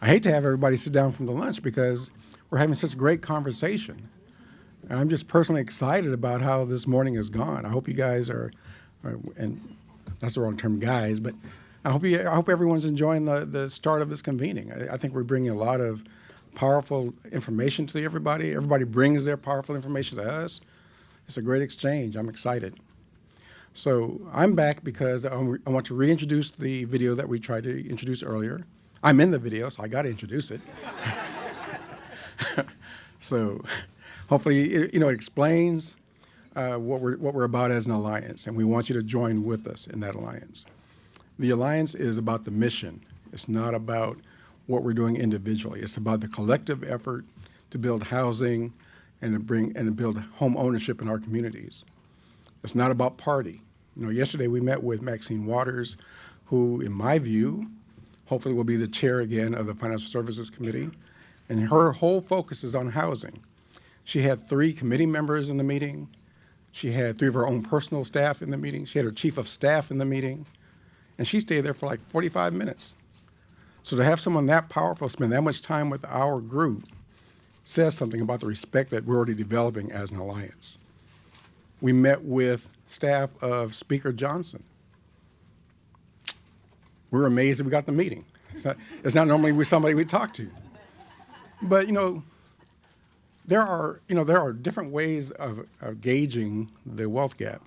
I hate to have everybody sit down from the lunch because we're having such great conversation. And I'm just personally excited about how this morning has gone. I hope you guys are and that's the wrong term, guys, but I hope everyone's enjoying the start of this convening. I think we're bringing a lot of powerful information to everybody. Everybody brings their powerful information to us. It's a great exchange. I'm excited. So I'm back because I want to reintroduce the video that we tried to introduce earlier. I'm in the video, so I got to introduce it. So hopefully, it explains what we're about as an alliance, and we want you to join with us in that alliance. The alliance is about the mission. It's not about what we're doing individually. It's about the collective effort to build housing and to build home ownership in our communities. It's not about party. Yesterday we met with Maxine Waters, who, in my view, hopefully will be the chair again of the Financial Services Committee, and her whole focus is on housing. She had 3 committee members in the meeting. She had 3 of her own personal staff in the meeting. She had her chief of staff in the meeting, and she stayed there for like 45 minutes. So to have someone that powerful spend that much time with our group says something about the respect that we're already developing as an alliance. We met with staff of Speaker Johnson. We're amazed that we got the meeting. It's not normally with somebody we talk to. But there are different ways of gauging the wealth gap.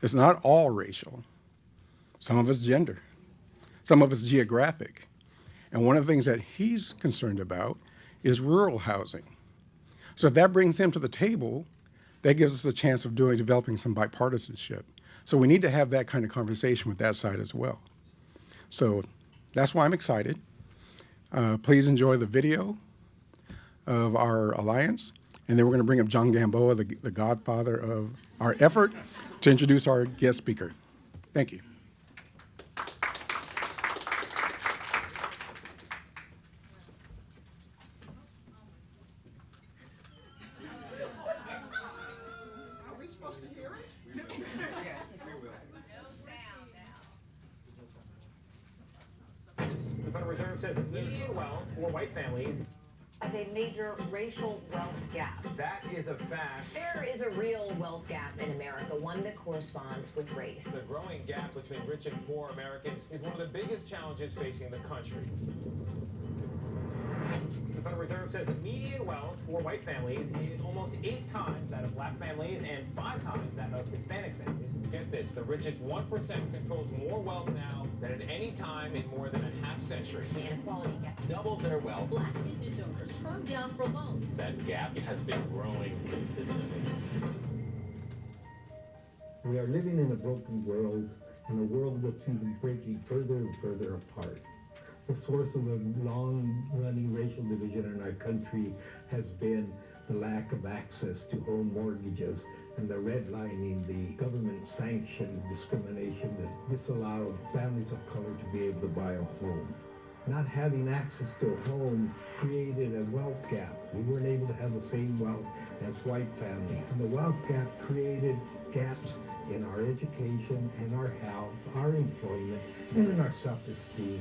It's not all racial. Some of it's gender. Some of it's geographic. And one of the things that he's concerned about is rural housing. So if that brings him to the table, that gives us a chance of developing some bipartisanship. So we need to have that kind of conversation with that side as well. So that's why I'm excited. Please enjoy the video of our alliance. And then we're going to bring up John Gamboa, the godfather of our effort, to introduce our guest speaker. Thank you. A major racial wealth gap. That is a fact. There is a real wealth gap in America, one that corresponds with race. The growing gap between rich and poor Americans is one of the biggest challenges facing the country. The Federal Reserve says the median wealth for white families is almost 8 times that of black families and 5 times that of Hispanic families. Get this, the richest 1% controls more wealth now than at any time in more than a half century. The inequality gap. Doubled their wealth. Black business owners turned down for loans. That gap has been growing consistently. We are living in a broken world, and a world that's even breaking further and further apart. The source of the long-running racial division in our country has been the lack of access to home mortgages and the redlining, the government-sanctioned discrimination that disallowed families of color to be able to buy a home. Not having access to a home created a wealth gap. We weren't able to have the same wealth as white families. And the wealth gap created gaps in our education, in our health, our employment, and in our self-esteem.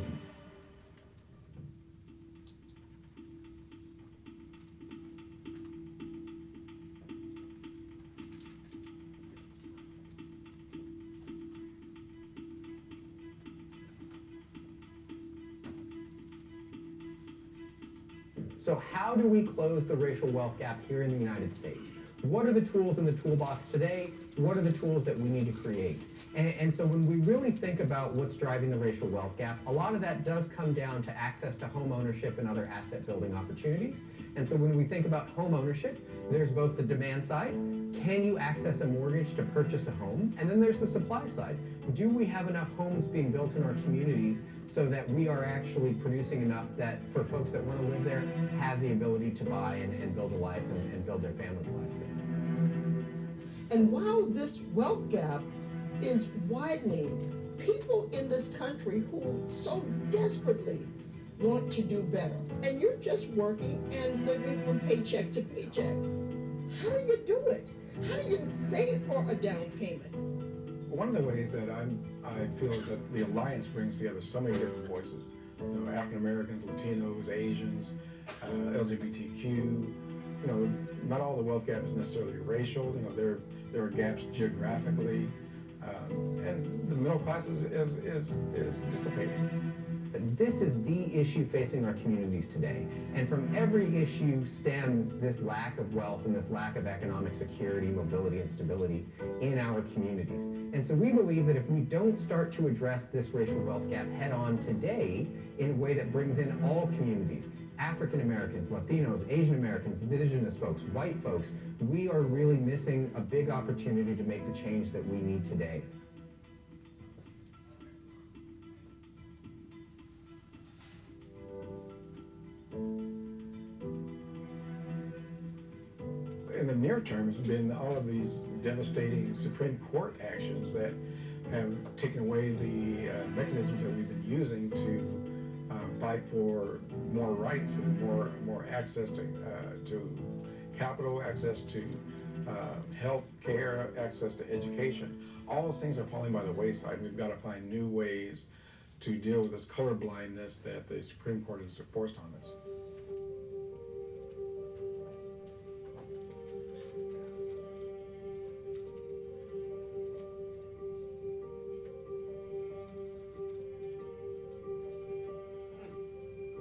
So how do we close the racial wealth gap here in the United States? What are the tools in the toolbox today? What are the tools that we need to create? And so when we really think about what's driving the racial wealth gap, a lot of that does come down to access to home ownership and other asset building opportunities. And so when we think about home ownership, there's both the demand side. Can you access a mortgage to purchase a home? And then there's the supply side. Do we have enough homes being built in our communities so that we are actually producing enough that for folks that want to live there have the ability to buy and build a life and build their family's lives there? And while this wealth gap is widening, people in this country who so desperately want to do better, and you're just working and living from paycheck to paycheck, how do you do it? How do you save for a down payment? One of the ways that I feel is that the Alliance brings together so many different voices. African Americans, Latinos, Asians, LGBTQ. Not all the wealth gap is necessarily racial. There are gaps geographically, and the middle class is dissipating. This is the issue facing our communities today. And from every issue stems this lack of wealth and this lack of economic security, mobility, and stability in our communities. And so we believe that if we don't start to address this racial wealth gap head on today in a way that brings in all communities, African Americans, Latinos, Asian Americans, indigenous folks, white folks, we are really missing a big opportunity to make the change that we need today. In the near term, it's been all of these devastating Supreme Court actions that have taken away the mechanisms that we've been using to fight for more rights and more access to capital, access to health care, access to education. All those things are falling by the wayside. We've got to find new ways to deal with this colorblindness that the Supreme Court has forced on us.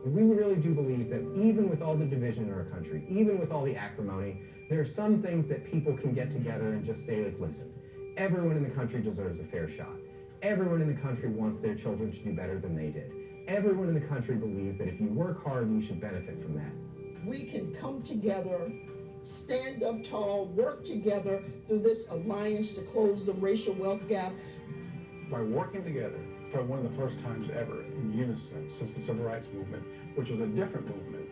We really do believe that even with all the division in our country, even with all the acrimony, there are some things that people can get together and just say, like, listen, everyone in the country deserves a fair shot. Everyone in the country wants their children to do better than they did. Everyone in the country believes that if you work hard, you should benefit from that. We can come together, stand up tall, work together through this alliance to close the racial wealth gap. By working together for one of the first times ever in unison since the Civil Rights Movement, which was a different movement.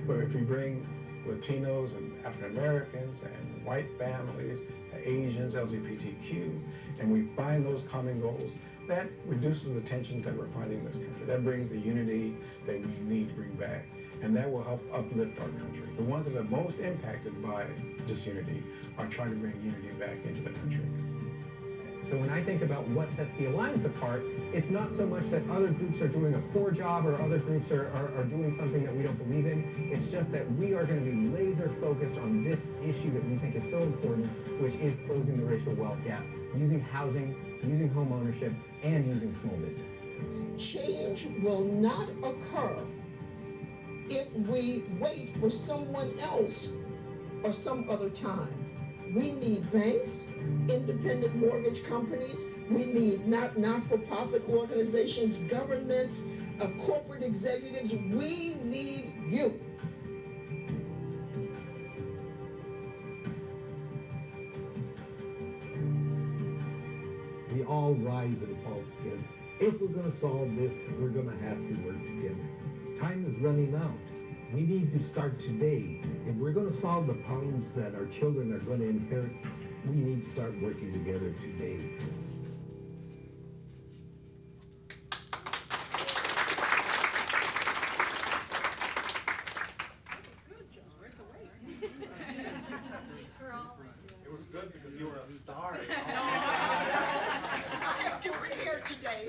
But if you bring Latinos and African Americans and white families, Asians, LGBTQ, and we find those common goals, that reduces the tensions that we're finding in this country. That brings the unity that we need to bring back. And that will help uplift our country. The ones that are most impacted by disunity are trying to bring unity back into the country. So when I think about what sets the Alliance apart, it's not so much that other groups are doing a poor job or other groups are doing something that we don't believe in. It's just that we are going to be laser focused on this issue that we think is so important, which is closing the racial wealth gap, using housing, using home ownership, and using small business. Change will not occur if we wait for someone else or some other time. We need banks, independent mortgage companies. We need not-for-profit organizations, governments, corporate executives. We need you. We all rise and fall together. If we're going to solve this, we're going to have to work together. Time is running out. We need to start today. If we're going to solve the problems that our children are going to inherit, we need to start working together today. It was good because you were a star. I have different hair today.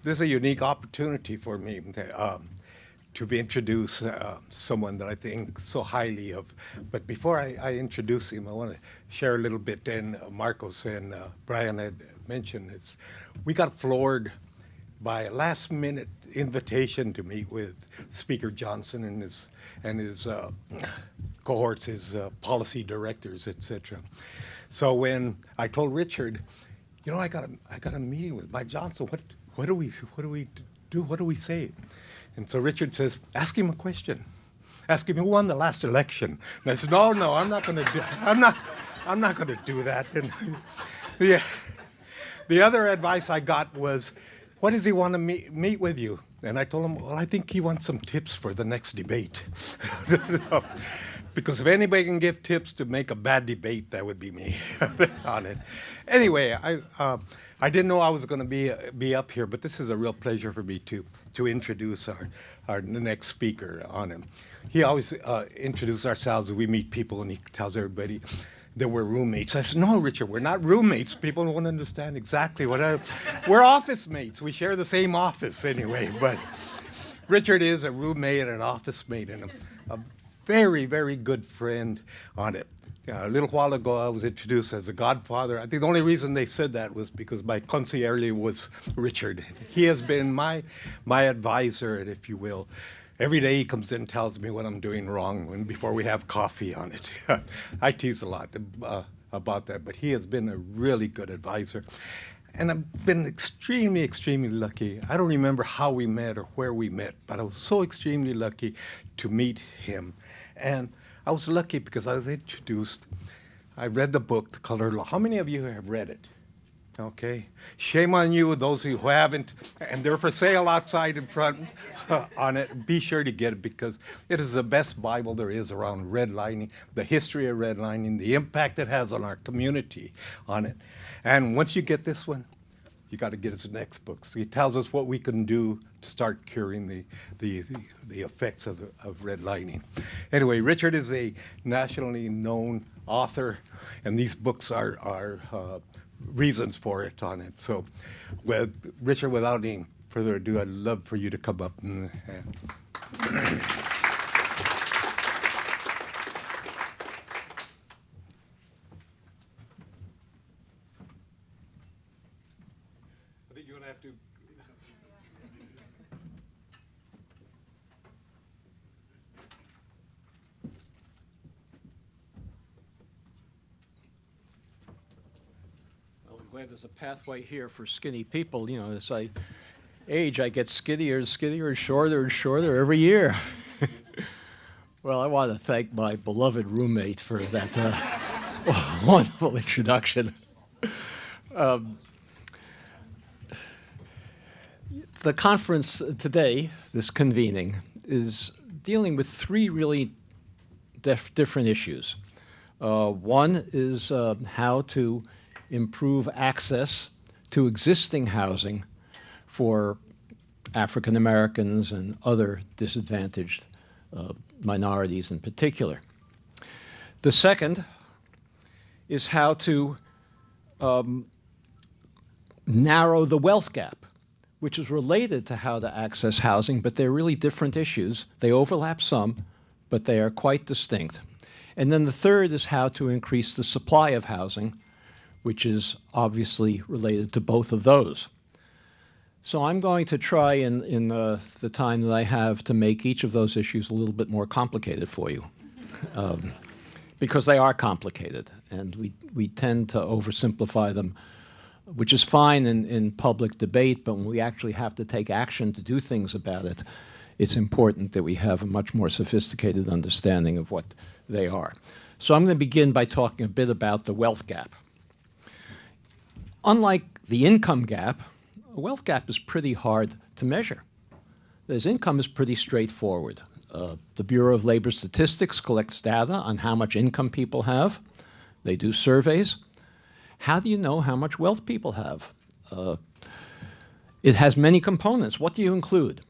This is a unique opportunity for me to be introduced someone that I think so highly of. But before I introduce him, I want to share a little bit. And Marcos and Brian had mentioned it's we got floored by a last-minute invitation to meet with Speaker Johnson and his cohorts, his policy directors, etc. So when I told Richard, you know, I got a meeting with Mike Johnson. What do we do? What do we say? And so Richard says, ask him a question. Ask him who won the last election. And I said, no, I'm not going to do. I'm not going to do that. And the other advice I got was, what does he want to meet with you? And I told him, well, I think he wants some tips for the next debate. because if anybody can give tips to make a bad debate, that would be me on it. Anyway, I didn't know I was going to be up here, but this is a real pleasure for me to introduce our next speaker on him. He always introduces ourselves. We meet people, and he tells everybody that we're roommates. I said, no, Richard, we're not roommates. People don't understand exactly we're office mates. We share the same office anyway. But Richard is a roommate and an office mate and a very, very good friend on it. A little while ago, I was introduced as a godfather. I think the only reason they said that was because my consigliere was Richard. He has been my advisor, if you will. Every day he comes in and tells me what I'm doing wrong before we have coffee on it. I tease a lot about that, but he has been a really good advisor. And I've been extremely, extremely lucky. I don't remember how we met or where we met, but I was so extremely lucky to meet him. And I was lucky because I was introduced. I read the book, The Color Law. How many of you have read it? Okay. Shame on you, those who haven't, and they're for sale outside in front on it. Be sure to get it because it is the best Bible there is around redlining, the history of redlining, the impact it has on our community on it. And once you get this one, you got to get his next books. He tells us what we can do to start curing the effects of redlining. Anyway, Richard is a nationally known author, and these books are reasons for it on it. So, Richard, without any further ado, I'd love for you to come up and I think you're going to have to. Well, I'm glad there's a pathway here for skinny people. You know, as I age, I get skinnier and skinnier and shorter every year. Well, I want to thank my beloved roommate for that wonderful introduction. The conference today, this convening, is dealing with three really different issues. One is how to improve access to existing housing for African Americans and other disadvantaged minorities in particular. The second is how to narrow the wealth gap, which is related to how to access housing, but they're really different issues. They overlap some, but they are quite distinct. And then the third is how to increase the supply of housing, which is obviously related to both of those. So I'm going to try in the time that I have to make each of those issues a little bit more complicated for you, because they are complicated, and we tend to oversimplify them, which is fine in public debate, but when we actually have to take action to do things about it, it's important that we have a much more sophisticated understanding of what they are. So I'm going to begin by talking a bit about the wealth gap. Unlike the income gap, a wealth gap is pretty hard to measure. As income is pretty straightforward. The Bureau of Labor Statistics collects data on how much income people have. They do surveys. How do you know how much wealth people have? It has many components. What do you include?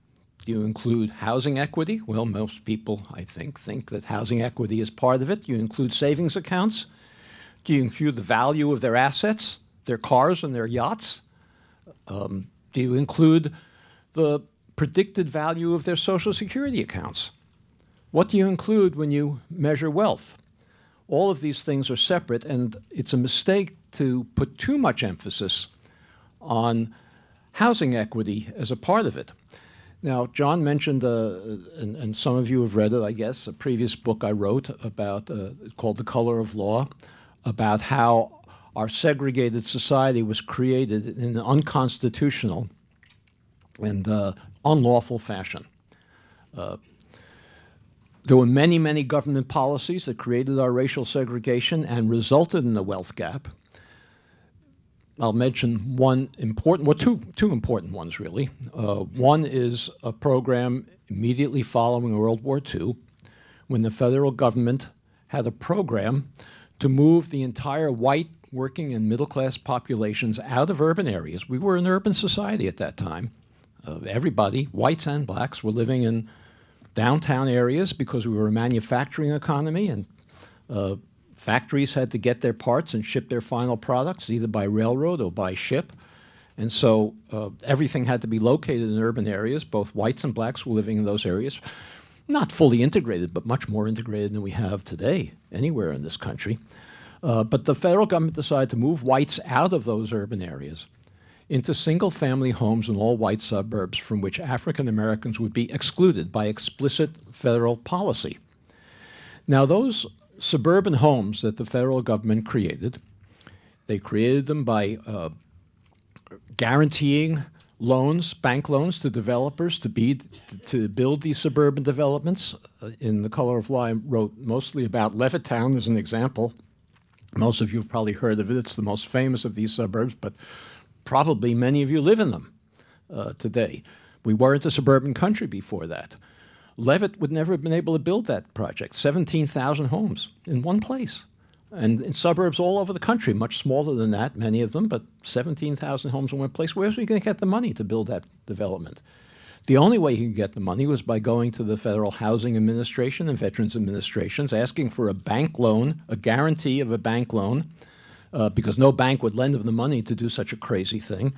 Do you include housing equity? Well, most people, I think that housing equity is part of it. Do you include savings accounts? Do you include the value of their assets, their cars and their yachts? Do you include the predicted value of their Social Security accounts? What do you include when you measure wealth? All of these things are separate, and it's a mistake to put too much emphasis on housing equity as a part of it. Now, John mentioned, and some of you have read it, I guess, a previous book I wrote about, called The Color of Law, about how our segregated society was created in an unconstitutional and unlawful fashion. There were many, many government policies that created our racial segregation and resulted in the wealth gap. I'll mention one important, well, two important ones, really. One is a program immediately following World War II, when the federal government had a program to move the entire white working and middle-class populations out of urban areas. We were an urban society at that time. Everybody, whites and blacks, were living in downtown areas because we were a manufacturing economy, and factories had to get their parts and ship their final products either by railroad or by ship. And so everything had to be located in urban areas. Both whites and blacks were living in those areas. Not fully integrated, but much more integrated than we have today anywhere in this country. But the federal government decided to move whites out of those urban areas into single-family homes in all-white suburbs from which African Americans would be excluded by explicit federal policy. Now, those suburban homes that the federal government created, they created them by guaranteeing loans, bank loans to developers to build these suburban developments. In The Color of Law, I wrote mostly about Levittown as an example. Most of you have probably heard of it. It's the most famous of these suburbs, but probably many of you live in them today. We weren't a suburban country before that. Levitt would never have been able to build that project, 17,000 homes in one place. And in suburbs all over the country, much smaller than that, many of them, but 17,000 homes in one place. Where's he going to get the money to build that development? The only way he could get the money was by going to the Federal Housing Administration and Veterans Administrations, asking for a bank loan, a guarantee of a bank loan, because no bank would lend him the money to do such a crazy thing,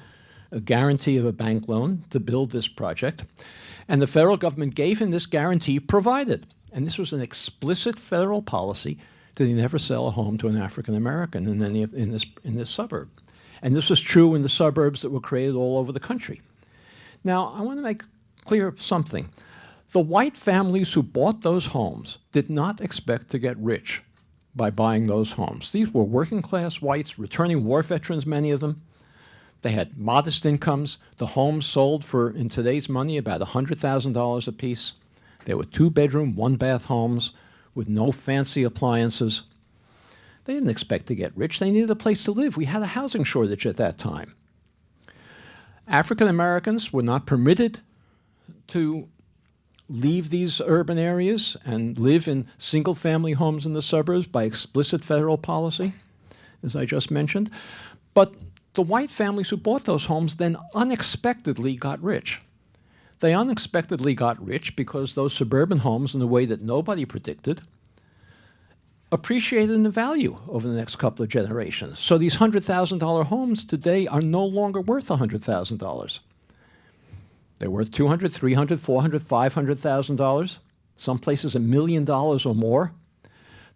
a guarantee of a bank loan to build this project. And the federal government gave him this guarantee provided, and this was an explicit federal policy, that he never sell a home to an African American in this suburb. And this was true in the suburbs that were created all over the country. Now, I want to make clear something. The white families who bought those homes did not expect to get rich by buying those homes. These were working class whites, returning war veterans, many of them. They had modest incomes. The homes sold for, in today's money, about $100,000 apiece. They were 2-bedroom, 1-bath homes with no fancy appliances. They didn't expect to get rich. They needed a place to live. We had a housing shortage at that time. African Americans were not permitted to leave these urban areas and live in single-family homes in the suburbs by explicit federal policy, as I just mentioned. But the white families who bought those homes then unexpectedly got rich. They unexpectedly got rich because those suburban homes, in a way that nobody predicted, appreciated in value over the next couple of generations. So these $100,000 homes today are no longer worth $100,000. They're worth $200,000, $300,000, $400,000, $500,000. Some places $1 million or more.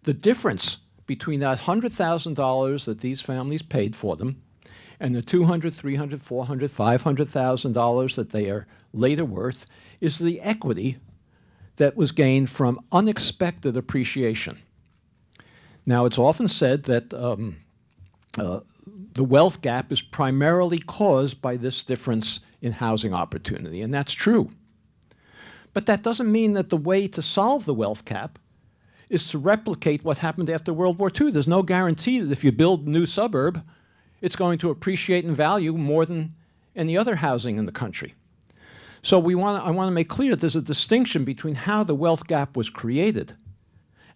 The difference between that $100,000 that these families paid for them and the $200,000, $300,000, $400,000, $500,000 that they are later worth is the equity that was gained from unexpected appreciation. Now, it's often said that the wealth gap is primarily caused by this difference in housing opportunity, and that's true. But that doesn't mean that the way to solve the wealth gap is to replicate what happened after World War II. There's no guarantee that if you build a new suburb, it's going to appreciate in value more than any other housing in the country. So I want to make clear that there's a distinction between how the wealth gap was created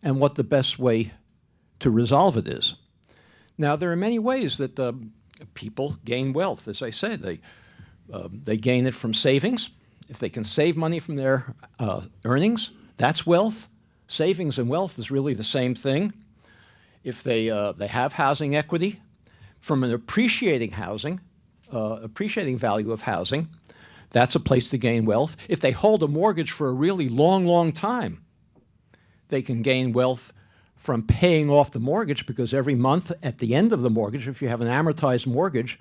and what the best way to resolve it is. Now, there are many ways that people gain wealth. As I said, they gain it from savings. If they can save money from their earnings, that's wealth. Savings and wealth is really the same thing. If they have housing equity from an appreciating value of housing, that's a place to gain wealth. If they hold a mortgage for a really long, long time, they can gain wealth from paying off the mortgage, because every month at the end of the mortgage, if you have an amortized mortgage,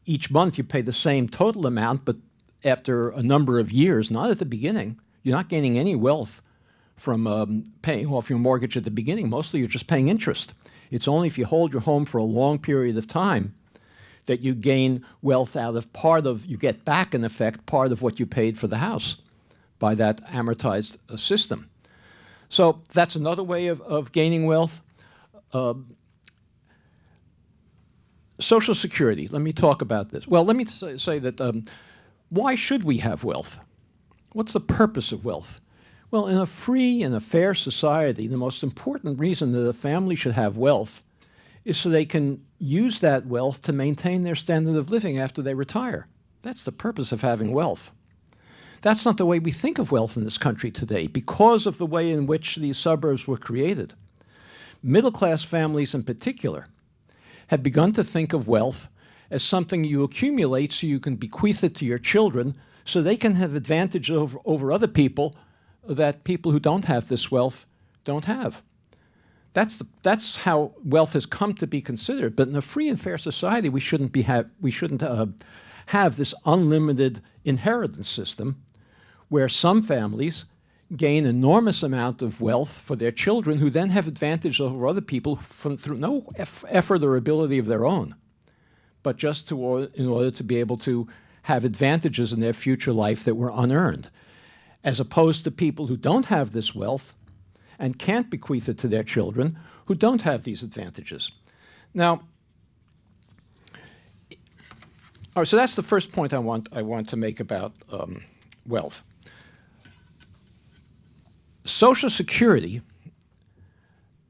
each month you pay the same total amount, but after a number of years, not at the beginning, you're not gaining any wealth from paying off your mortgage at the beginning. Mostly you're just paying interest. It's only if you hold your home for a long period of time that you gain wealth out of you get back, in effect, part of what you paid for the house by that amortized system. So that's another way of gaining wealth. Social Security, let me talk about this. Well, let me say that why should we have wealth? What's the purpose of wealth? Well, in a free and a fair society, the most important reason that a family should have wealth is so they can use that wealth to maintain their standard of living after they retire. That's the purpose of having wealth. That's not the way we think of wealth in this country today because of the way in which these suburbs were created. Middle-class families in particular have begun to think of wealth as something you accumulate so you can bequeath it to your children so they can have advantage over other people that people who don't have this wealth don't have. That's how wealth has come to be considered. But in a free and fair society, we shouldn't have this unlimited inheritance system where some families gain enormous amount of wealth for their children who then have advantage over other people through no effort or ability of their own, but just in order to be able to have advantages in their future life that were unearned, as opposed to people who don't have this wealth and can't bequeath it to their children who don't have these advantages. Now, all right, so that's the first point I want to make about wealth. Social Security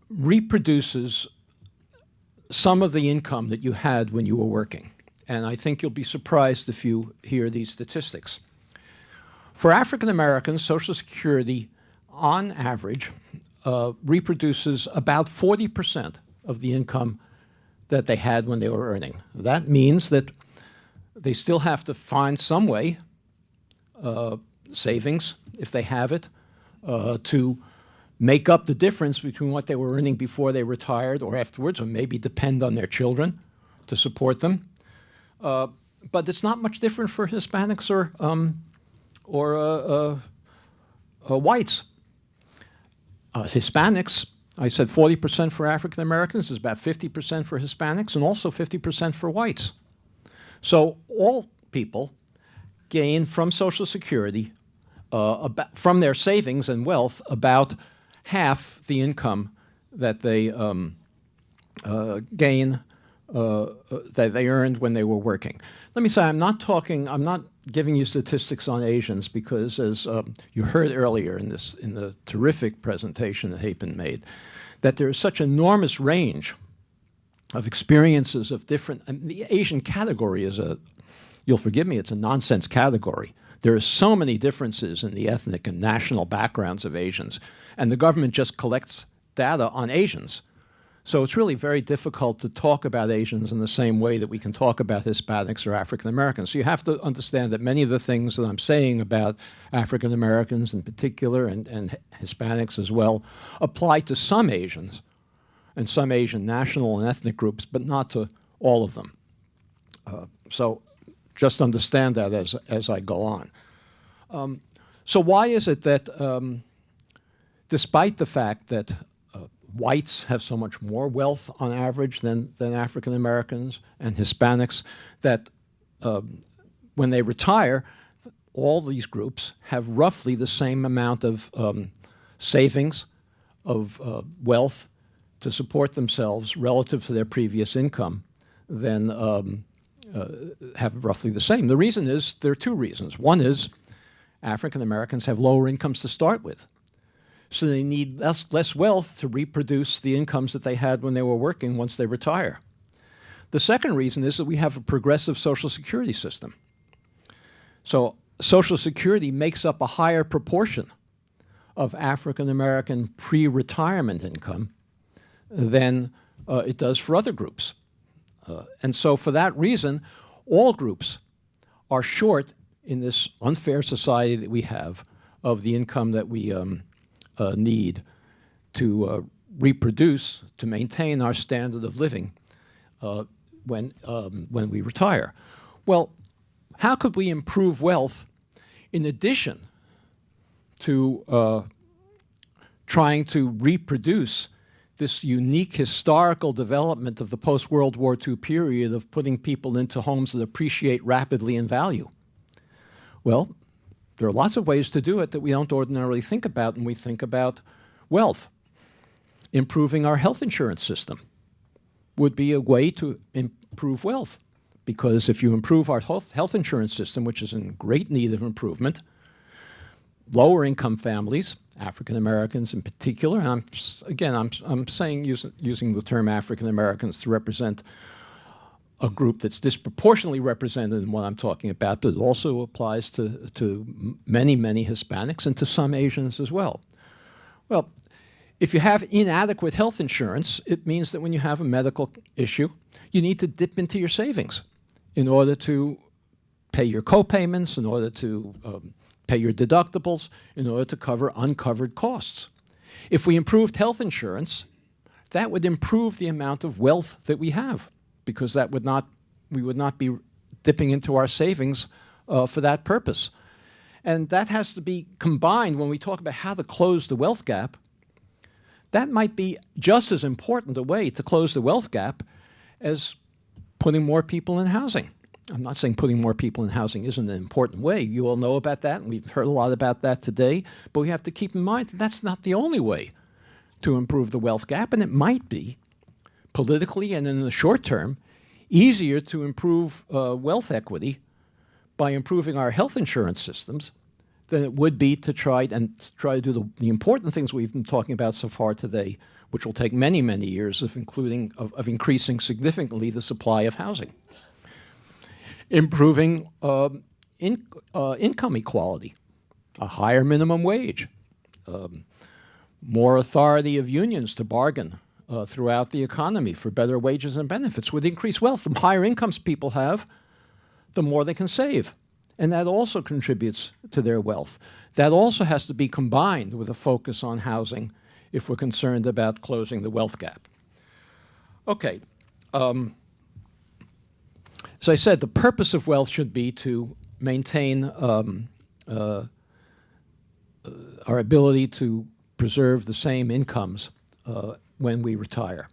reproduces some of the income that you had when you were working. And I think you'll be surprised if you hear these statistics. For African Americans, Social Security, on average, reproduces about 40% of the income that they had when they were earning. That means that they still have to find some way, savings, if they have it, to make up the difference between what they were earning before they retired or afterwards, or maybe depend on their children to support them. But it's not much different for Hispanics or whites. Hispanics, I said 40% for African Americans, is about 50% for Hispanics, and also 50% for whites. So all people gain from Social Security, from their savings and wealth, about half the income that they gain, that they earned when they were working. Let me say, I'm not giving you statistics on Asians because, as you heard earlier in the terrific presentation that Hyepin made, that there is such enormous range of experiences of different. The Asian category is you'll forgive me, it's a nonsense category. There are so many differences in the ethnic and national backgrounds of Asians, and the government just collects data on Asians. So it's really very difficult to talk about Asians in the same way that we can talk about Hispanics or African Americans. So you have to understand that many of the things that I'm saying about African Americans in particular and Hispanics as well apply to some Asians and some Asian national and ethnic groups, but not to all of them. So just understand that as I go on. So why is it that despite the fact that whites have so much more wealth on average than African Americans and Hispanics, that when they retire, all these groups have roughly the same amount of savings, of wealth to support themselves relative to their previous income, then have roughly the same. The reason is, there are two reasons. One is African Americans have lower incomes to start with. So they need less wealth to reproduce the incomes that they had when they were working once they retire. The second reason is that we have a progressive Social Security system. So Social Security makes up a higher proportion of African American pre-retirement income than it does for other groups. And so for that reason, all groups are short in this unfair society that we have of the income that we need to reproduce, to maintain our standard of living when we retire. Well, how could we improve wealth in addition to trying to reproduce this unique historical development of the post-World War II period of putting people into homes that appreciate rapidly in value? Well, there are lots of ways to do it that we don't ordinarily think about when we think about wealth. Improving our health insurance system would be a way to improve wealth, because if you improve our health insurance system, which is in great need of improvement, lower income families, African Americans in particular, and I'm saying using the term African Americans to represent a group that's disproportionately represented in what I'm talking about, but it also applies to many, many Hispanics and to some Asians as well. Well, if you have inadequate health insurance, it means that when you have a medical issue, you need to dip into your savings in order to pay your co-payments, in order to pay your deductibles, in order to cover uncovered costs. If we improved health insurance, that would improve the amount of wealth that we have, because we would not be dipping into our savings for that purpose. And that has to be combined when we talk about how to close the wealth gap. That might be just as important a way to close the wealth gap as putting more people in housing. I'm not saying putting more people in housing isn't an important way. You all know about that, and we've heard a lot about that today. But we have to keep in mind that that's not the only way to improve the wealth gap, and it might be politically and in the short term easier to improve wealth equity by improving our health insurance systems than it would be to try to do the important things we've been talking about so far today, which will take many, many years of increasing significantly the supply of housing. Improving income equality, a higher minimum wage, more authority of unions to bargain throughout the economy for better wages and benefits would increase wealth. The higher incomes people have, the more they can save. And that also contributes to their wealth. That also has to be combined with a focus on housing if we're concerned about closing the wealth gap. Okay. As I said, the purpose of wealth should be to maintain our ability to preserve the same incomes when we retire.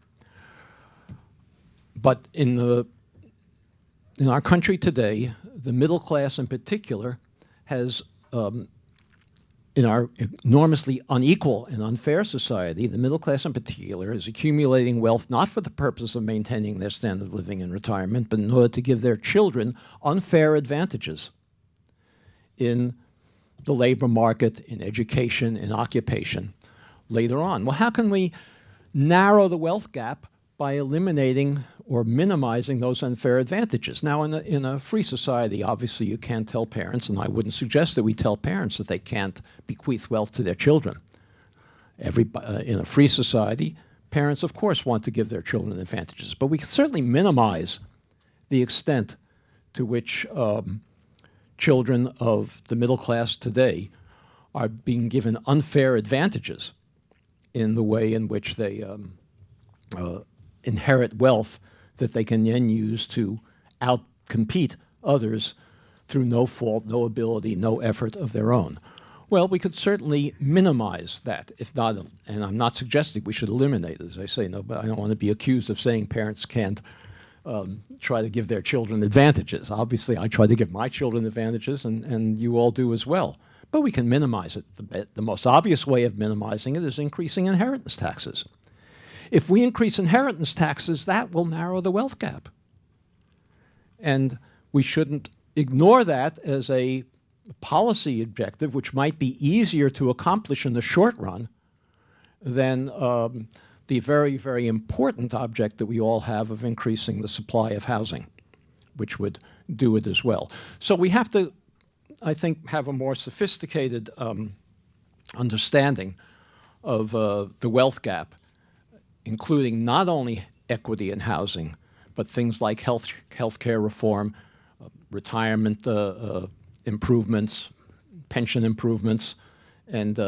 But in our country today, the middle class in particular has, in our enormously unequal and unfair society, the middle class in particular is accumulating wealth not for the purpose of maintaining their standard of living in retirement, but in order to give their children unfair advantages in the labor market, in education, in occupation later on. Well, how can we narrow the wealth gap by eliminating or minimizing those unfair advantages? Now, in a free society, obviously you can't tell parents, and I wouldn't suggest that we tell parents that they can't bequeath wealth to their children. In a free society, parents, of course, want to give their children advantages, but we can certainly minimize the extent to which children of the middle class today are being given unfair advantages in the way in which they inherit wealth that they can then use to outcompete others through no fault, no ability, no effort of their own. Well, we could certainly minimize that, if not, and I'm not suggesting we should eliminate it, as I say, no, but I don't want to be accused of saying parents can't try to give their children advantages. Obviously, I try to give my children advantages, and you all do as well. But we can minimize it. The most obvious way of minimizing it is increasing inheritance taxes. If we increase inheritance taxes, that will narrow the wealth gap. And we shouldn't ignore that as a policy objective, which might be easier to accomplish in the short run than the very, very important object that we all have of increasing the supply of housing, which would do it as well. So we have to, I think, have a more sophisticated understanding of the wealth gap, including not only equity in housing, but things like health care reform, retirement improvements, pension improvements, and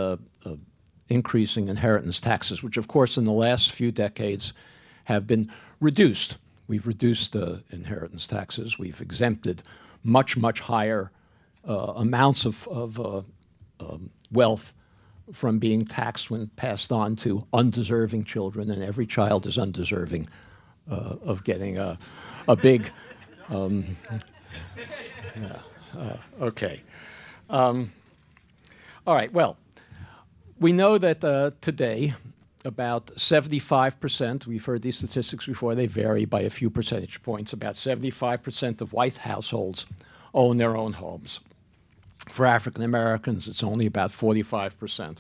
increasing inheritance taxes, which, of course, in the last few decades have been reduced. We've reduced inheritance taxes. We've exempted much, much higher amounts of wealth from being taxed when passed on to undeserving children, and every child is undeserving of getting a big, okay. All right, well, we know that today about 75%, we've heard these statistics before, they vary by a few percentage points, about 75% of white households own their own homes. For African Americans, it's only about 45%.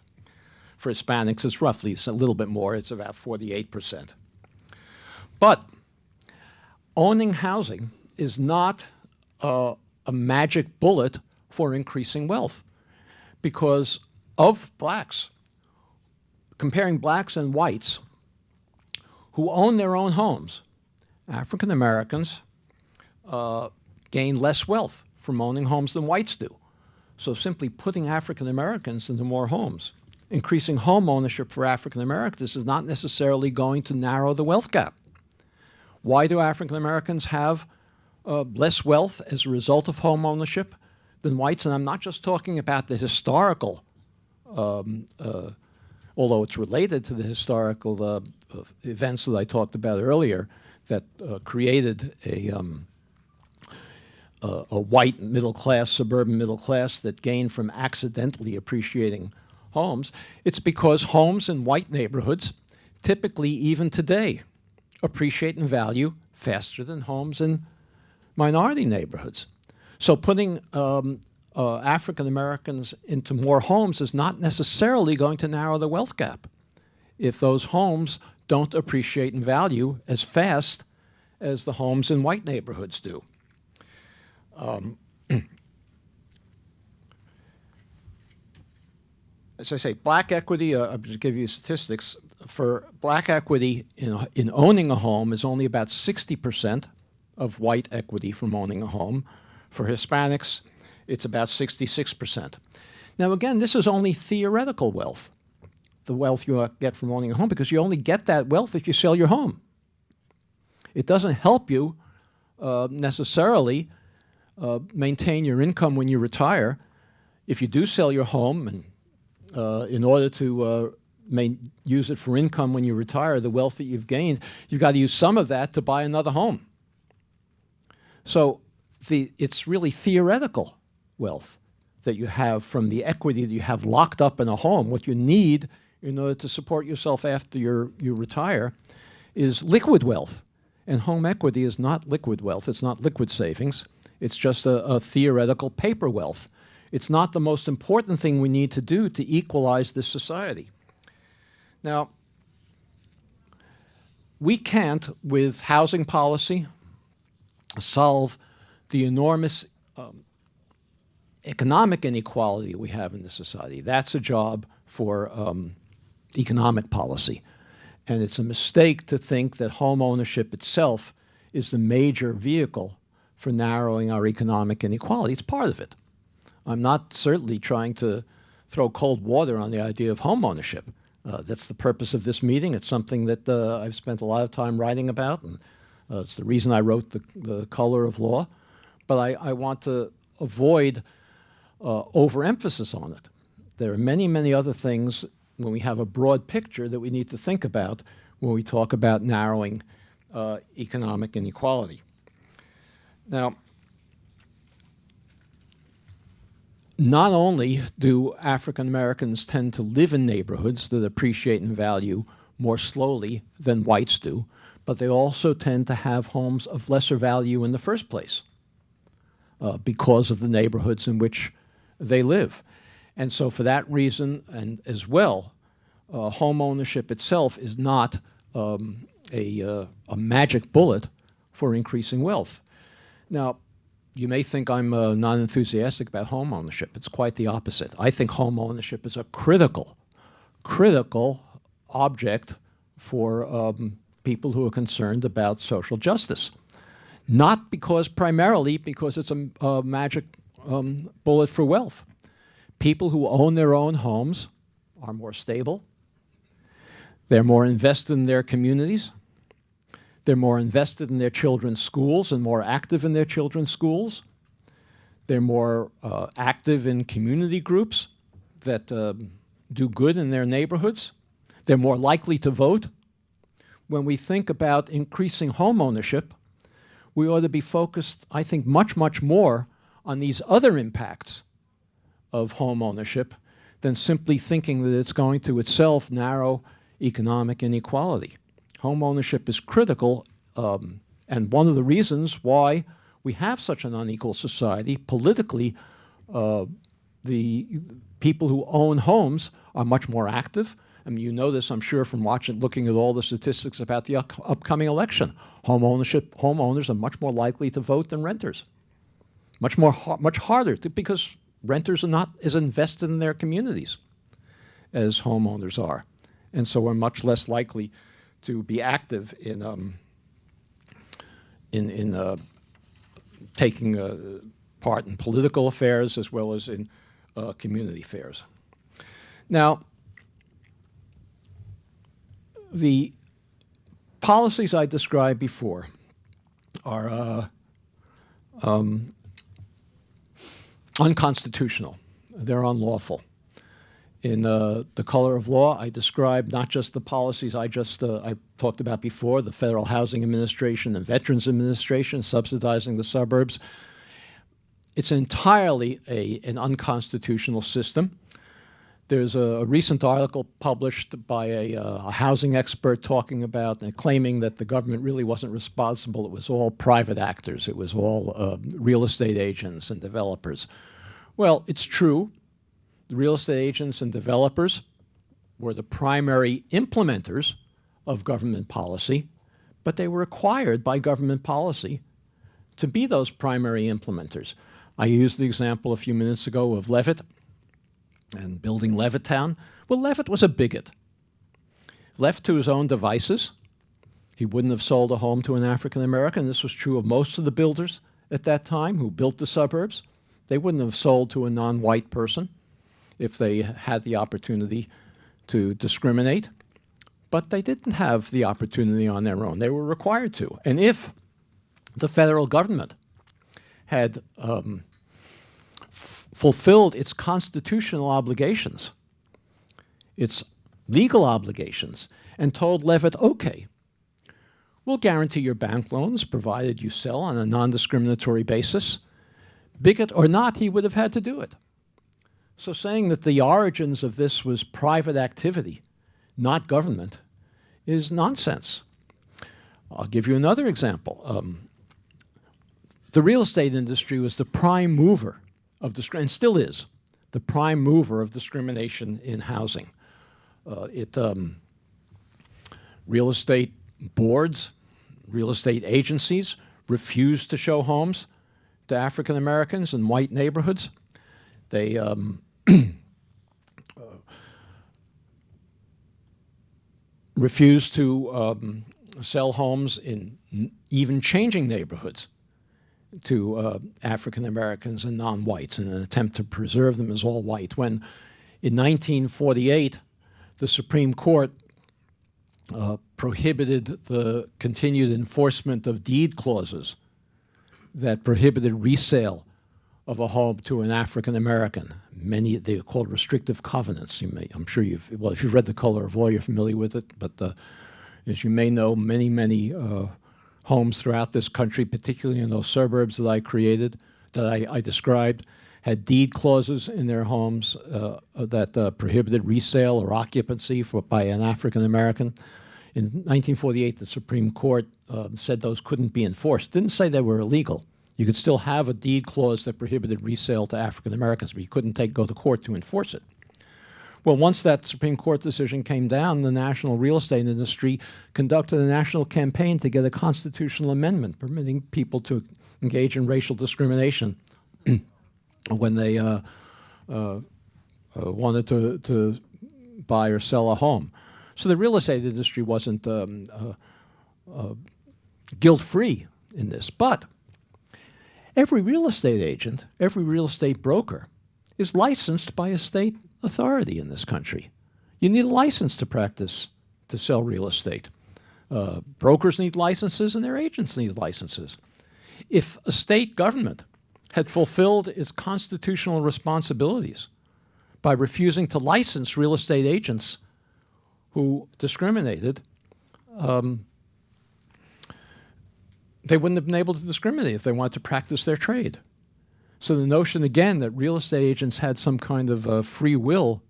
For Hispanics, it's roughly a little bit more. It's about 48%. But owning housing is not a magic bullet for increasing wealth, because of blacks, comparing blacks and whites who own their own homes, African Americans gain less wealth from owning homes than whites do. So simply putting African Americans into more homes, increasing home ownership for African Americans, is not necessarily going to narrow the wealth gap. Why do African Americans have less wealth as a result of home ownership than whites? And I'm not just talking about the historical, although it's related to the historical events that I talked about earlier that created a white middle class, suburban middle class that gained from accidentally appreciating homes. It's because homes in white neighborhoods, typically even today, appreciate in value faster than homes in minority neighborhoods. So putting African Americans into more homes is not necessarily going to narrow the wealth gap if those homes don't appreciate in value as fast as the homes in white neighborhoods do. As I say, black equity, I'll just give you statistics. For black equity in owning a home is only about 60% of white equity from owning a home. For Hispanics, it's about 66%. Now again, this is only theoretical wealth, the wealth you get from owning a home, because you only get that wealth if you sell your home. It doesn't help you necessarily maintain your income when you retire. If you do sell your home, and in order to use it for income when you retire, the wealth that you've gained, you've got to use some of that to buy another home. So it's really theoretical wealth that you have from the equity that you have locked up in a home. What you need in order to support yourself after you retire is liquid wealth. And home equity is not liquid wealth. It's not liquid savings. It's just a theoretical paper wealth. It's not the most important thing we need to do to equalize this society. Now, we can't, with housing policy, solve the enormous economic inequality we have in this society. That's a job for economic policy. And it's a mistake to think that home ownership itself is the major vehicle for narrowing our economic inequality. It's part of it. I'm not certainly trying to throw cold water on the idea of home ownership. That's the purpose of this meeting. It's something that I've spent a lot of time writing about, and it's the reason I wrote the Color of Law. But I want to avoid overemphasis on it. There are many, many other things when we have a broad picture that we need to think about when we talk about narrowing economic inequality. Now, not only do African Americans tend to live in neighborhoods that appreciate in value more slowly than whites do, but they also tend to have homes of lesser value in the first place because of the neighborhoods in which they live. And so for that reason, and as well, home ownership itself is not a magic bullet for increasing wealth. Now, you may think I'm not enthusiastic about home ownership. It's quite the opposite. I think home ownership is a critical object for people who are concerned about social justice. Not primarily because it's a magic bullet for wealth. People who own their own homes are more stable. They're more invested in their communities. They're more invested in their children's schools and more active in their children's schools. They're more active in community groups that do good in their neighborhoods. They're more likely to vote. When we think about increasing home ownership, we ought to be focused, I think, much, much more on these other impacts of home ownership than simply thinking that it's going to itself narrow economic inequality. Home ownership is critical, and one of the reasons why we have such an unequal society politically the people who own homes are much more active. I mean, you know this, I'm sure, from looking at all the statistics about the upcoming election. Homeowners are much more likely to vote than renters. Much harder because renters are not as invested in their communities as homeowners are, and so are much less likely to be active in taking part in political affairs as well as in community affairs. Now, the policies I described before are unconstitutional. They're unlawful. In The Color of Law, I described not just the policies I talked about before, the Federal Housing Administration and Veterans Administration subsidizing the suburbs. It's entirely an unconstitutional system. There's a recent article published by a housing expert talking about and claiming that the government really wasn't responsible. It was all private actors. It was all real estate agents and developers. Well, it's true. The real estate agents and developers were the primary implementers of government policy, but they were required by government policy to be those primary implementers. I used the example a few minutes ago of Levitt and building Levittown. Well, Levitt was a bigot. Left to his own devices, he wouldn't have sold a home to an African American. This was true of most of the builders at that time who built the suburbs. They wouldn't have sold to a non-white person if they had the opportunity to discriminate. But they didn't have the opportunity on their own. They were required to. And if the federal government had fulfilled its constitutional obligations, its legal obligations, and told Levitt, okay, we'll guarantee your bank loans provided you sell on a non-discriminatory basis, bigot or not, he would have had to do it. So saying that the origins of this was private activity, not government, is nonsense. I'll give you another example. The real estate industry was the prime mover of and still is the prime mover of discrimination in housing. Real estate boards, real estate agencies refused to show homes to African Americans in white neighborhoods. They refused to sell homes in even changing neighborhoods to African Americans and non-whites in an attempt to preserve them as all white. When in 1948, the Supreme Court prohibited the continued enforcement of deed clauses that prohibited resale of a home to an African American. Many, they're called restrictive covenants. I'm sure if you've read The Color of Law, you're familiar with it, but as you may know, many homes throughout this country, particularly in those suburbs that I created, that I described, had deed clauses in their homes that prohibited resale or occupancy by an African American. In 1948, the Supreme Court said those couldn't be enforced. Didn't say they were illegal. You could still have a deed clause that prohibited resale to African Americans, but you couldn't go to court to enforce it. Well, once that Supreme Court decision came down, the national real estate industry conducted a national campaign to get a constitutional amendment permitting people to engage in racial discrimination when they wanted to buy or sell a home. So the real estate industry wasn't guilt-free in this, but every real estate agent, every real estate broker is licensed by a state authority in this country. You need a license to practice, to sell real estate. Brokers need licenses and their agents need licenses. If a state government had fulfilled its constitutional responsibilities by refusing to license real estate agents who discriminated, they wouldn't have been able to discriminate if they wanted to practice their trade. So the notion, again, that real estate agents had some kind of free will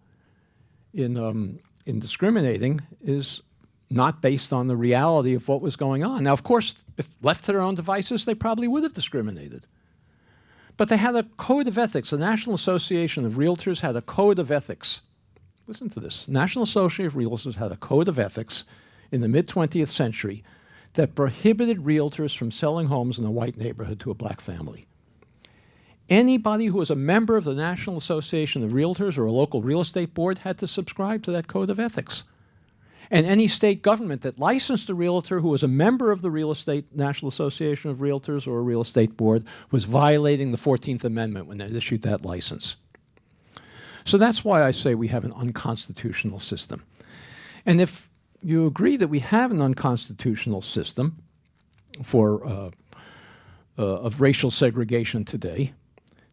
in discriminating is not based on the reality of what was going on. Now, of course, if left to their own devices, they probably would have discriminated. But they had a code of ethics. The National Association of Realtors had a code of ethics. Listen to this. National Association of Realtors had a code of ethics in the mid-20th century that prohibited realtors from selling homes in a white neighborhood to a black family. Anybody who was a member of the National Association of Realtors or a local real estate board had to subscribe to that code of ethics. And any state government that licensed a realtor who was a member of the National Association of Realtors or a real estate board was violating the 14th Amendment when they issued that license. So that's why I say we have an unconstitutional system. And if you agree that we have an unconstitutional system of racial segregation today,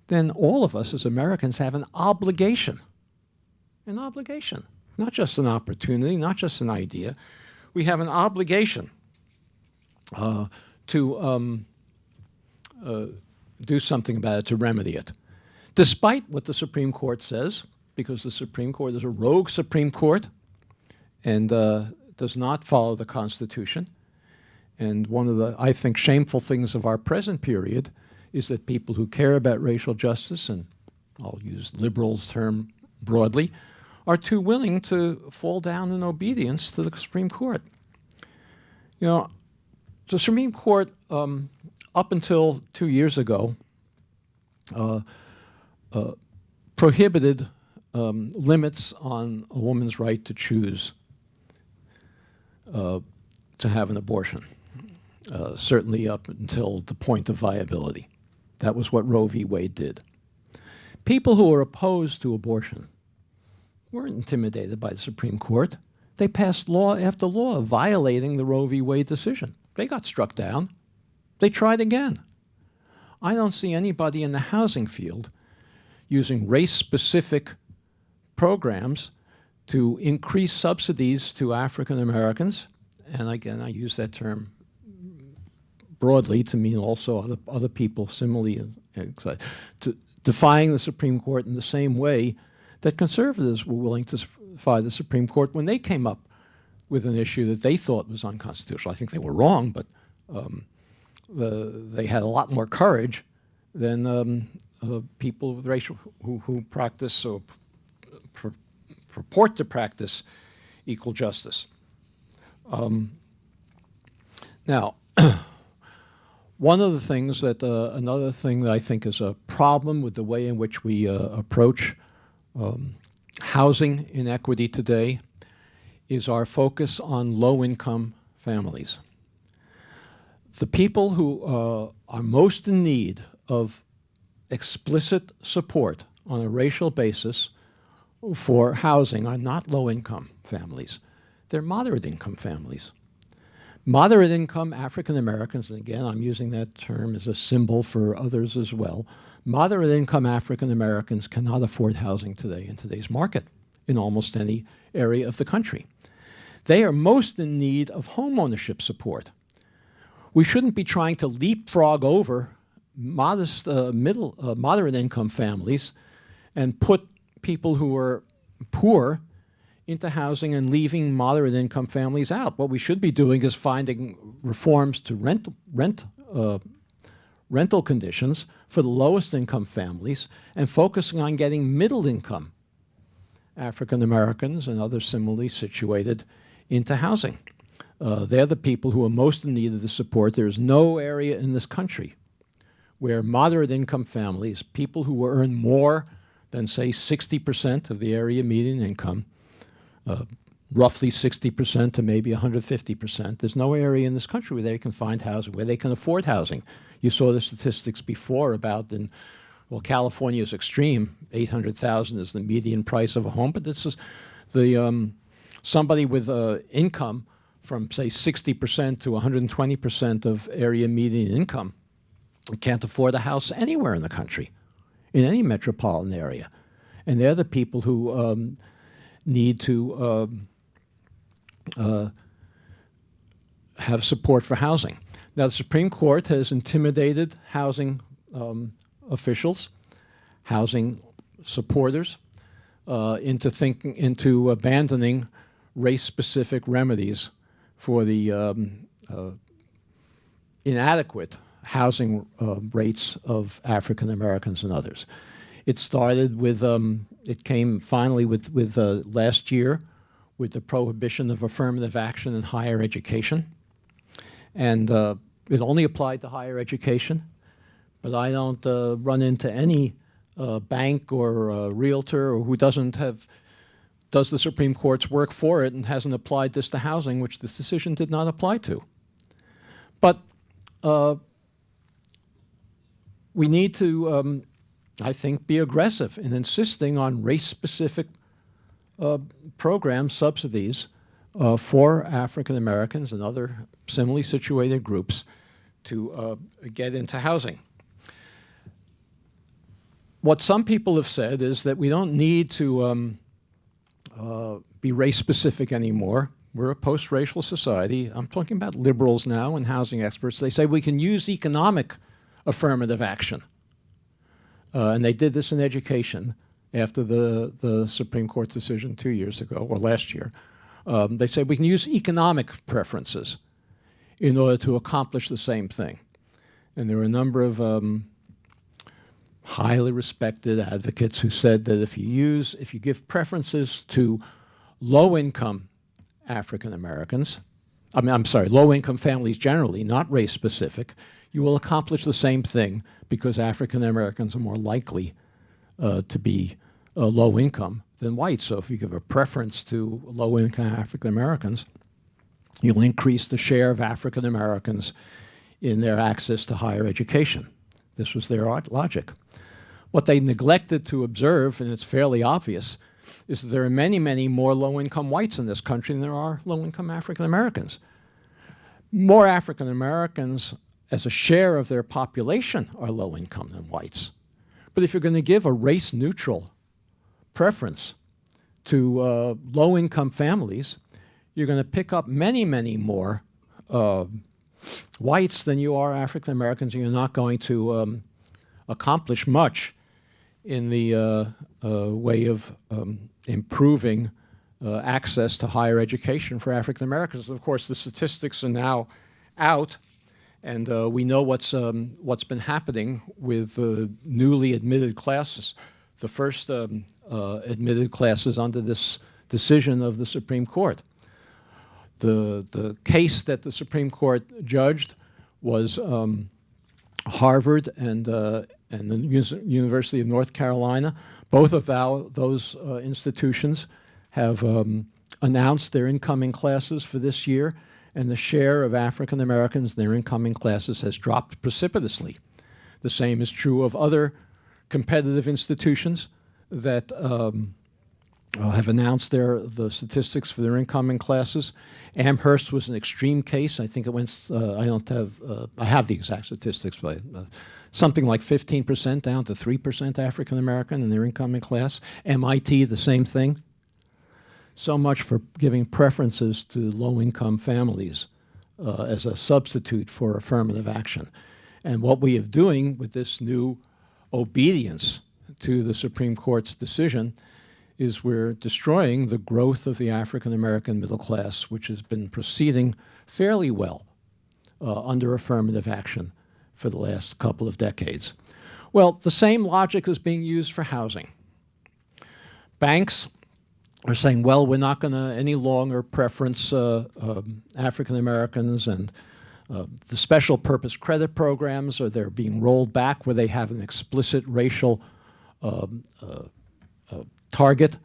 then all of us as Americans have an obligation, not just an opportunity, not just an idea. We have an obligation to do something about it, to remedy it, despite what the Supreme Court says, because the Supreme Court is a rogue Supreme Court and does not follow the Constitution. And one of the, I think, shameful things of our present period is that people who care about racial justice, and I'll use liberals' term broadly, are too willing to fall down in obedience to the Supreme Court. You know, the Supreme Court, up until 2 years ago, prohibited limits on a woman's right to choose to have an abortion, certainly up until the point of viability. That was what Roe v. Wade did. People who are opposed to abortion weren't intimidated by the Supreme Court. They passed law after law violating the Roe v. Wade decision. They got struck down. They tried again. I don't see anybody in the housing field using race-specific programs to increase subsidies to African Americans, and again, I use that term broadly to mean also other people similarly excited, defying the Supreme Court in the same way that conservatives were willing to defy the Supreme Court when they came up with an issue that they thought was unconstitutional. I think they were wrong, but they had a lot more courage than people with racial who practice or purport to practice equal justice. Now, one of the things that, another thing that I think is a problem with the way in which we approach housing inequity today is our focus on low-income families. The people who are most in need of explicit support on a racial basis for housing are not low-income families. They're moderate-income families. Moderate-income African Americans, and again, I'm using that term as a symbol for others as well, moderate-income African Americans cannot afford housing today in today's market in almost any area of the country. They are most in need of homeownership support. We shouldn't be trying to leapfrog over moderate-income families and put people who are poor into housing and leaving moderate-income families out. What we should be doing is finding reforms to rental conditions for the lowest-income families and focusing on getting middle-income African Americans and others similarly situated into housing. They're the people who are most in need of the support. There's no area in this country where moderate-income families, people who earn more than, say, 60% of the area median income, roughly 60% to maybe 150%. There's no area in this country where they can find housing, where they can afford housing. You saw the statistics before about, well, California is extreme. $800,000 is the median price of a home, but this is the somebody with income from, say, 60% to 120% of area median income can't afford a house anywhere in the country, in any metropolitan area. And they're the people who need to have support for housing. Now, the Supreme Court has intimidated housing officials, housing supporters, into abandoning race-specific remedies for the inadequate housing rates of African Americans and others. It started with, it came finally with last year with the prohibition of affirmative action in higher education. And it only applied to higher education, but I don't run into any bank or realtor or who does the Supreme Court's work for it and hasn't applied this to housing, which this decision did not apply to. But we need to, I think, be aggressive in insisting on race-specific program subsidies for African Americans and other similarly situated groups to get into housing. What some people have said is that we don't need to be race-specific anymore. We're a post-racial society. I'm talking about liberals now and housing experts. They say we can use economic affirmative action. And they did this in education after the Supreme Court decision 2 years ago, or last year. They say we can use economic preferences in order to accomplish the same thing. And there are a number of highly respected advocates who said that if you give preferences to low-income African Americans, low-income families generally, not race-specific, you will accomplish the same thing because African Americans are more likely to be low-income than whites. So if you give a preference to low-income African Americans, you'll increase the share of African Americans in their access to higher education. This was their logic. What they neglected to observe, and it's fairly obvious, is that there are many, many more low-income whites in this country than there are low-income African Americans. More African Americans as a share of their population are low-income than whites. But if you're going to give a race-neutral preference to low-income families, you're going to pick up many, many more whites than you are African Americans, and you're not going to accomplish much in the way of improving access to higher education for African Americans. Of course, the statistics are now out, and we know what's been happening with the newly admitted classes, the first admitted classes under this decision of the Supreme Court. The case that the Supreme Court judged was Harvard and the University of North Carolina. Both of those institutions have announced their incoming classes for this year, and the share of African Americans in their incoming classes has dropped precipitously. The same is true of other competitive institutions that have announced the statistics for their incoming classes. Amherst was an extreme case. I think it went, I have the exact statistics, but something like 15% down to 3% African American in their incoming class. MIT, the same thing. So much for giving preferences to low-income families as a substitute for affirmative action. And what we are doing with this new obedience to the Supreme Court's decision is we're destroying the growth of the African American middle class, which has been proceeding fairly well under affirmative action for the last couple of decades. Well, the same logic is being used for housing. Banks are saying, well, we're not going to any longer preference African Americans, and the special purpose credit programs they're being rolled back where they have an explicit racial target.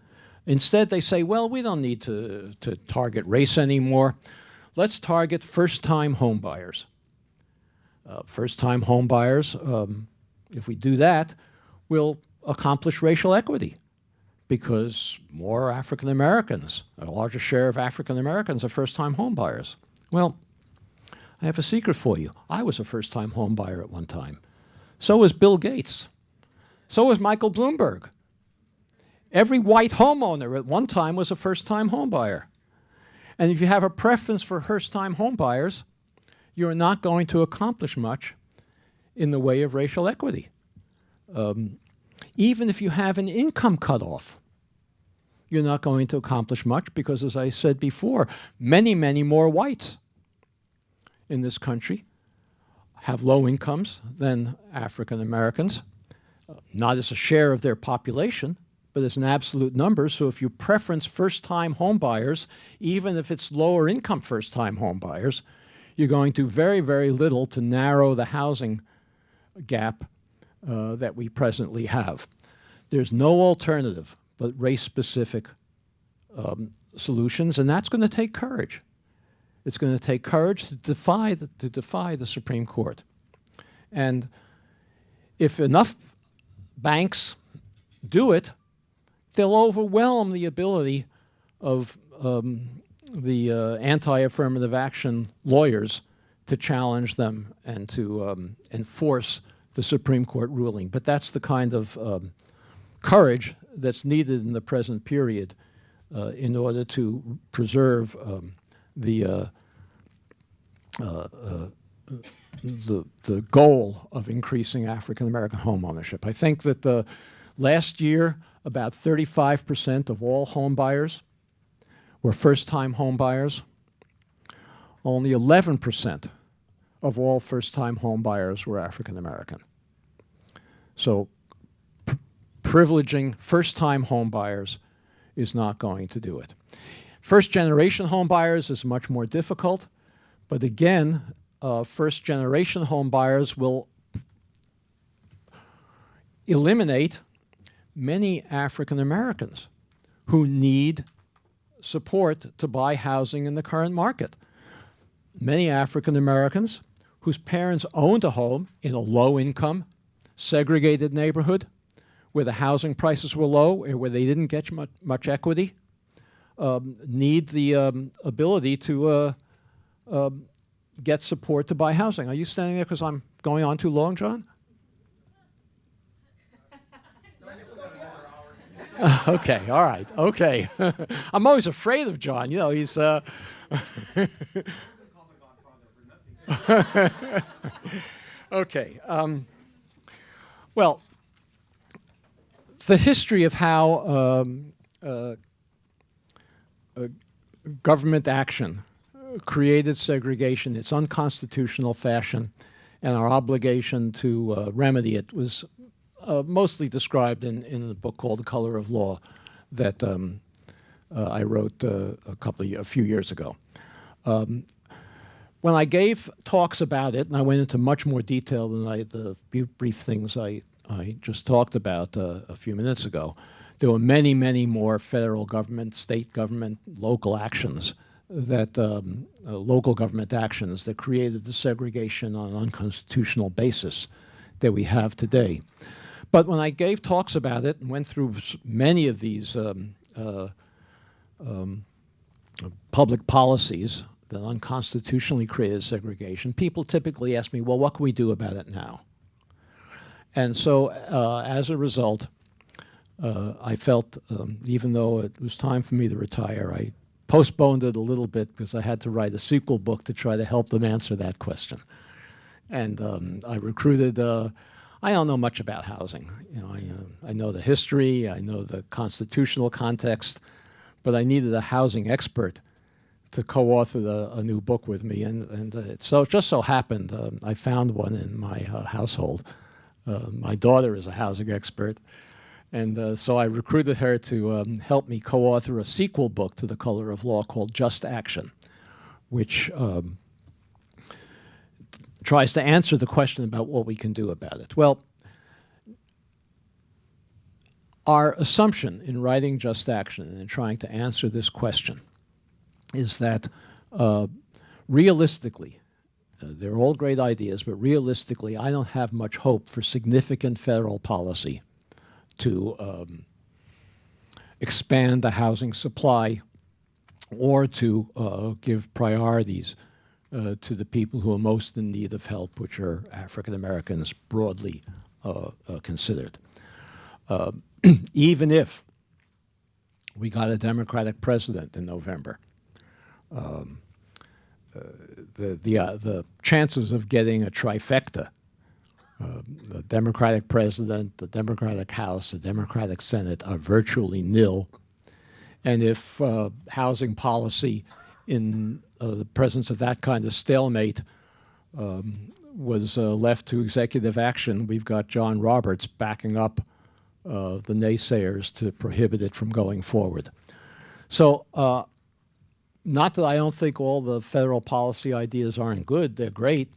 Instead, they say, well, we don't need to target race anymore. Let's target first-time home buyers. First-time home buyers, if we do that, we'll accomplish racial equity because more African Americans, a larger share of African Americans are first-time home buyers. Well, I have a secret for you. I was a first-time home buyer at one time. So was Bill Gates. So was Michael Bloomberg. Every white homeowner at one time was a first-time home buyer. And if you have a preference for first-time home buyers, you're not going to accomplish much in the way of racial equity. Even if you have an income cutoff, you're not going to accomplish much because, as I said before, many, many more whites in this country have low incomes than African Americans, not as a share of their population, but as an absolute number. So if you preference first-time home buyers, even if it's lower income first-time home buyers, you're going to do very, very little to narrow the housing gap that we presently have. There's no alternative but race-specific solutions, and that's going to take courage. It's going to take courage to defy the Supreme Court. And if enough banks do it, they'll overwhelm the ability of the anti-affirmative action lawyers to challenge them and to enforce the Supreme Court ruling. But that's the kind of courage that's needed in the present period in order to preserve the goal of increasing African American home ownership. I think that last year, about 35% of all home buyers were first-time home buyers. Only 11% of all first-time home buyers were African American. So privileging first-time home buyers is not going to do it. First-generation home buyers is much more difficult, but again, first-generation home buyers will eliminate many African Americans who need support to buy housing in the current market. Many African Americans whose parents owned a home in a low-income, segregated neighborhood where the housing prices were low or where they didn't get much equity need the ability to get support to buy housing. Are you standing there because I'm going on too long, John? Okay, all right, okay. I'm always afraid of John. You know, he's... Okay. Well, the history of how government action created segregation, its unconstitutional fashion, and our obligation to remedy it was mostly described in a book called The Color of Law that I wrote a few years ago. When I gave talks about it, and I went into much more detail than the brief things I just talked about a few minutes ago, there were many, many more federal government, state government, local actions that local government actions that created the segregation on an unconstitutional basis that we have today. But when I gave talks about it and went through many of these public policies that unconstitutionally created segregation, people typically ask me, well, what can we do about it now? And so as a result, I felt, even though it was time for me to retire, I postponed it a little bit because I had to write a sequel book to try to help them answer that question. And I recruited, I don't know much about housing. You know, I know the history, I know the constitutional context, but I needed a housing expert to co-author a new book with me. And it just so happened I found one in my household. My daughter is a housing expert. And so I recruited her to help me co-author a sequel book to The Color of Law called Just Action, which tries to answer the question about what we can do about it. Well, our assumption in writing Just Action and in trying to answer this question is that realistically, they're all great ideas, but realistically, I don't have much hope for significant federal policy to expand the housing supply or to give priorities to the people who are most in need of help, which are African Americans broadly considered. Even if we got a Democratic president in November, the chances of getting a trifecta, the Democratic president, the Democratic House, the Democratic Senate, are virtually nil. And if housing policy in the presence of that kind of stalemate was left to executive action, we've got John Roberts backing up the naysayers to prohibit it from going forward. So not that I don't think all the federal policy ideas aren't good, they're great,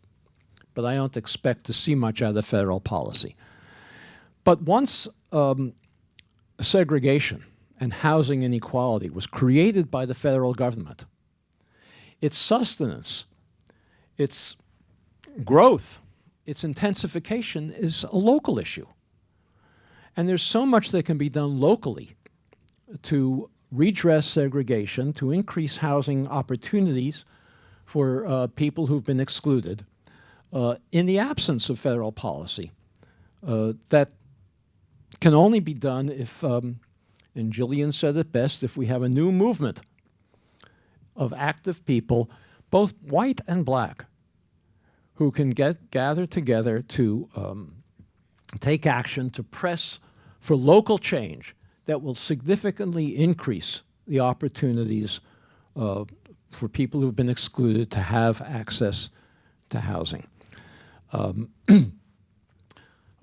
but I don't expect to see much out of federal policy. But once segregation and housing inequality was created by the federal government, its sustenance, its growth, its intensification is a local issue. And there's so much that can be done locally to redress segregation, to increase housing opportunities for people who've been excluded in the absence of federal policy. That can only be done if, and Gillian said it best, if we have a new movement of active people, both white and black, who can gather together to take action to press for local change that will significantly increase the opportunities for people who've been excluded to have access to housing.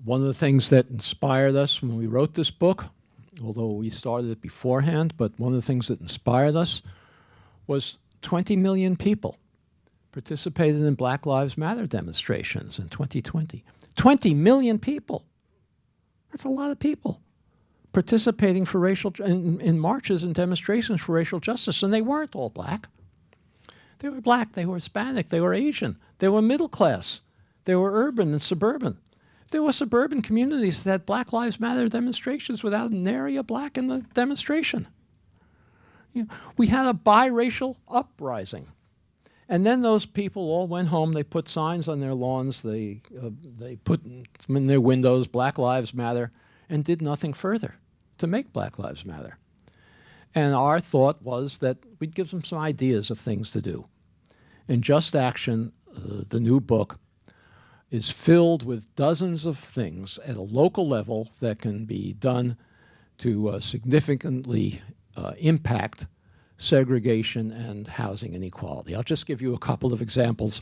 One of the things that inspired us when we wrote this book, although we started it beforehand, but one of the things that inspired us was 20 million people participated in Black Lives Matter demonstrations in 2020. 20 million people. That's a lot of people participating for in marches and demonstrations for racial justice, and they weren't all black. They were black, they were Hispanic, they were Asian, they were middle class, they were urban and suburban. There were suburban communities that had Black Lives Matter demonstrations without nary a black in the demonstration. You know, we had a biracial uprising. And then those people all went home, they put signs on their lawns, they put them in their windows, Black Lives Matter, and did nothing further to make Black Lives Matter. And our thought was that we'd give them some ideas of things to do. And Just Action, the new book, is filled with dozens of things at a local level that can be done to significantly impact segregation and housing inequality. I'll just give you a couple of examples,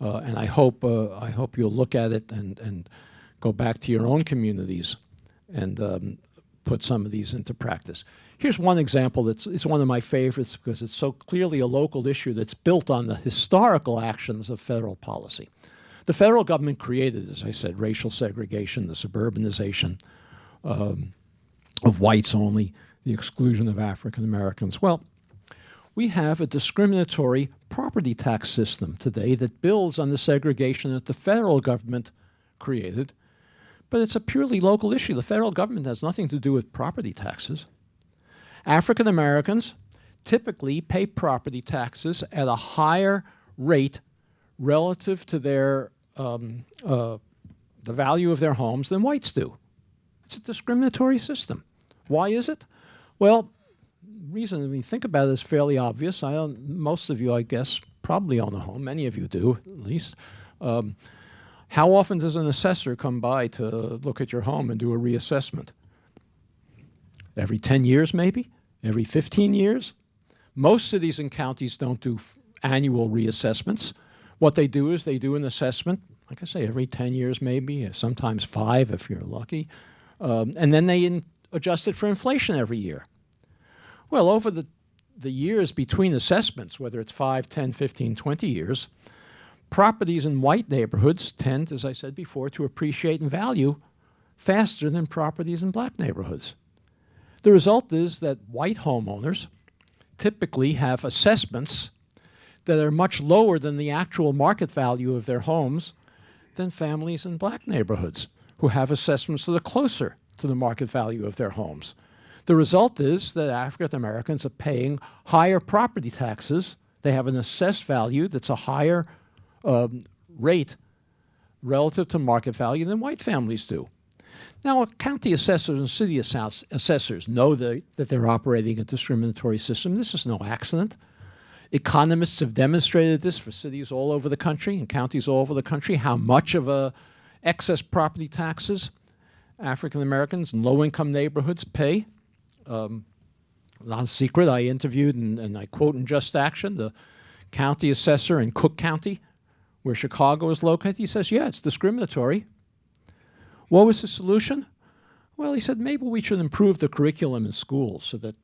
and I hope you'll look at it and go back to your own communities and put some of these into practice. Here's one example it's one of my favorites because it's so clearly a local issue that's built on the historical actions of federal policy. The federal government created, as I said, racial segregation, the suburbanization of whites only, the exclusion of African Americans. Well, we have a discriminatory property tax system today that builds on the segregation that the federal government created, but it's a purely local issue. The federal government has nothing to do with property taxes. African Americans typically pay property taxes at a higher rate relative to their the value of their homes than whites do. It's a discriminatory system. Why is it? Well, the reason when you think about it is fairly obvious. Most of you, I guess, probably own a home. Many of you do, at least. How often does an assessor come by to look at your home and do a reassessment? Every 10 years, maybe? Every 15 years? Most cities and counties don't do annual reassessments. What they do is they do an assessment, like I say, every 10 years maybe, sometimes 5 if you're lucky, and then they adjust it for inflation every year. Well, over the years between assessments, whether it's 5, 10, 15, 20 years, properties in white neighborhoods tend, as I said before, to appreciate in value faster than properties in black neighborhoods. The result is that white homeowners typically have assessments that are much lower than the actual market value of their homes than families in black neighborhoods who have assessments that are closer to the market value of their homes. The result is that African Americans are paying higher property taxes. They have an assessed value that's a higher rate relative to market value than white families do. Now, county assessors and city assessors know that they're operating a discriminatory system. This is no accident. Economists have demonstrated this for cities all over the country and counties all over the country, how much of excess property taxes African Americans in low-income neighborhoods pay. Not a secret, I interviewed, and I quote in Just Action, the county assessor in Cook County, where Chicago is located? He says, yeah, it's discriminatory. What was the solution? Well, he said, maybe we should improve the curriculum in schools so that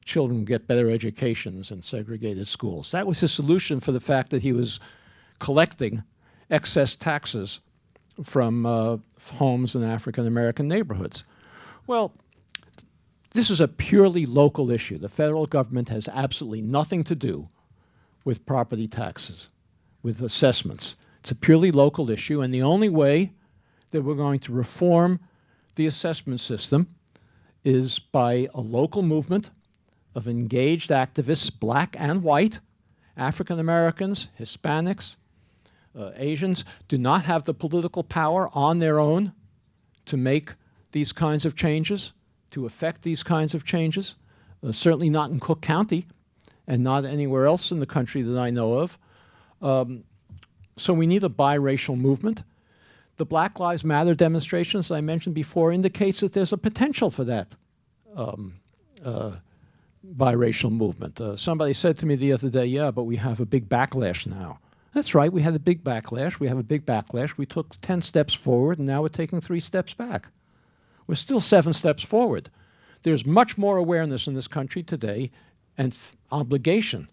children get better educations in segregated schools. That was his solution for the fact that he was collecting excess taxes from homes in African-American neighborhoods. Well, this is a purely local issue. The federal government has absolutely nothing to do with property taxes, with assessments. It's a purely local issue, and the only way that we're going to reform the assessment system is by a local movement of engaged activists, black and white. African Americans, Hispanics, Asians do not have the political power on their own to make these kinds of changes, to affect these kinds of changes, certainly not in Cook County and not anywhere else in the country that I know of. So we need a biracial movement. The Black Lives Matter demonstrations that I mentioned before indicates that there's a potential for that biracial movement. Somebody said to me the other day, yeah, but we have a big backlash now. That's right, we had a big backlash. We have a big backlash. We took 10 steps forward, and now we're taking 3 steps back. We're still 7 steps forward. There's much more awareness in this country today and obligation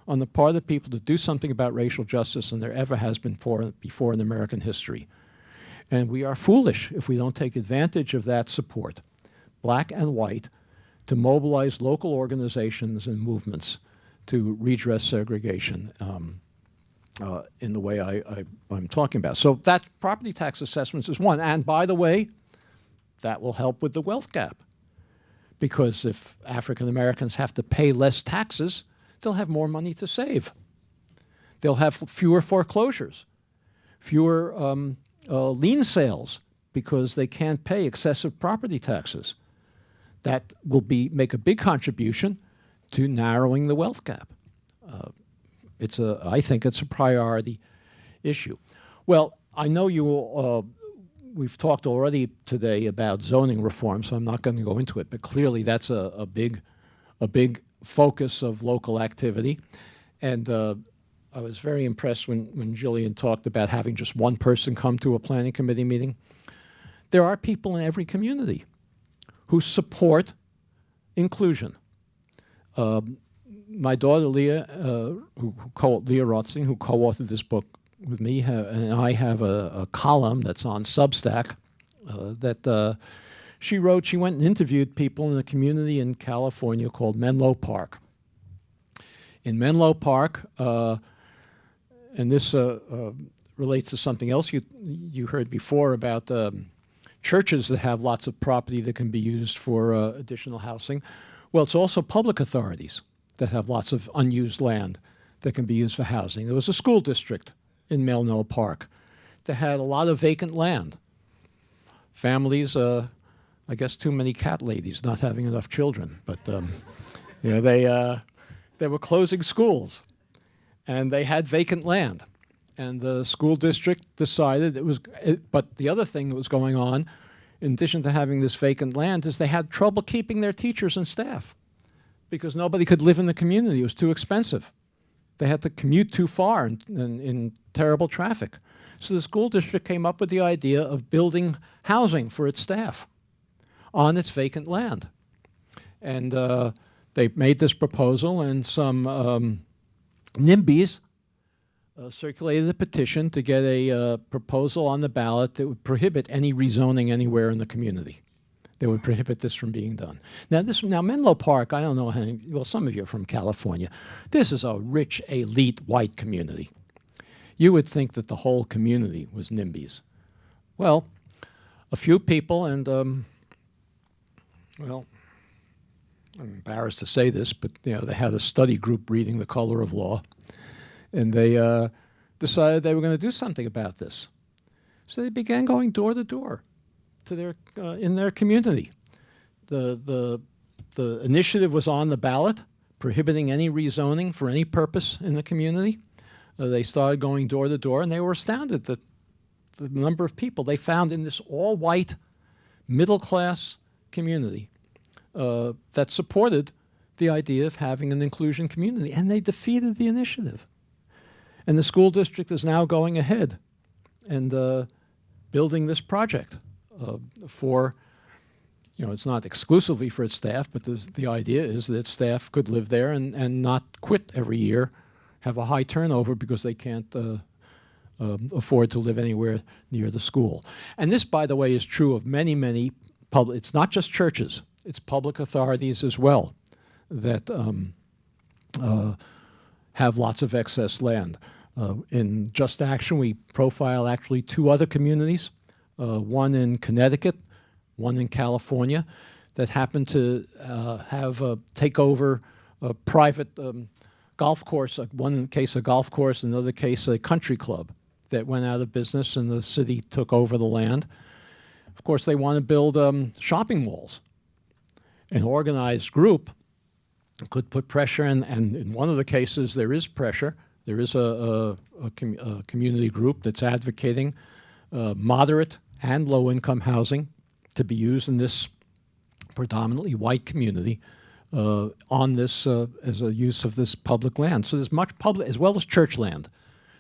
on the part of the people to do something about racial justice than there ever has been before in American history. And we are foolish if we don't take advantage of that support, black and white, to mobilize local organizations and movements to redress segregation in the way I'm talking about. So that property tax assessments is one. And by the way, that will help with the wealth gap. Because if African Americans have to pay less taxes, they'll have more money to save. They'll have fewer foreclosures, fewer lien sales because they can't pay excessive property taxes. That will make a big contribution to narrowing the wealth gap. I think it's a priority issue. Well, I know you will, we've talked already today about zoning reform, so I'm not going to go into it, but clearly that's a big focus of local activity. And I was very impressed when Gillian talked about having just one person come to a planning committee meeting. There are people in every community who support inclusion. My daughter Leah, Leah Rothstein, who co-authored this book with me, and I have a column that's on Substack that she wrote. She went and interviewed people in a community in California called Menlo Park. In Menlo Park, and this relates to something else you heard before about churches that have lots of property that can be used for additional housing. Well, it's also public authorities that have lots of unused land that can be used for housing. There was a school district in Menlo Park that had a lot of vacant land. Families, I guess too many cat ladies not having enough children, but you know, they were closing schools and they had vacant land. And the school district decided but the other thing that was going on, in addition to having this vacant land, is they had trouble keeping their teachers and staff because nobody could live in the community. It was too expensive. They had to commute too far in terrible traffic. So the school district came up with the idea of building housing for its staff on its vacant land. And they made this proposal, and some NIMBYs circulated a petition to get a proposal on the ballot that would prohibit any rezoning anywhere in the community. They would prohibit this from being done. Now Menlo Park, I don't know how, well, some of you are from California. This is a rich, elite, white community. You would think that the whole community was NIMBYs. Well, a few people, and well, I'm embarrassed to say this, but you know, they had a study group reading The Color of Law, and they decided they were going to do something about this. So they began going door to door to their in their community. The initiative was on the ballot, prohibiting any rezoning for any purpose in the community. They started going door to door, and they were astounded that the number of people they found in this all-white, middle-class community that supported the idea of having an inclusion community, and they defeated the initiative. And the school district is now going ahead and building this project for, it's not exclusively for its staff, but the idea is that staff could live there and not quit every year, have a high turnover because they can't afford to live anywhere near the school. And this, by the way, is true of many, many public, it's not just churches, it's public authorities as well that have lots of excess land. In Just Action, we profile actually 2 other communities, one in Connecticut, one in California, that happen to take over a private golf course, one case a golf course, another case a country club that went out of business and the city took over the land. Of course, they want to build shopping malls. An organized group could put pressure, and in one of the cases there is pressure. There is a community group that's advocating moderate and low-income housing to be used in this predominantly white community on this as a use of this public land. So there's much public, as well as church land.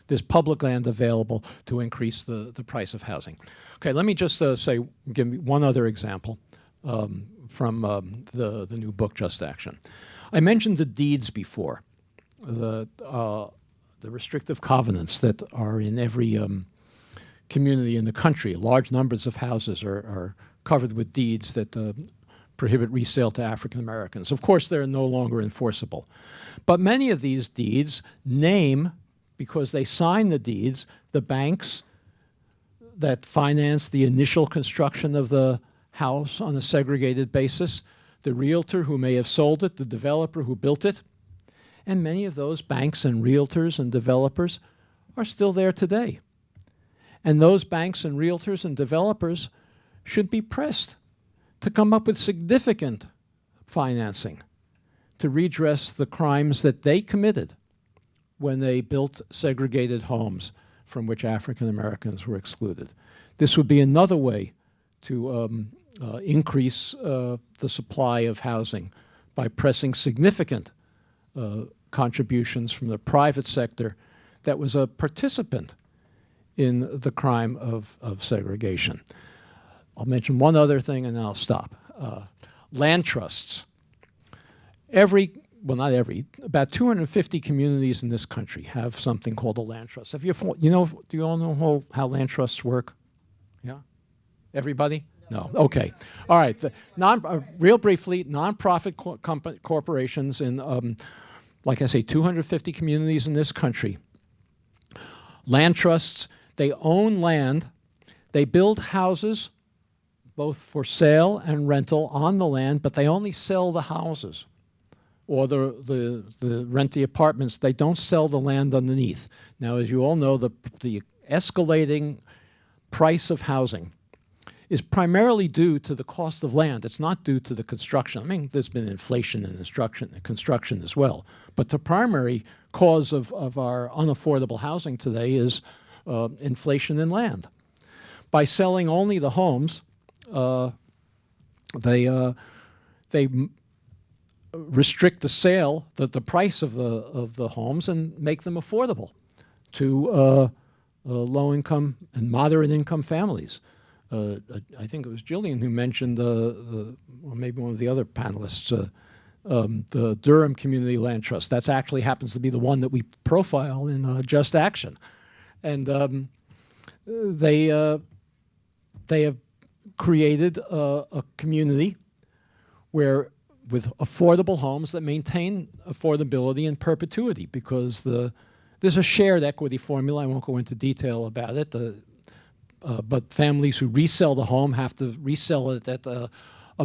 There's public land available to increase the price of housing. Okay, let me just give me one other example from the new book, Just Action. I mentioned the deeds before, the restrictive covenants that are in every community in the country. Large numbers of houses are covered with deeds that prohibit resale to African Americans. Of course, they're no longer enforceable. But many of these deeds name, because they sign the deeds, the banks that finance the initial construction of the house on a segregated basis, the realtor who may have sold it, the developer who built it. And many of those banks and realtors and developers are still there today. And those banks and realtors and developers should be pressed to come up with significant financing to redress the crimes that they committed when they built segregated homes from which African Americans were excluded. This would be another way to increase the supply of housing by pressing significant contributions from the private sector that was a participant in the crime of segregation. I'll mention one other thing and then I'll stop. Land trusts. Not every, about 250 communities in this country have something called a land trust. Do you all know how land trusts work? Yeah? Everybody? No. Okay. All right. Real briefly, nonprofit corporations in, like I say, 250 communities in this country. Land trusts, they own land, they build houses, both for sale and rental on the land, but they only sell the houses or the rent the apartments. They don't sell the land underneath. Now, as you all know, the escalating price of housing is primarily due to the cost of land. It's not due to the construction. I mean, there's been inflation in construction as well. But the primary cause of our unaffordable housing today is inflation in land. By selling only the homes, they restrict the sale, the price of the homes, and make them affordable to low-income and moderate-income families. I think it was Gillian who mentioned, or maybe one of the other panelists, the Durham Community Land Trust. That actually happens to be the one that we profile in Just Action. And they have created a community where with affordable homes that maintain affordability in perpetuity, because there's a shared equity formula. I won't go into detail about it. But families who resell the home have to resell it at a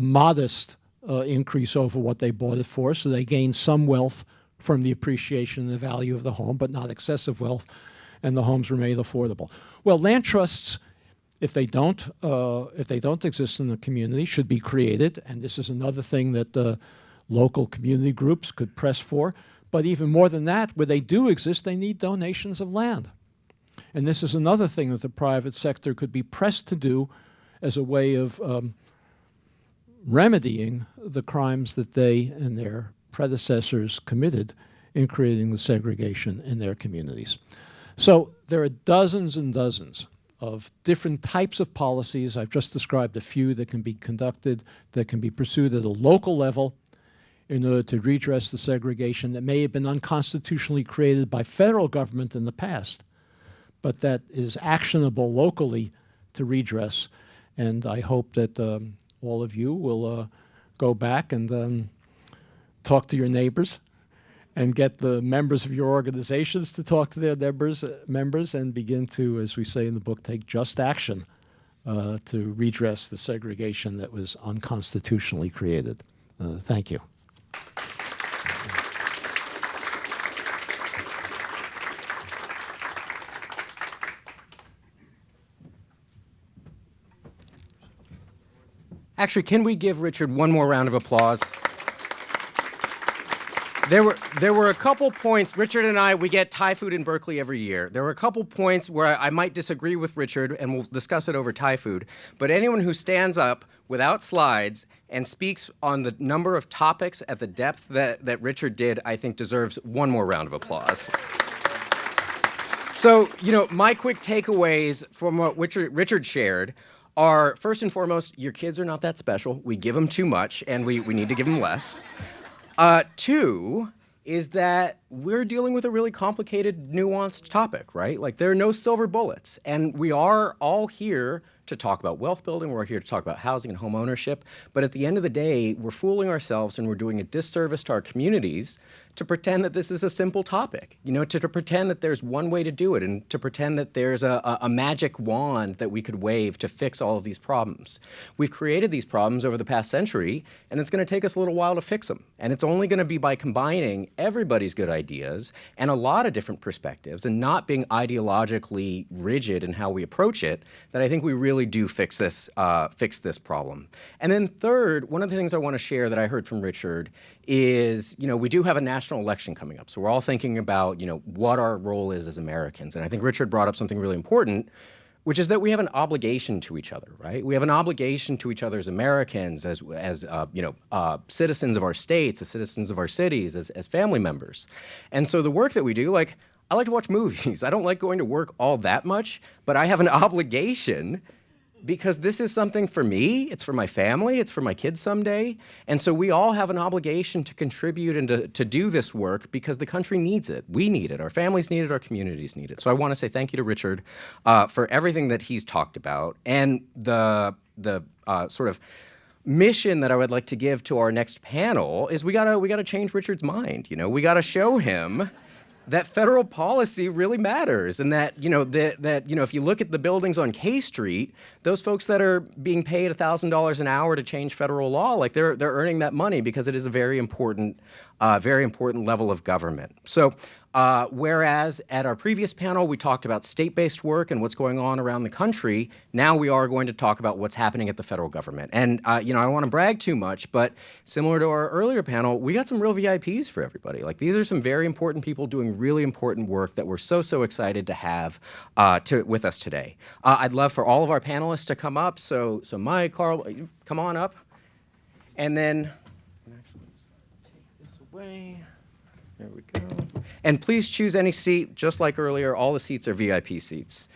modest increase over what they bought it for, so they gain some wealth from the appreciation and the value of the home, but not excessive wealth, and the homes remain affordable. Well, land trusts, if they don't exist in the community, should be created, and this is another thing that local community groups could press for. But even more than that, where they do exist, they need donations of land. And this is another thing that the private sector could be pressed to do as a way of remedying the crimes that they and their predecessors committed in creating the segregation in their communities. So there are dozens and dozens of different types of policies. I've just described a few that can be conducted, that can be pursued at a local level in order to redress the segregation that may have been unconstitutionally created by federal government in the past, but that is actionable locally to redress. And I hope that all of you will go back and talk to your neighbors and get the members of your organizations to talk to their members and begin to, as we say in the book, take just action to redress the segregation that was unconstitutionally created. Thank you. Actually, can we give Richard one more round of applause? There were a couple points. Richard and I, we get Thai food in Berkeley every year. There were a couple points where I might disagree with Richard, and we'll discuss it over Thai food. But anyone who stands up without slides and speaks on the number of topics at the depth that Richard did, I think deserves one more round of applause. So, my quick takeaways from what Richard shared are, first and foremost, your kids are not that special. We give them too much, and we need to give them less. Two is that we're dealing with a really complicated, nuanced topic, right? Like, there are no silver bullets, and we are all here to talk about wealth building. We're here to talk about housing and home ownership. But at the end of the day, we're fooling ourselves and we're doing a disservice to our communities to pretend that this is a simple topic, to pretend that there's one way to do it and to pretend that there's a magic wand that we could wave to fix all of these problems. We've created these problems over the past century, and it's going to take us a little while to fix them. And it's only going to be by combining everybody's good ideas and a lot of different perspectives and not being ideologically rigid in how we approach it that I think we really do fix this problem. And then third, one of the things I want to share that I heard from Richard is, we do have a national election coming up. So we're all thinking about, what our role is as Americans. And I think Richard brought up something really important, which is that we have an obligation to each other, right? We have an obligation to each other as Americans, as citizens of our states, as citizens of our cities, as family members. And so the work that we do, I like to watch movies. I don't like going to work all that much, but I have an obligation because this is something for me, it's for my family, it's for my kids someday. And so we all have an obligation to contribute and to do this work because the country needs it. We need it, our families need it, our communities need it. So I want to say thank you to Richard for everything that he's talked about. And the sort of mission that I would like to give to our next panel is we gotta change Richard's mind. We gotta show him that federal policy really matters, and that if you look at the buildings on K Street, those folks that are being paid $1,000 an hour to change federal law, they're earning that money because it is a very important level of government. So whereas at our previous panel we talked about state-based work and what's going on around the country, now we are going to talk about what's happening at the federal government. And I don't want to brag too much, but similar to our earlier panel, we got some real VIPs for everybody. These are some very important people doing really important work that we're so excited to have with us today. I'd love for all of our panelists to come up. So Mike, Carl, come on up. And then take this away. There we go. And please choose any seat. Just like earlier, all the seats are VIP seats.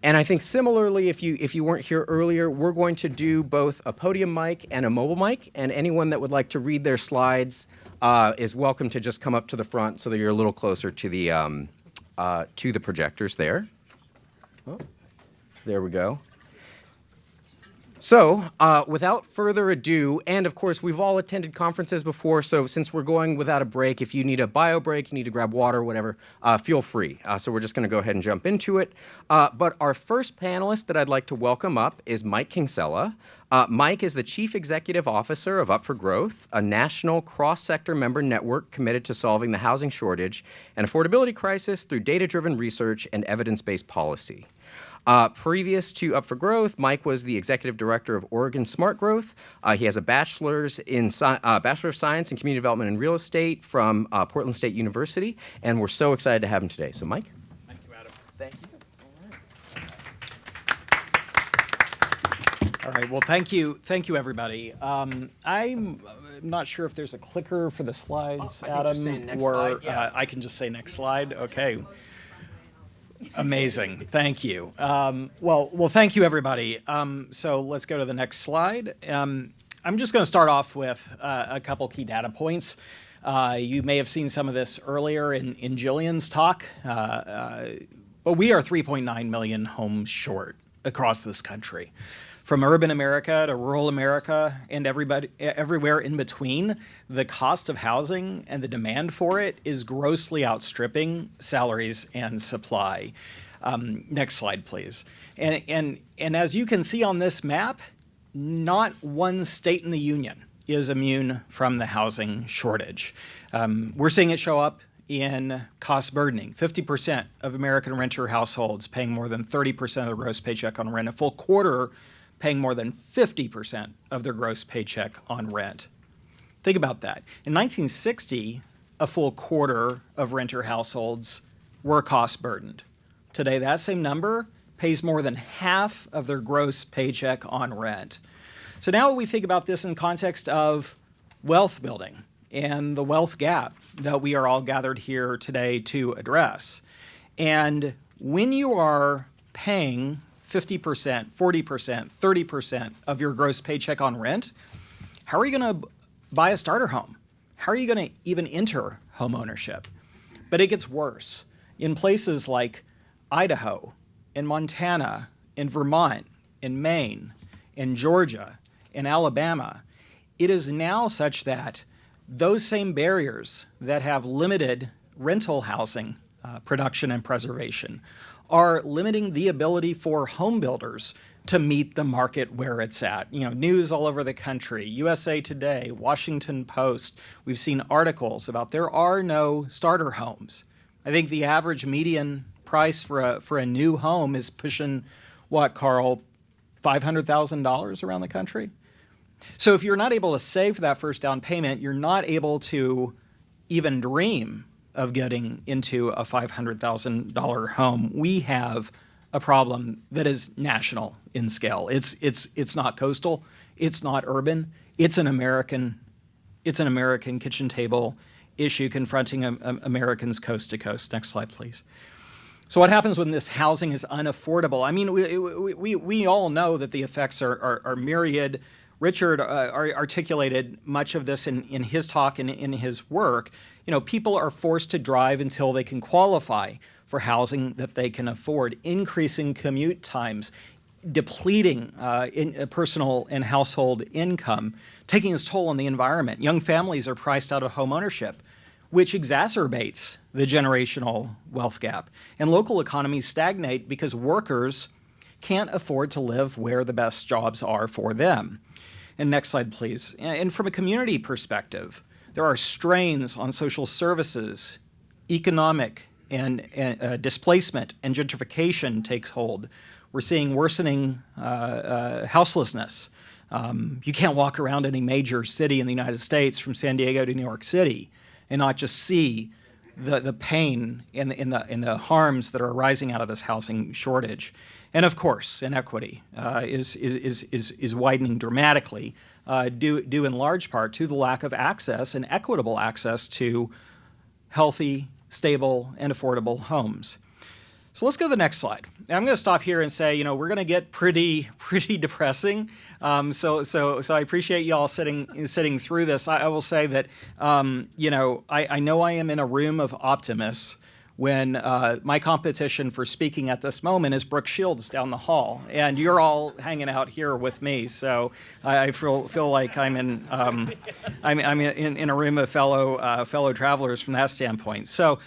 And I think similarly, if you weren't here earlier, we're going to do both a podium mic and a mobile mic. And anyone that would like to read their slides is welcome to just come up to the front so that you're a little closer to the projectors there. Oh, there we go. So, without further ado, and of course, we've all attended conferences before, so since we're going without a break, if you need a bio break, you need to grab water, whatever, feel free. So we're just going to go ahead and jump into it. But our first panelist that I'd like to welcome up is Mike Kingsella. Mike is the Chief Executive Officer of Up for Growth, a national cross-sector member network committed to solving the housing shortage and affordability crisis through data-driven research and evidence-based policy. Previous to Up for Growth, Mike was the executive director of Oregon Smart Growth. He has a Bachelor of Science in Community Development and Real Estate from Portland State University, and we're so excited to have him today. So, Mike. Thank you, Adam. Thank you. All right. Well, thank you, everybody. I'm not sure if there's a clicker for the slides, I can Adam, just say next or slide, yeah. I can just say next slide. Okay. Amazing. Thank you. Well, thank you, everybody. So let's go to the next slide. I'm just going to start off with a couple key data points. You may have seen some of this earlier in Gillian's talk, but we are 3.9 million homes short across this country. From urban America to rural America and everywhere in between, the cost of housing and the demand for it is grossly outstripping salaries and supply. Next slide, please. And as you can see on this map, not one state in the union is immune from the housing shortage. We're seeing it show up in cost burdening. 50% of American renter households paying more than 30% of their gross paycheck on rent. A full quarter paying more than 50% of their gross paycheck on rent. Think about that. In 1960, a full quarter of renter households were cost burdened. Today, that same number pays more than half of their gross paycheck on rent. So now we think about this in context of wealth building and the wealth gap that we are all gathered here today to address. And when you are paying 50%, 40%, 30% of your gross paycheck on rent, how are you going to buy a starter home? How are you going to even enter home ownership? But it gets worse. In places like Idaho, in Montana, in Vermont, in Maine, in Georgia, in Alabama, it is now such that those same barriers that have limited rental housing production and preservation are limiting the ability for home builders to meet the market where it's at. You know, news all over the country, USA Today, Washington Post, we've seen articles about there are no starter homes. I think the average median price for a new home is pushing, what, Carl, $500,000 around the country? So if you're not able to save for that first down payment, you're not able to even dream of getting into a $500,000 home. We have a problem that is national in scale. It's not coastal, it's not urban, it's an American kitchen table issue confronting Americans coast to coast. Next slide, please. So what happens when this housing is unaffordable? I mean, we all know that the effects are myriad. Richard articulated much of this in his talk and in his work. You know, people are forced to drive until they can qualify for housing that they can afford, increasing commute times, depleting personal and household income, taking its toll on the environment. Young families are priced out of home ownership, which exacerbates the generational wealth gap. And local economies stagnate because workers can't afford to live where the best jobs are for them. And next slide, please. And from a community perspective, there are strains on social services, economic and displacement and gentrification takes hold. We're seeing worsening houselessness. You can't walk around any major city in the United States from San Diego to New York City and not just see the pain and the harms that are arising out of this housing shortage. And of course, inequity is widening dramatically, due in large part to the lack of access and equitable access to healthy, stable, and affordable homes. So let's go to the next slide. I'm going to stop here and say, you know, we're going to get pretty depressing. So I appreciate you all sitting through this. I will say that, you know I am in a room of optimists when my competition for speaking at this moment is Brooke Shields down the hall, and you're all hanging out here with me. So I feel like I'm in in a room of fellow travelers from that standpoint. So,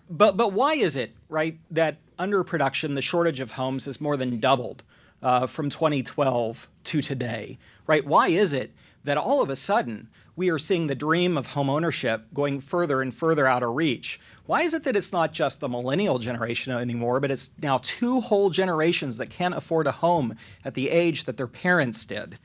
but why is it, right, that underproduction, the shortage of homes, has more than doubled from 2012 to today, right? Why is it that all of a sudden we are seeing the dream of home ownership going further and further out of reach? Why is it that it's not just the millennial generation anymore, but it's now two whole generations that can't afford a home at the age that their parents did?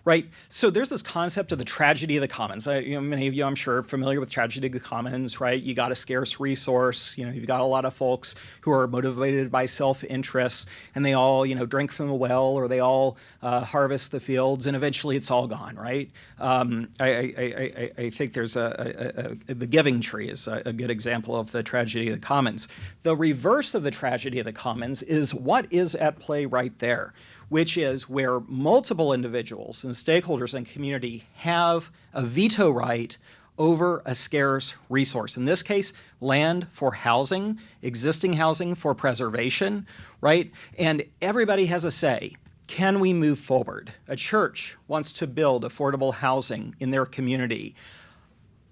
right? So there's this concept of the tragedy of the commons. Many of you, I'm sure, are familiar with tragedy of the commons, right? You got a scarce resource. You've got a lot of folks who are motivated by self-interest, and they all, drink from the well, or they all harvest the fields, and eventually it's all gone, right? I think there's the Giving Tree is a good example of the tragedy of the commons. The reverse of the tragedy of the commons is what is at play right there, which is where multiple individuals and stakeholders and community have a veto right over a scarce resource. In this case, land for housing, existing housing for preservation, right? And everybody has a say. Can we move forward? A church wants to build affordable housing in their community.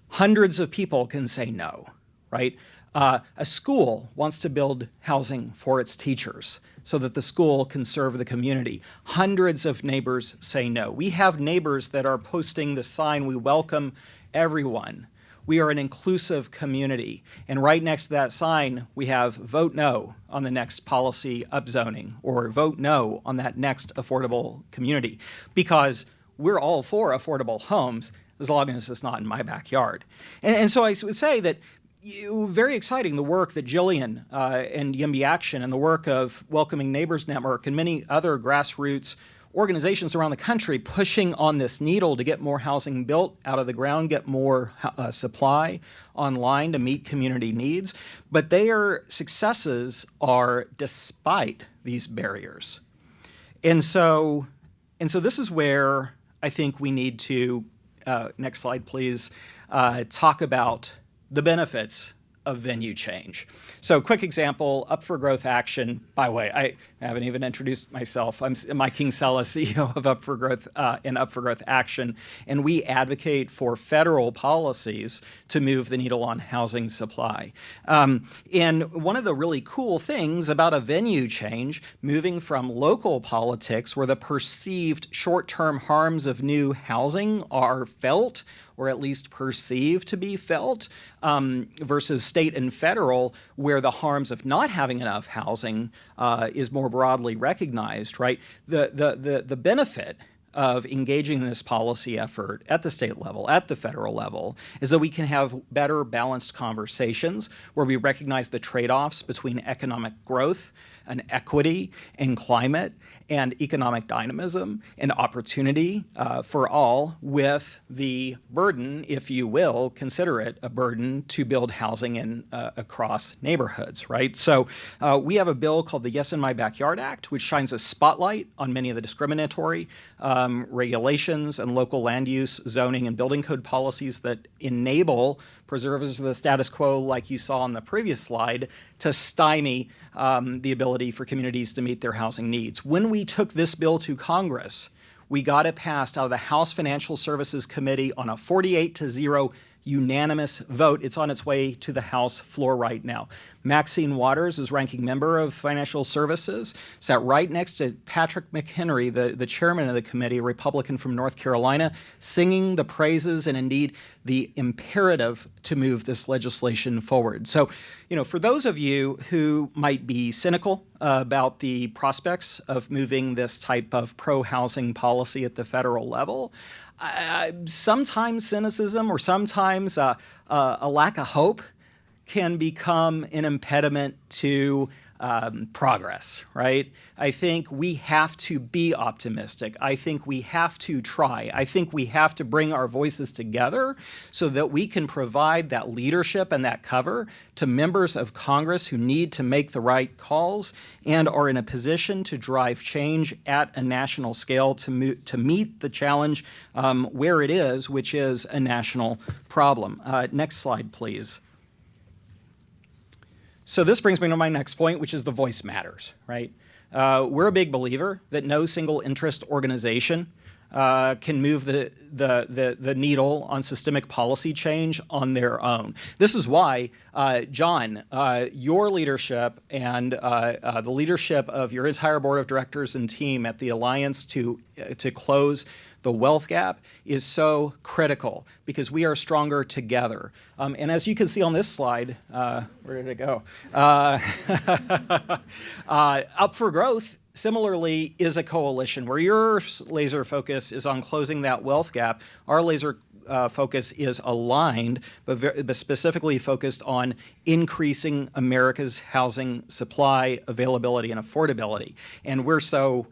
Hundreds of people can say no, right? A school wants to build housing for its teachers so that the school can serve the community. Hundreds of neighbors say no. We have neighbors that are posting the sign, "We welcome everyone. We are an inclusive community." And right next to that sign, we have "Vote no" on the next policy upzoning, or "Vote no" on that next affordable community, because we're all for affordable homes as long as it's not in my backyard. And so I would say that very exciting, the work that Gillian and YIMBY Action and the work of Welcoming Neighbors Network and many other grassroots organizations around the country pushing on this needle to get more housing built out of the ground, get more supply online to meet community needs. But their successes are despite these barriers. And so this is where I think we need to, next slide please, talk about the benefits of venue change. So quick example, Up for Growth Action. By the way, I haven't even introduced myself. I'm Mike Kingsella, CEO of Up for Growth and Up for Growth Action, and we advocate for federal policies to move the needle on housing supply. And one of the really cool things about a venue change, moving from local politics where the perceived short-term harms of new housing are felt, or at least perceived to be felt, versus state and federal, where the harms of not having enough housing is more broadly recognized, right? The benefit of engaging in this policy effort at the state level, at the federal level, is that we can have better balanced conversations where we recognize the trade-offs between economic growth and equity and climate and economic dynamism and opportunity for all, with the burden, if you will, consider it a burden, to build housing in across neighborhoods, right? So we have a bill called the Yes in My Backyard Act, which shines a spotlight on many of the discriminatory regulations and local land use, zoning, and building code policies that enable preservers of the status quo, like you saw on the previous slide, to stymie the ability for communities to meet their housing needs. When we took this bill to Congress, we got it passed out of the House Financial Services Committee on a 48-0 unanimous vote. It's on its way to the House floor right now. Maxine Waters is ranking member of Financial Services, sat right next to Patrick McHenry, the chairman of the committee, a Republican from North Carolina, singing the praises and indeed the imperative to move this legislation forward. So, for those of you who might be cynical about the prospects of moving this type of pro-housing policy at the federal level, sometimes cynicism or sometimes a lack of hope can become an impediment to progress, right? I think we have to be optimistic. I think we have to try. I think we have to bring our voices together so that we can provide that leadership and that cover to members of Congress who need to make the right calls and are in a position to drive change at a national scale to meet the challenge where it is, which is a national problem. Next slide, please. So this brings me to my next point, which is the voice matters, right? We're a big believer that no single interest organization can move the needle on systemic policy change on their own. This is why, John, your leadership and the leadership of your entire board of directors and team at the Alliance to close the wealth gap is so critical, because we are stronger together. And as you can see on this slide, where did it go? Up for Growth similarly is a coalition where your laser focus is on closing that wealth gap. Our laser focus is aligned, but specifically focused on increasing America's housing supply, availability, and affordability. And we're so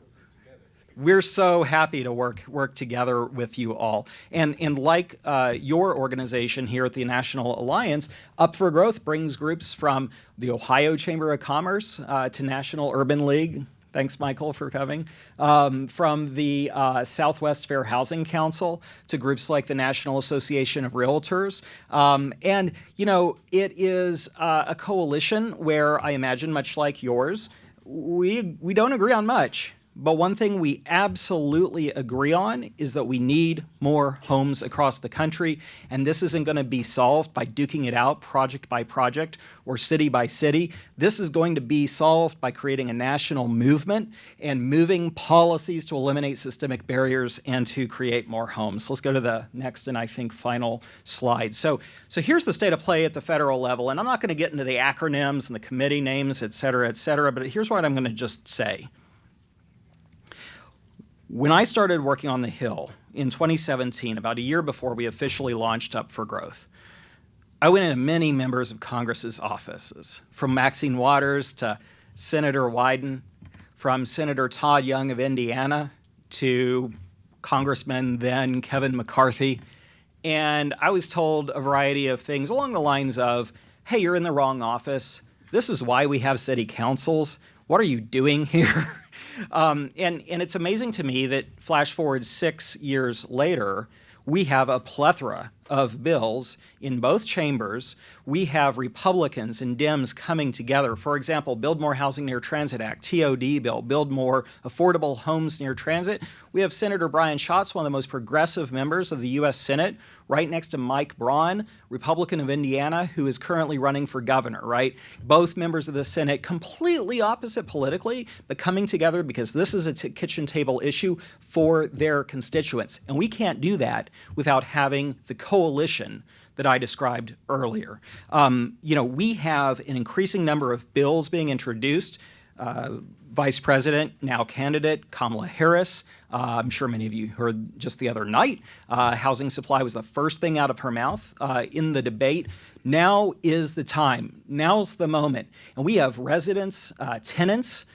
happy to work together with you all. And like your organization here at the National Alliance, Up for Growth brings groups from the Ohio Chamber of Commerce to National Urban League. Thanks, Michael, for coming. From the Southwest Fair Housing Council to groups like the National Association of Realtors. And, you know, it is a coalition where I imagine, much like yours, we don't agree on much. But one thing we absolutely agree on is that we need more homes across the country, and this isn't going to be solved by duking it out project by project or city by city. This is going to be solved by creating a national movement and moving policies to eliminate systemic barriers and to create more homes. Let's go to the next and I think final slide. So here's the state of play at the federal level, and I'm not going to get into the acronyms and the committee names, et cetera, but here's what I'm going to just say. When I started working on the Hill in 2017, about a year before we officially launched Up for Growth, I went into many members of Congress's offices, from Maxine Waters to Senator Wyden, from Senator Todd Young of Indiana to Congressman then Kevin McCarthy, and I was told a variety of things along the lines of, hey, you're in the wrong office. This is why we have city councils. What are you doing here? And it's amazing to me that flash forward 6 years later, we have a plethora of bills in both chambers. We have Republicans and Dems coming together. For example, Build More Housing Near Transit Act, TOD bill, Build More Affordable Homes Near Transit. We have Senator Brian Schatz, one of the most progressive members of the U.S. Senate, right next to Mike Braun, Republican of Indiana, who is currently running for governor, right? Both members of the Senate, completely opposite politically, but coming together because this is a kitchen table issue for their constituents. And we can't do that without having the coalition that I described earlier. We have an increasing number of bills being introduced. Vice President, now candidate, Kamala Harris. I'm sure many of you heard just the other night, housing supply was the first thing out of her mouth in the debate. Now is the time. Now's the moment. And we have residents, tenants,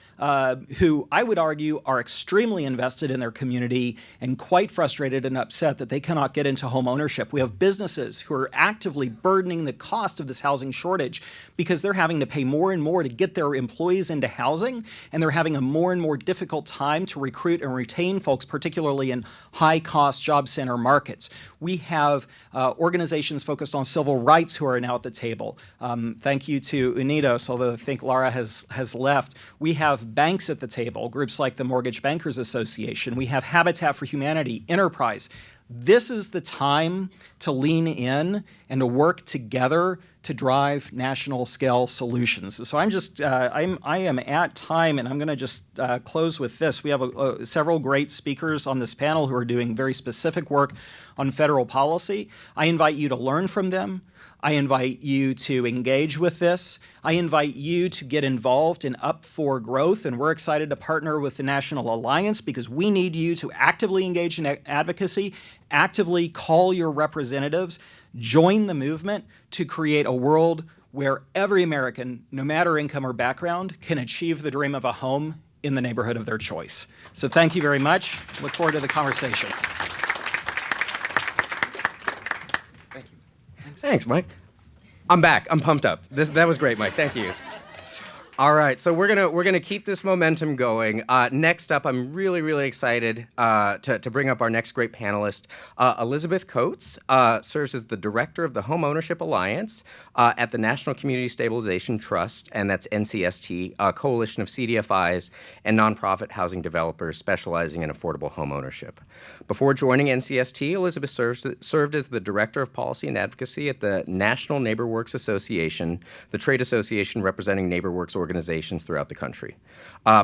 who I would argue are extremely invested in their community and quite frustrated and upset that they cannot get into home ownership. We have businesses who are actively burdening the cost of this housing shortage because they're having to pay more and more to get their employees into housing, and they're having a more and more difficult time to recruit and retain folks, particularly in high-cost job center markets. We have organizations focused on civil rights who are now at the table. Thank you to Unidos, although I think Laura has left. We have banks at the table, groups like the Mortgage Bankers Association. We have Habitat for Humanity, Enterprise. This is the time to lean in and to work together to drive national scale solutions. So I am at time, and I'm going to just close with this. We have several great speakers on this panel who are doing very specific work on federal policy. I invite you to learn from them. I invite you to engage with this. I invite you to get involved in Up for Growth, and we're excited to partner with the National Alliance because we need you to actively engage in advocacy, actively call your representatives, join the movement to create a world where every American, no matter income or background, can achieve the dream of a home in the neighborhood of their choice. So thank you very much. Look forward to the conversation. Thanks, Mike. I'm back. I'm pumped up. That was great, Mike. Thank you. All right, so we're gonna keep this momentum going. Next up, I'm really excited to bring up our next great panelist. Elisabeth Coates serves as the director of the Homeownership Alliance at the National Community Stabilization Trust, and that's NCST, a coalition of CDFIs and nonprofit housing developers specializing in affordable homeownership. Before joining NCST, Elisabeth served as the director of policy and advocacy at the National NeighborWorks Association, the trade association representing NeighborWorks organizations throughout the country.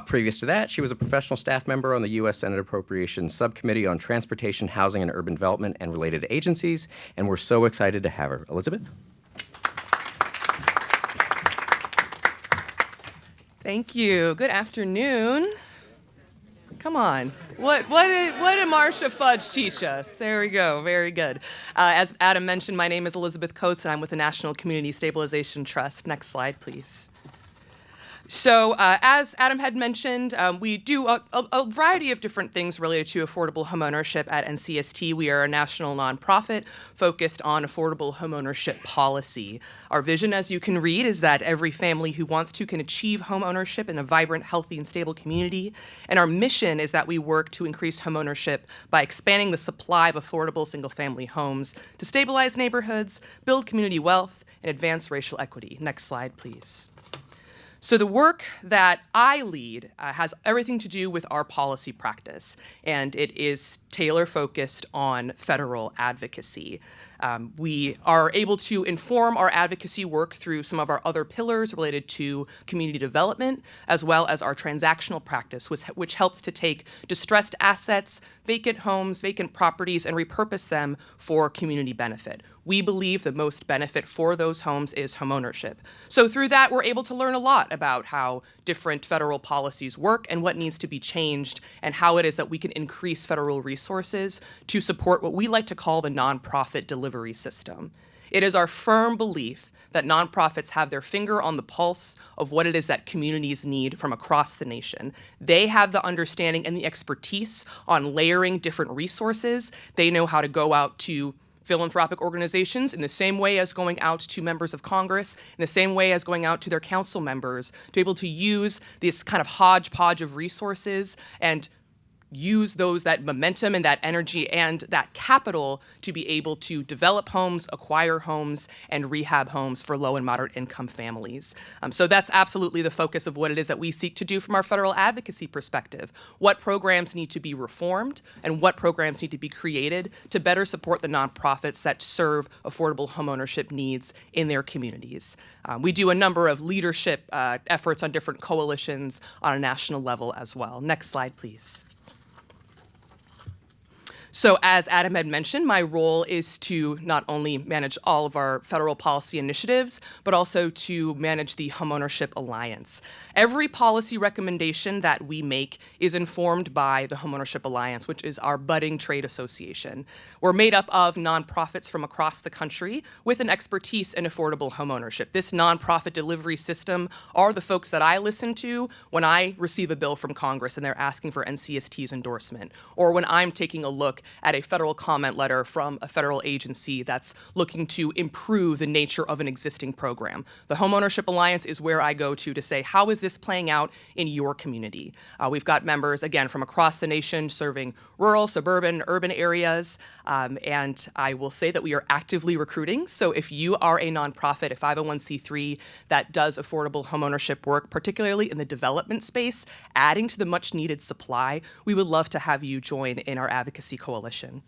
Previous to that, she was a professional staff member on the U.S. Senate Appropriations Subcommittee on Transportation, Housing, and Urban Development and related agencies, and we're so excited to have her. Elisabeth? Thank you. Good afternoon. Come on. What did Marcia Fudge teach us? There we go. Very good. As Adam mentioned, my name is Elisabeth Coates, and I'm with the National Community Stabilization Trust. Next slide, please. So as Adam had mentioned, we do a variety of different things related to affordable homeownership at NCST. We are a national nonprofit focused on affordable homeownership policy. Our vision, as you can read, is that every family who wants to can achieve homeownership in a vibrant, healthy, and stable community. And our mission is that we work to increase homeownership by expanding the supply of affordable single-family homes to stabilize neighborhoods, build community wealth, and advance racial equity. Next slide, please. So the work that I lead has everything to do with our policy practice, and it is tailor-focused on federal advocacy. We are able to inform our advocacy work through some of our other pillars related to community development, as well as our transactional practice, which helps to take distressed assets, vacant homes, vacant properties, and repurpose them for community benefit. We believe the most benefit for those homes is homeownership. So through that, we're able to learn a lot about how different federal policies work and what needs to be changed, and how it is that we can increase federal resources to support what we like to call the nonprofit delivery system. It is our firm belief that nonprofits have their finger on the pulse of what it is that communities need from across the nation. They have the understanding and the expertise on layering different resources. They know how to go out to philanthropic organizations in the same way as going out to members of Congress, in the same way as going out to their council members, to be able to use this kind of hodgepodge of resources and use that momentum and that energy and that capital to be able to develop homes, acquire homes, and rehab homes for low and moderate income families. So that's absolutely the focus of what it is that we seek to do from our federal advocacy perspective. What programs need to be reformed and what programs need to be created to better support the nonprofits that serve affordable homeownership needs in their communities. We do a number of leadership efforts on different coalitions on a national level as well. Next slide, please. So as Adam had mentioned, my role is to not only manage all of our federal policy initiatives, but also to manage the Homeownership Alliance. Every policy recommendation that we make is informed by the Homeownership Alliance, which is our budding trade association. We're made up of nonprofits from across the country with an expertise in affordable homeownership. This nonprofit delivery system are the folks that I listen to when I receive a bill from Congress and they're asking for NCST's endorsement, or when I'm taking a look at a federal comment letter from a federal agency that's looking to improve the nature of an existing program. The Homeownership Alliance is where I go to say, how is this playing out in your community? We've got members, again, from across the nation serving rural, suburban, urban areas, and I will say that we are actively recruiting. So if you are a nonprofit, a 501c3 that does affordable homeownership work, particularly in the development space, adding to the much needed supply, we would love to have you join in our advocacy coalition.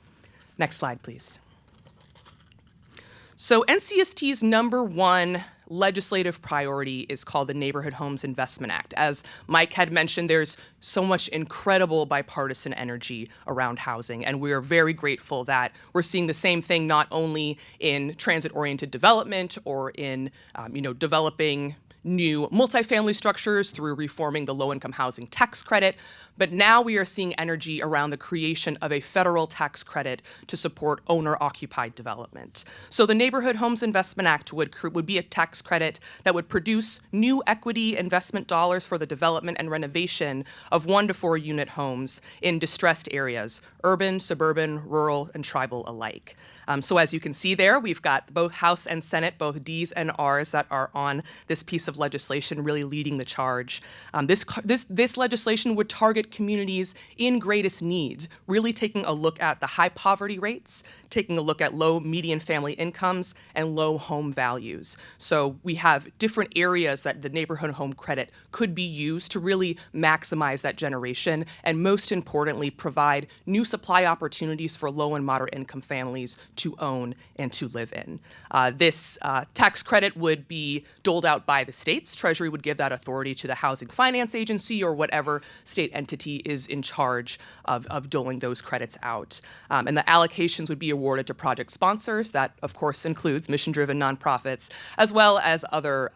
Next slide, please. So NCST's #1 legislative priority is called the Neighborhood Homes Investment Act. As Mike had mentioned, there's so much incredible bipartisan energy around housing, and we are very grateful that we're seeing the same thing not only in transit-oriented development or in developing new multifamily structures through reforming the low-income housing tax credit, but now we are seeing energy around the creation of a federal tax credit to support owner-occupied development. So the Neighborhood Homes Investment Act would be a tax credit that would produce new equity investment dollars for the development and renovation of 1 to 4 unit homes in distressed areas, urban, suburban, rural, and tribal alike. So as you can see there, we've got both House and Senate, both Ds and Rs that are on this piece of legislation really leading the charge. This legislation would target communities in greatest needs, really taking a look at the high poverty rates, taking a look at low median family incomes, and low home values. So we have different areas that the neighborhood home credit could be used to really maximize that generation, and most importantly, provide new supply opportunities for low and moderate income families to own and to live in. This tax credit would be doled out by the states. Treasury would give that authority to the Housing Finance Agency or whatever state entity is in charge of doling those credits out. And the allocations would be awarded to project sponsors. That, of course, includes mission-driven nonprofits, as well as other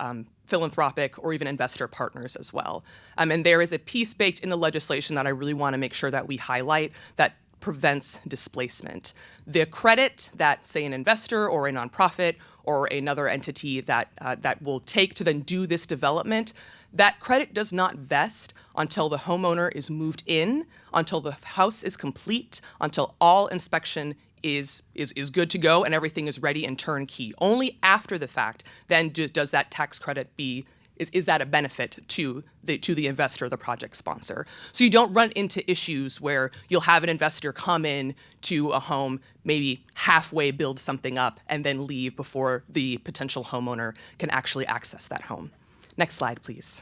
philanthropic or even investor partners as well. And there is a piece baked in the legislation that I really want to make sure that we highlight that prevents displacement. The credit that, say, an investor or a nonprofit or another entity that will take to then do this development, that credit does not vest until the homeowner is moved in, until the house is complete, until all inspection is good to go and everything is ready and turnkey. Only after the fact then does that tax credit is that a benefit to the investor, the project sponsor. So you don't run into issues where you'll have an investor come in to a home, maybe halfway build something up, and then leave before the potential homeowner can actually access that home. Next slide, please.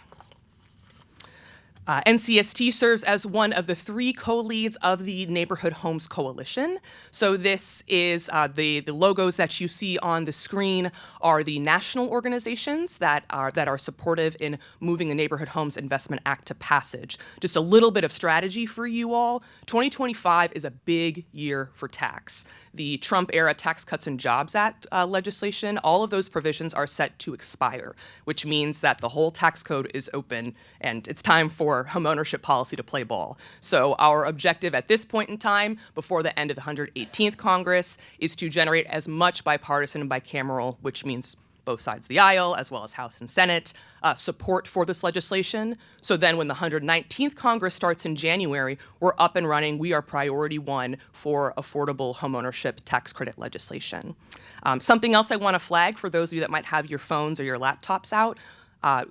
NCST serves as one of the 3 co-leads of the Neighborhood Homes Coalition. So this is the logos that you see on the screen are the national organizations that are supportive in moving the Neighborhood Homes Investment Act to passage. Just a little bit of strategy for you all. 2025 is a big year for tax. The Trump-era Tax Cuts and Jobs Act legislation, all of those provisions are set to expire, which means that the whole tax code is open and it's time for homeownership policy to play ball. So our objective at this point in time, before the end of the 118th Congress, is to generate as much bipartisan and bicameral, which means both sides of the aisle, as well as House and Senate, support for this legislation. So then when the 119th Congress starts in January, we're up and running. We are priority 1 for affordable homeownership tax credit legislation. Something else I want to flag for those of you that might have your phones or your laptops out,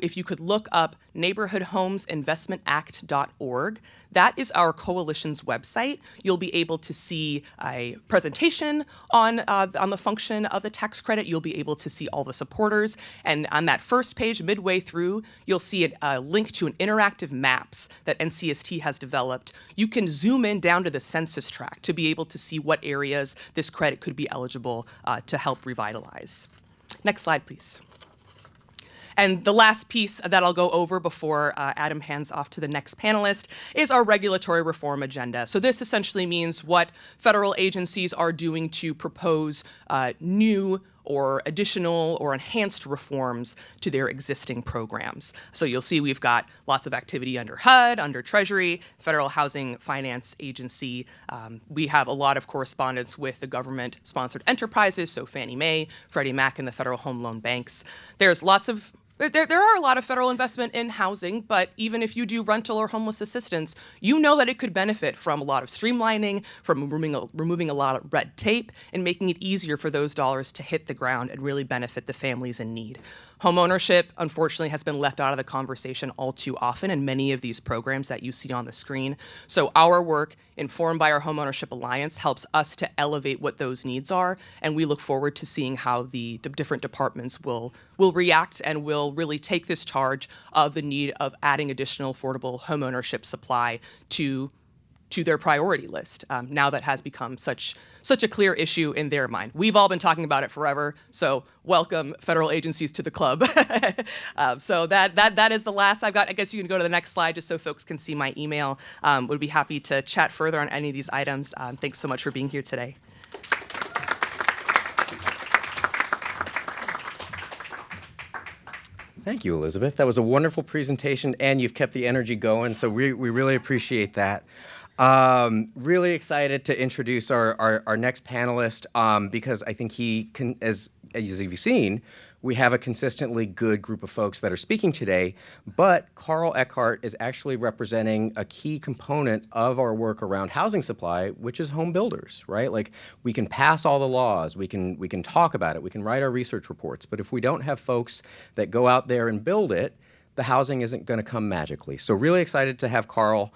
if you could look up neighborhoodhomesinvestmentact.org. That is our coalition's website. You'll be able to see a presentation on the function of the tax credit. You'll be able to see all the supporters. And on that first page, midway through, you'll see a link to an interactive maps that NCST has developed. You can zoom in down to the census tract to be able to see what areas this credit could be eligible to help revitalize. Next slide, please. And the last piece that I'll go over before Adam hands off to the next panelist is our regulatory reform agenda. So this essentially means what federal agencies are doing to propose new or additional or enhanced reforms to their existing programs. So you'll see we've got lots of activity under HUD, under Treasury, Federal Housing Finance Agency. We have a lot of correspondence with the government-sponsored enterprises, so Fannie Mae, Freddie Mac, and the Federal Home Loan Banks. There are a lot of federal investment in housing, but even if you do rental or homeless assistance, you know that it could benefit from a lot of streamlining, from removing a lot of red tape, and making it easier for those dollars to hit the ground and really benefit the families in need. Homeownership, unfortunately, has been left out of the conversation all too often in many of these programs that you see on the screen. So our work, informed by our Homeownership Alliance, helps us to elevate what those needs are, and we look forward to seeing how the different departments will react and will really take this charge of the need of adding additional affordable homeownership supply to their priority list, now that has become such a clear issue in their mind. We've all been talking about it forever, so welcome federal agencies to the club. So that is the last I've got. I guess you can go to the next slide just so folks can see my email. Would be happy to chat further on any of these items. Thanks so much for being here today. Thank you, Elisabeth. That was a wonderful presentation, and you've kept the energy going, so we really appreciate that. Really excited to introduce our next panelist because I think he can, as you've seen, we have a consistently good group of folks that are speaking today, but Carl Eckhart is actually representing a key component of our work around housing supply, which is home builders, right? Like, we can pass all the laws, we can talk about it, we can write our research reports, but if we don't have folks that go out there and build it, the housing isn't going to come magically. So really excited to have Carl,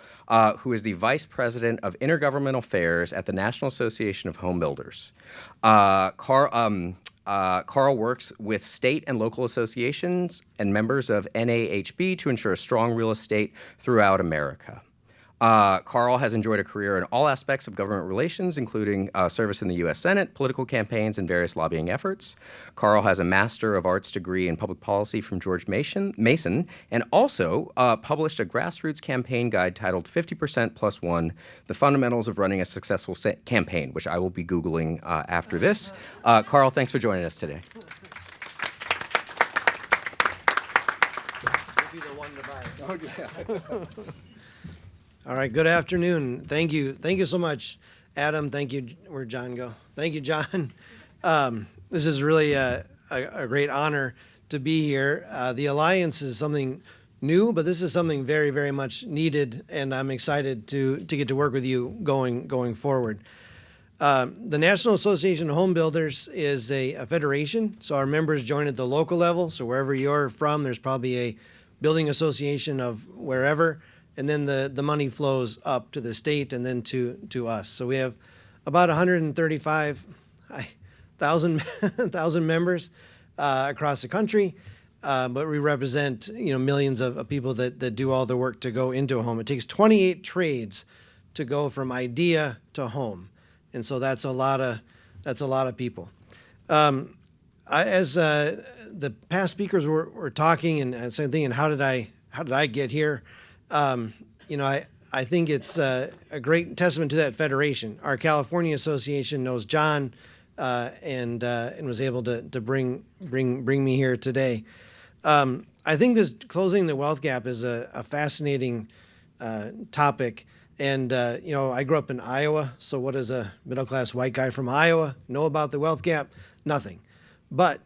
who is the Vice President of Intergovernmental Affairs at the National Association of Home Builders. Carl works with state and local associations and members of NAHB to ensure a strong real estate throughout America. Carl has enjoyed a career in all aspects of government relations, including service in the U.S. Senate, political campaigns, and various lobbying efforts. Carl has a Master of Arts degree in public policy from George Mason, and also published a grassroots campaign guide titled 50% Plus One, The Fundamentals of Running a Successful Campaign, which I will be Googling after this. Carl, thanks for joining us today. All right, good afternoon. Thank you so much, Adam. Thank you. Where'd John go? Thank you, John. This is really a great honor to be here. The Alliance is something new, but this is something very, very much needed, and I'm excited to get to work with you going forward. The National Association of Home Builders is a federation, so our members join at the local level. So wherever you're from, there's probably a building association of wherever, and then the money flows up to the state and then to us. So we have about 135,000 members across the country, but we represent millions of people that do all the work to go into a home. It takes 28 trades to go from idea to home. And so that's a lot of people. As the past speakers were talking, and I was thinking, how did I get here? I think it's a great testament to that federation. Our California Association knows John, and was able to bring me here today. I think this closing the wealth gap is a fascinating topic. And, I grew up in Iowa, so what does a middle-class white guy from Iowa know about the wealth gap? Nothing. But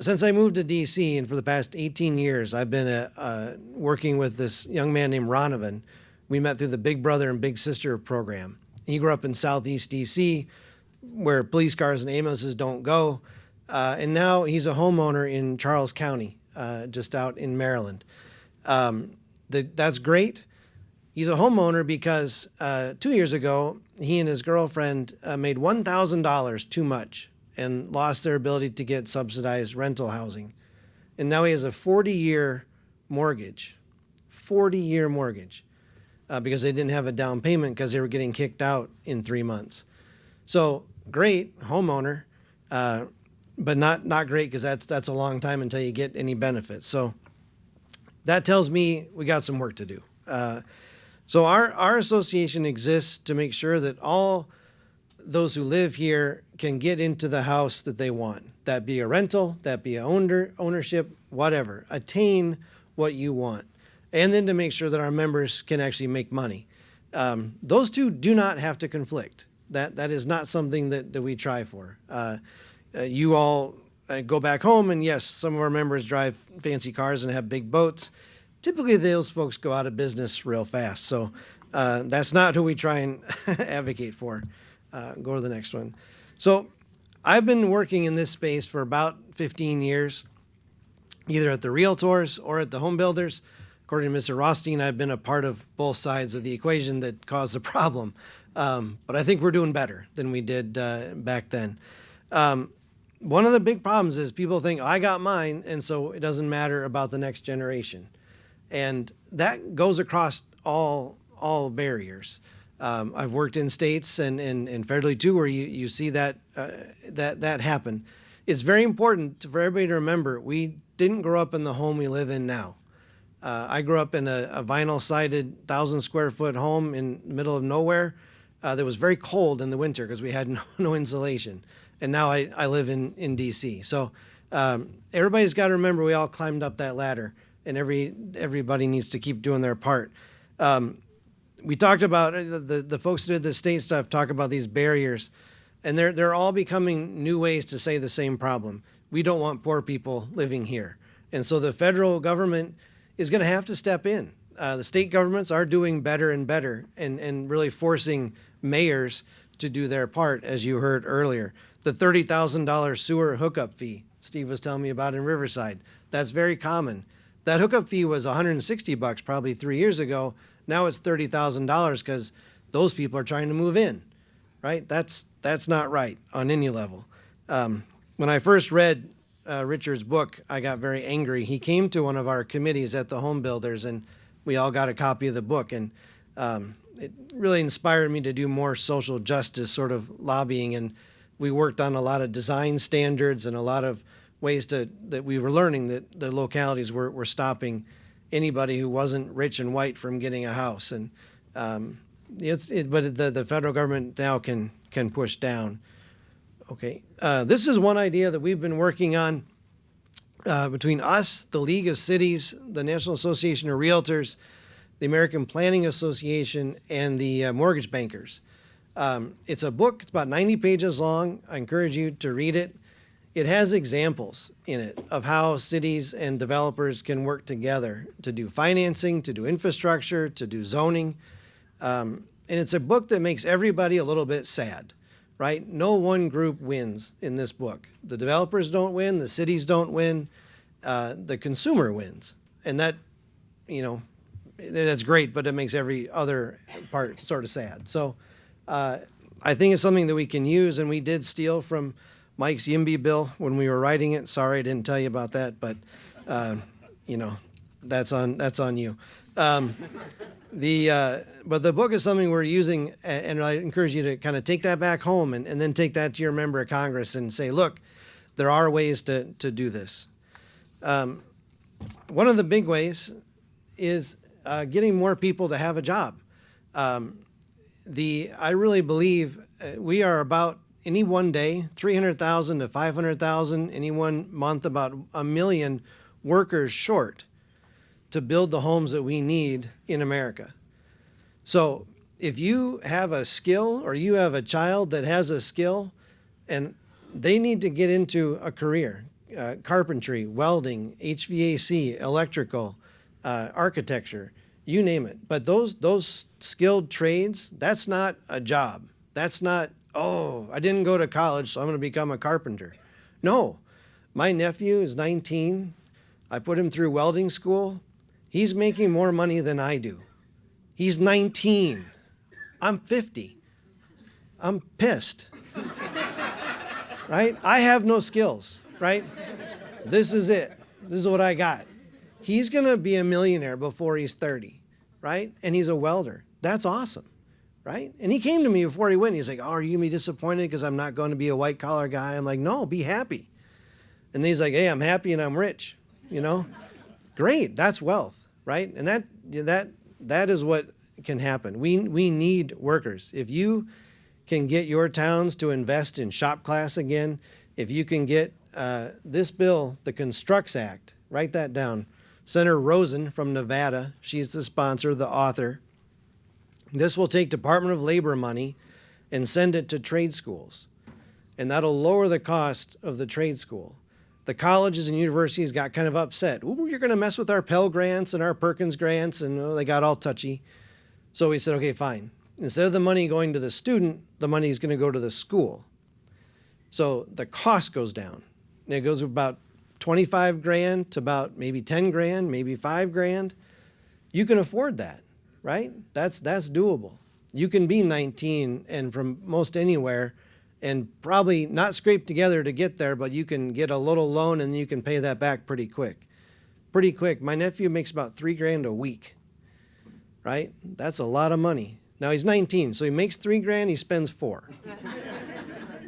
since I moved to D.C., and for the past 18 years, I've been working with this young man named Ronovan. We met through the Big Brother and Big Sister program. He grew up in Southeast D.C., where police cars and ambulances don't go, and now he's a homeowner in Charles County, just out in Maryland. That's great. He's a homeowner because 2 years ago, he and his girlfriend made $1,000 too much and lost their ability to get subsidized rental housing. And now he has a 40-year mortgage, because they didn't have a down payment because they were getting kicked out in 3 months. So great homeowner, but not great because that's a long time until you get any benefits. So that tells me we got some work to do. So our association exists to make sure that all those who live here can get into the house that they want. That be a rental, that be a ownership, whatever. Attain what you want. And then to make sure that our members can actually make money. Those two do not have to conflict. That is not something that we try for. You all go back home, and yes, some of our members drive fancy cars and have big boats. Typically, those folks go out of business real fast. So that's not who we try and advocate for. Go to the next one. So I've been working in this space for about 15 years, either at the realtors or at the home builders. According to Mr. Rothstein, I've been a part of both sides of the equation that caused the problem. But I think we're doing better than we did back then. One of the big problems is people think, I got mine, and so it doesn't matter about the next generation. And that goes across all barriers. I've worked in states and federally too, where you see that happen. It's very important for everybody to remember, we didn't grow up in the home we live in now. I grew up in a vinyl-sided 1,000-square-foot home in the middle of nowhere that was very cold in the winter because we had no insulation. And now I live in D.C. So everybody's got to remember we all climbed up that ladder, and everybody needs to keep doing their part. We talked about, the folks who did the state stuff talk about these barriers, and they're all becoming new ways to say the same problem. We don't want poor people living here. And so the federal government is going to have to step in. The state governments are doing better and better and really forcing mayors to do their part, as you heard earlier. The $30,000 sewer hookup fee Steve was telling me about in Riverside, that's very common. That hookup fee was $160 probably 3 years ago. Now it's $30,000 because those people are trying to move in, right? That's not right on any level. When I first read Richard's book, I got very angry. He came to one of our committees at the Home Builders, and we all got a copy of the book. And it really inspired me to do more social justice sort of lobbying. And we worked on a lot of design standards and a lot of ways that we were learning that the localities were stopping anybody who wasn't rich and white from getting a house. And but the federal government now can push down. Okay, this is one idea that we've been working on between us, the League of Cities, the National Association of Realtors, the American Planning Association, and the mortgage bankers. It's a book. It's about 90 pages long. I encourage you to read it. It has examples in it of how cities and developers can work together to do financing, to do infrastructure, to do zoning. And it's a book that makes everybody a little bit sad, right? No one group wins in this book. The developers don't win, the cities don't win, the consumer wins. And that, that's great, but it makes every other part sort of sad. So I think it's something that we can use, and we did steal from Mike's YIMBY bill when we were writing it. Sorry I didn't tell you about that, but that's on you. But the book is something we're using, and I encourage you to kind of take that back home and then take that to your member of Congress and say, look, there are ways to do this. One of the big ways is getting more people to have a job. I really believe we are about, any one day, 300,000 to 500,000, any one month, about 1 million workers short to build the homes that we need in America. So if you have a skill, or you have a child that has a skill and they need to get into a career, carpentry, welding, HVAC, electrical, architecture, you name it. But those skilled trades, that's not a job. That's not, oh, I didn't go to college, so I'm going to become a carpenter. No, my nephew is 19. I put him through welding school. He's making more money than I do. He's 19. I'm 50. I'm pissed. Right? I have no skills, right? This is it. This is what I got. He's going to be a millionaire before he's 30, right? And he's a welder. That's awesome, right? And he came to me before he went. He's like, oh, are you going to be disappointed because I'm not going to be a white-collar guy? I'm like, no, be happy. And he's like, hey, I'm happy and I'm rich, Great, that's wealth, right? And that is what can happen. We need workers. If you can get your towns to invest in shop class again, if you can get this bill, the Constructs Act, write that down. Senator Rosen from Nevada, she's the sponsor, the author. This will take Department of Labor money and send it to trade schools. And that'll lower the cost of the trade school. The colleges and universities got kind of upset. Ooh, you're going to mess with our Pell Grants and our Perkins Grants, and they got all touchy. So we said, okay, fine. Instead of the money going to the student, the money is going to go to the school. So the cost goes down. And it goes from about 25 grand to about maybe 10 grand, maybe 5 grand. You can afford that, right? That's doable. You can be 19 and from most anywhere and probably not scrape together to get there, but you can get a little loan and you can pay that back pretty quick. Pretty quick. My nephew makes about 3 grand a week, right? That's a lot of money. Now he's 19, so he makes 3 grand, he spends 4.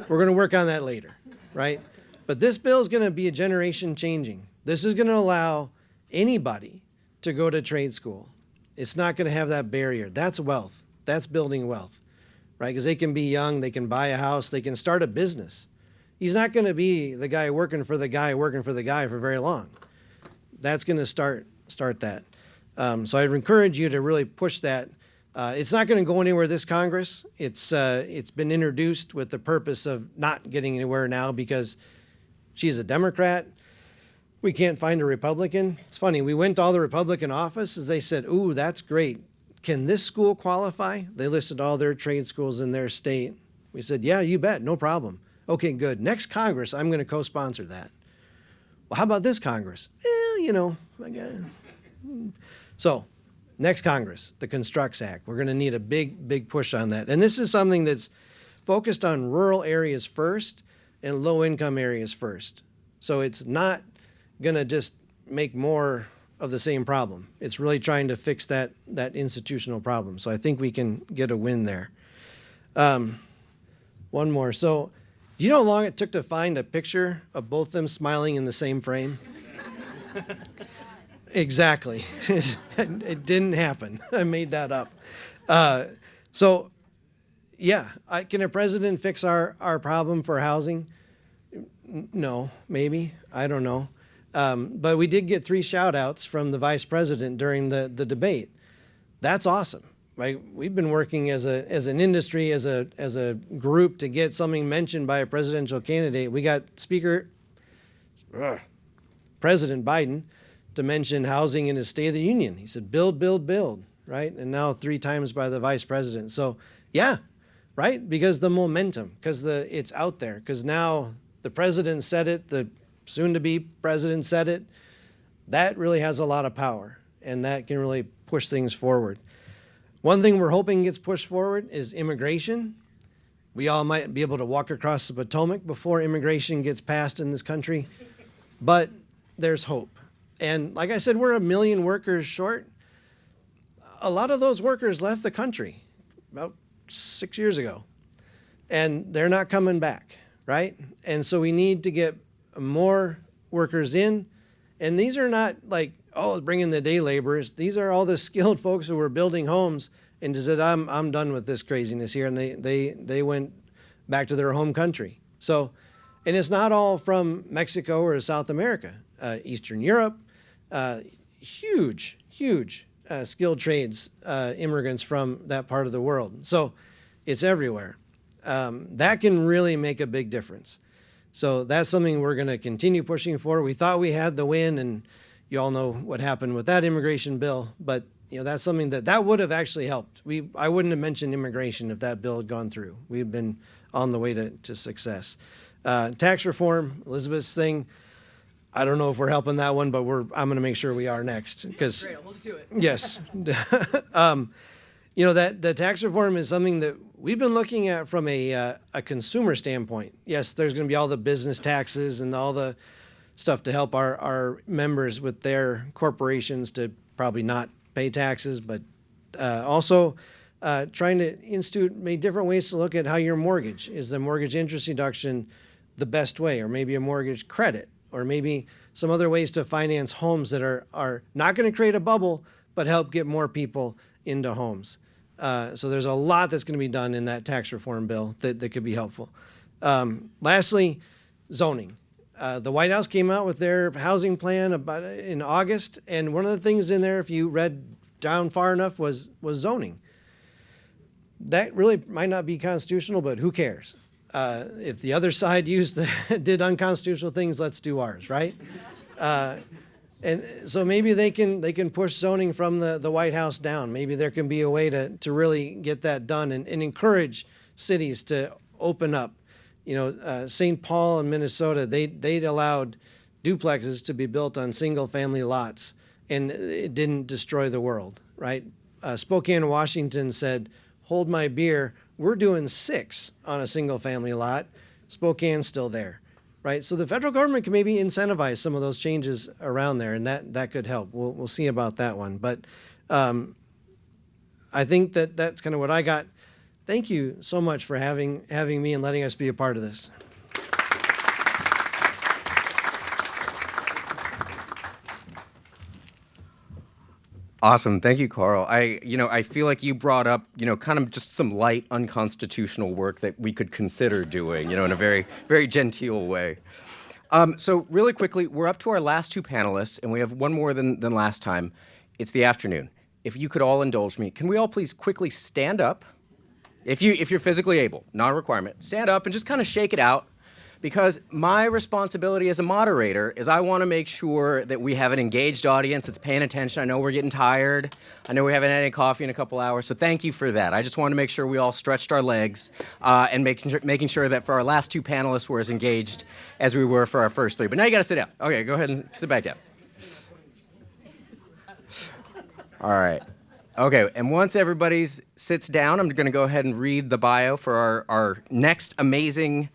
We're going to work on that later, right? But this bill is going to be a generation changing. This is going to allow anybody to go to trade school. It's not going to have that barrier. That's wealth. That's building wealth, right? Because they can be young, they can buy a house, they can start a business. He's not going to be the guy working for the guy for very long. That's going to start that. So I'd encourage you to really push that. It's not going to go anywhere this Congress. It's been introduced with the purpose of not getting anywhere now because she's a Democrat. We can't find a Republican. It's funny, we went to all the Republican offices. They said, ooh, that's great. Can this school qualify? They listed all their trade schools in their state. We said, yeah, you bet, no problem. Okay, good. Next Congress, I'm going to co-sponsor that. Well, how about this Congress? So, next Congress, the Constructs Act. We're going to need a big push on that. And this is something that's focused on rural areas first and low-income areas first. So it's not going to just make more of the same problem. It's really trying to fix that institutional problem. So I think we can get a win there. One more. So do you know how long it took to find a picture of both them smiling in the same frame? Exactly. It didn't happen. I made that up. So yeah, can a president fix our problem for housing? No, maybe. I don't know. But we did get 3 shout outs from the vice president during the debate. That's awesome. Right? We've been working as an industry, as a group to get something mentioned by a presidential candidate. We got President Biden to mention housing in his State of the Union. He said, build, build, build, right? And now 3 times by the vice president. So yeah, right? Because the momentum, because it's out there, because now the president said it, the soon-to-be president said it. That really has a lot of power, and that can really push things forward. One thing we're hoping gets pushed forward is immigration. We all might be able to walk across the Potomac before immigration gets passed in this country, but there's hope. And like I said, we're 1 million workers short. A lot of those workers left the country about 6 years ago, and they're not coming back, right? And so we need to get more workers in. And these are not like, oh, bring in the day laborers. These are all the skilled folks who were building homes and just said, I'm done with this craziness here. And they went back to their home country. So, and it's not all from Mexico or South America. Eastern Europe, huge skilled trades immigrants from that part of the world. So it's everywhere. That can really make a big difference. So that's something we're going to continue pushing for. We thought we had the win, and you all know what happened with that immigration bill. But that's something that would have actually helped. I wouldn't have mentioned immigration if that bill had gone through. We've been on the way to success. Tax reform, Elisabeth's thing. I don't know if we're helping that one, but I'm going to make sure we are next. Because Great, I'll hold you to it. Yes. That the tax reform is something that we've been looking at from a consumer standpoint. Yes, there's going to be all the business taxes and all the stuff to help our members with their corporations to probably not pay taxes, but also trying to institute maybe different ways to look at how your mortgage, is the mortgage interest deduction the best way, or maybe a mortgage credit, or maybe some other ways to finance homes that are not going to create a bubble, but help get more people into homes. So there's a lot that's going to be done in that tax reform bill that could be helpful. Lastly, zoning. The White House came out with their housing plan in August, and one of the things in there, if you read down far enough, was zoning. That really might not be constitutional, but who cares? If the other side did unconstitutional things, let's do ours, right? And so maybe they can push zoning from the White House down. Maybe there can be a way to really get that done and encourage cities to open up. St. Paul in Minnesota, they'd allowed duplexes to be built on single family lots, and it didn't destroy the world, right? Spokane, Washington said, hold my beer. We're doing 6 on a single family lot. Spokane's still there, right? So the federal government can maybe incentivize some of those changes around there, and that could help. We'll see about that one. But I think that's kind of what I got. Thank you so much for having me and letting us be a part of this. Awesome. Thank you, Carl. I feel like you brought up, kind of just some light unconstitutional work that we could consider doing, in a very, very genteel way. So really quickly, we're up to our last 2 panelists, and we have one more than last time. It's the afternoon. If you could all indulge me, can we all please quickly stand up? If you're physically able, not a requirement, stand up and just kind of shake it out. Because my responsibility as a moderator is I want to make sure that we have an engaged audience that's paying attention. I know we're getting tired. I know we haven't had any coffee in a couple hours, so thank you for that. I just want to make sure we all stretched our legs and making sure that for our last 2 panelists we're as engaged as we were for our first 3. But now you got to sit down. Okay, go ahead and sit back down. All right. Okay, and once everybody sits down, I'm going to go ahead and read the bio for our next amazing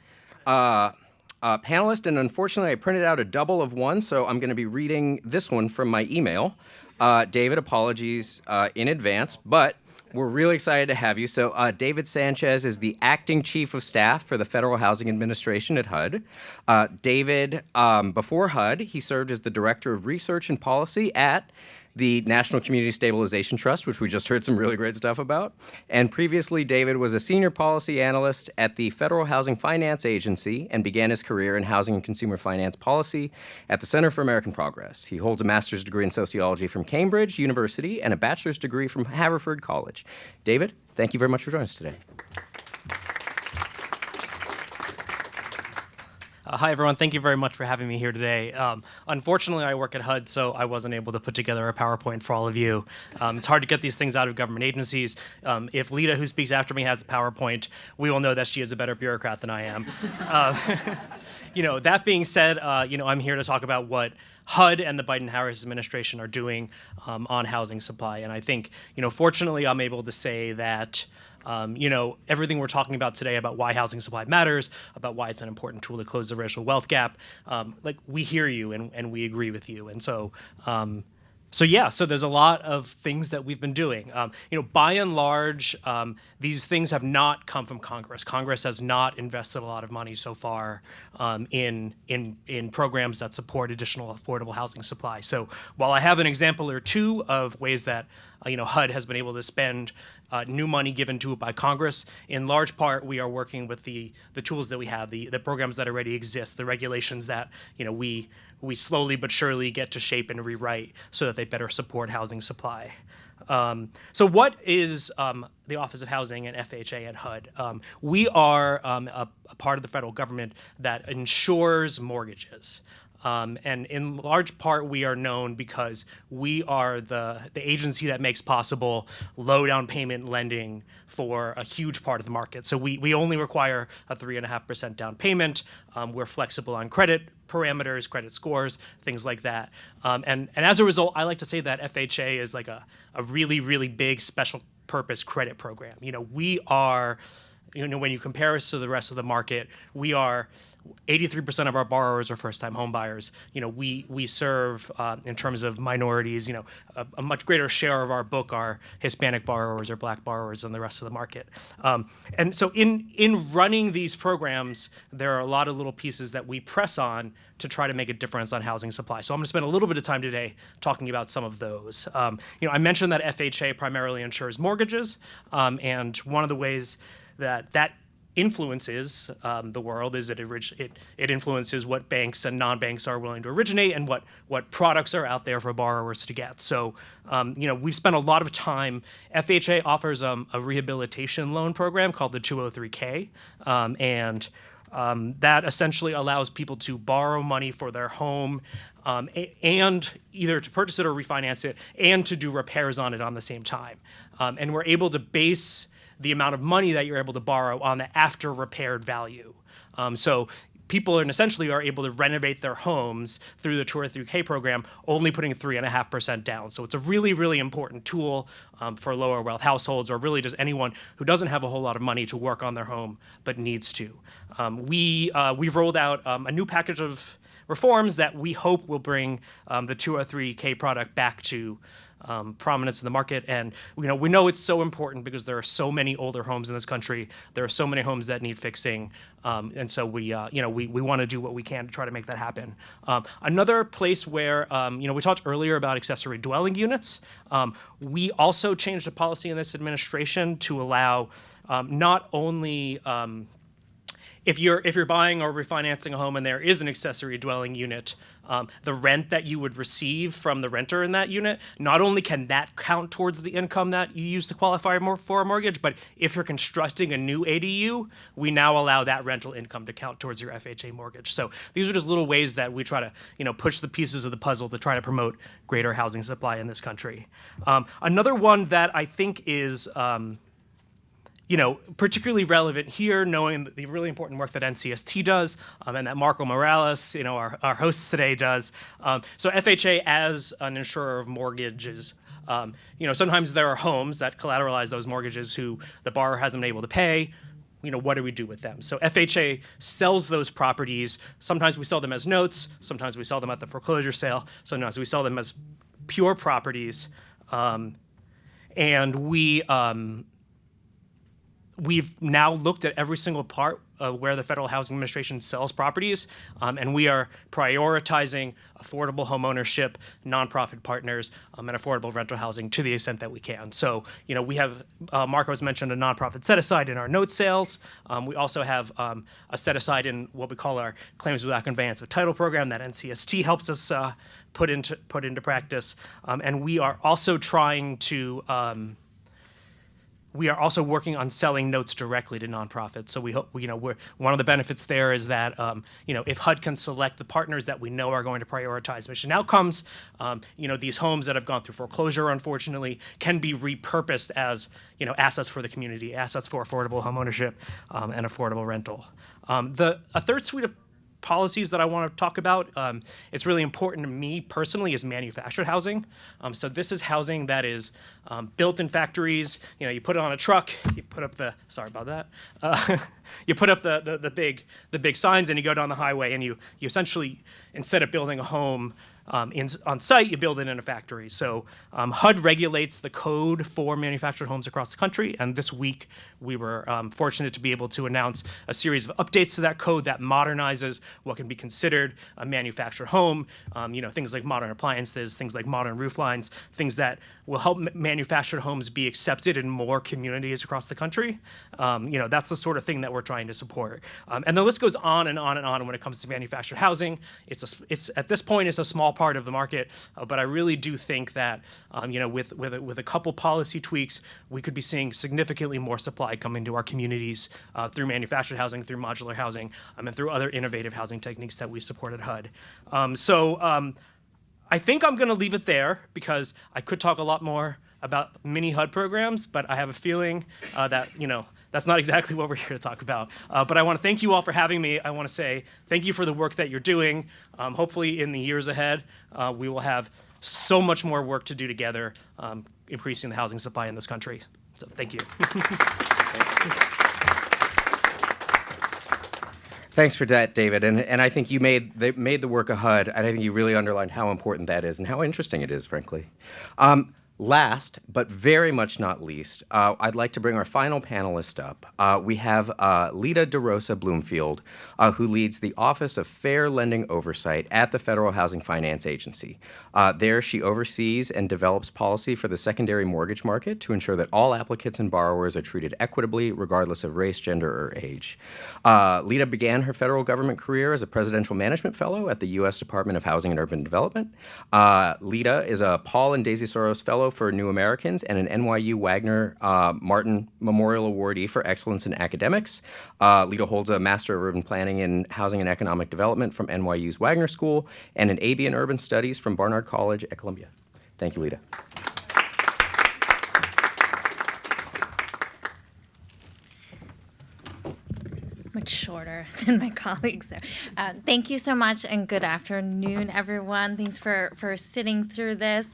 panelist, and unfortunately I printed out a double of one, so I'm going to be reading this one from my email. David, apologies in advance, but we're really excited to have you. So David Sanchez is the acting chief of staff for the Federal Housing Administration at HUD. David, before HUD, he served as the director of research and policy at the National Community Stabilization Trust, which we just heard some really great stuff about. And previously, David was a senior policy analyst at the Federal Housing Finance Agency and began his career in housing and consumer finance policy at the Center for American Progress. He holds a master's degree in sociology from Cambridge University and a bachelor's degree from Haverford College. David, thank you very much for joining us today. Hi, everyone. Thank you very much for having me here today. Unfortunately, I work at HUD, so I wasn't able to put together a PowerPoint for all of you. It's hard to get these things out of government agencies. If Lita, who speaks after me, has a PowerPoint, we will know that she is a better bureaucrat than I am. That being said, I'm here to talk about what HUD and the Biden-Harris administration are doing on housing supply. And I think, fortunately, I'm able to say that everything we're talking about today about why housing supply matters, about why it's an important tool to close the racial wealth gap, we hear you and we agree with you. And so there's a lot of things that we've been doing. By and large, these things have not come from Congress. Congress has not invested a lot of money so far in programs that support additional affordable housing supply. So while I have an example or two of ways that HUD has been able to spend new money given to it by Congress, in large part we are working with the tools that we have, the programs that already exist, the regulations that we slowly but surely get to shape and rewrite so that they better support housing supply. So what is the Office of Housing and FHA at HUD? We are a part of the federal government that insures mortgages. And in large part, we are known because we are the agency that makes possible low down payment lending for a huge part of the market. So we only require a 3.5% down payment. We're flexible on credit parameters, credit scores, things like that. And as a result, I like to say that FHA is like a really, really big special purpose credit program. We are, when you compare us to the rest of the market, we are 83% of our borrowers are first-time home buyers. We serve, in terms of minorities, a much greater share of our book are Hispanic borrowers or Black borrowers than the rest of the market. And so in running these programs, there are a lot of little pieces that we press on to try to make a difference on housing supply. So I'm going to spend a little bit of time today talking about some of those. I mentioned that FHA primarily insures mortgages, and one of the ways that influences the world is it influences what banks and non-banks are willing to originate and what products are out there for borrowers to get. So we've spent a lot of time. FHA offers a rehabilitation loan program called the 203K, and that essentially allows people to borrow money for their home and either to purchase it or refinance it and to do repairs on it on the same time. And we're able to base the amount of money that you're able to borrow on the after repaired value. So people essentially are able to renovate their homes through the 203K program, only putting 3.5% down. So it's a really, really important tool for lower wealth households, or really just anyone who doesn't have a whole lot of money to work on their home but needs to. We've rolled out a new package of reforms that we hope will bring the 203K product back to prominence in the market. And we know it's so important because there are so many older homes in this country. There are so many homes that need fixing, and so we want to do what we can to try to make that happen. Another place where we talked earlier about accessory dwelling units. We also changed the policy in this administration to allow not only if you're buying or refinancing a home and there is an accessory dwelling unit, the rent that you would receive from the renter in that unit, not only can that count towards the income that you use to qualify for a mortgage, but if you're constructing a new ADU, we now allow that rental income to count towards your FHA mortgage. So these are just little ways that we try to push the pieces of the puzzle to try to promote greater housing supply in this country. Another one that I think is particularly relevant here, knowing the really important work that NCST does and that Marco Morales, our host today, does. So FHA, as an insurer of mortgages, sometimes there are homes that collateralize those mortgages who the borrower hasn't been able to pay. What do we do with them? So FHA sells those properties. Sometimes we sell them as notes. Sometimes we sell them at the foreclosure sale. Sometimes we sell them as pure properties. And we've now looked at every single part where the Federal Housing Administration sells properties, and we are prioritizing affordable homeownership, nonprofit partners, and affordable rental housing to the extent that we can. So, we have, Marco's mentioned a nonprofit set aside in our note sales. We also have a set aside in what we call our claims without conveyance of title program that NCST helps us put into practice, and we are also trying to. We are also working on selling notes directly to nonprofits. So we hope, we're one of the benefits there is that, if HUD can select the partners that we know are going to prioritize mission outcomes, these homes that have gone through foreclosure, unfortunately, can be repurposed as, assets for the community, assets for affordable homeownership and affordable rental. A third suite of policies that I want to talk about, it's really important to me personally, is manufactured housing. So this is housing that is built in factories. You put it on a truck, you put up the, sorry about that, you put up the big signs and you go down the highway and you essentially, instead of building a home on site, you build it in a factory. So HUD regulates the code for manufactured homes across the country, and this week we were fortunate to be able to announce a series of updates to that code that modernizes what can be considered a manufactured home. Things like modern appliances, things like modern roof lines, things that will help manufactured homes be accepted in more communities across the country. That's the sort of thing that we're trying to support. And the list goes on and on and on when it comes to manufactured housing. It's at this point, it's a small part of the market, but I really do think that with a couple policy tweaks, we could be seeing significantly more supply come into our communities through manufactured housing, through modular housing, and through other innovative housing techniques that we support at HUD. I think I'm going to leave it there because I could talk a lot more about mini HUD programs, but I have a feeling that that's not exactly what we're here to talk about. But I want to thank you all for having me. I want to say thank you for the work that you're doing. Hopefully in the years ahead, we will have so much more work to do together, increasing the housing supply in this country. So thank you. Thanks for that, David. And I think you made the work of HUD, and I think you really underlined how important that is and how interesting it is, frankly. Last, but very much not least, I'd like to bring our final panelist up. We have Lita DeRosa Bloomfield, who leads the Office of Fair Lending Oversight at the Federal Housing Finance Agency. There, she oversees and develops policy for the secondary mortgage market to ensure that all applicants and borrowers are treated equitably, regardless of race, gender, or age. Lita began her federal government career as a presidential management fellow at the U.S. Department of Housing and Urban Development. Lita is a Paul and Daisy Soros Fellow for New Americans and an NYU Wagner Martin Memorial Awardee for Excellence in Academics. Lita holds a Master of Urban Planning in Housing and Economic Development from NYU's Wagner School and an AB in Urban Studies from Barnard College at Columbia. Thank you, Lita. Much shorter than my colleagues there. Thank you so much, and good afternoon, everyone. Thanks for sitting through this.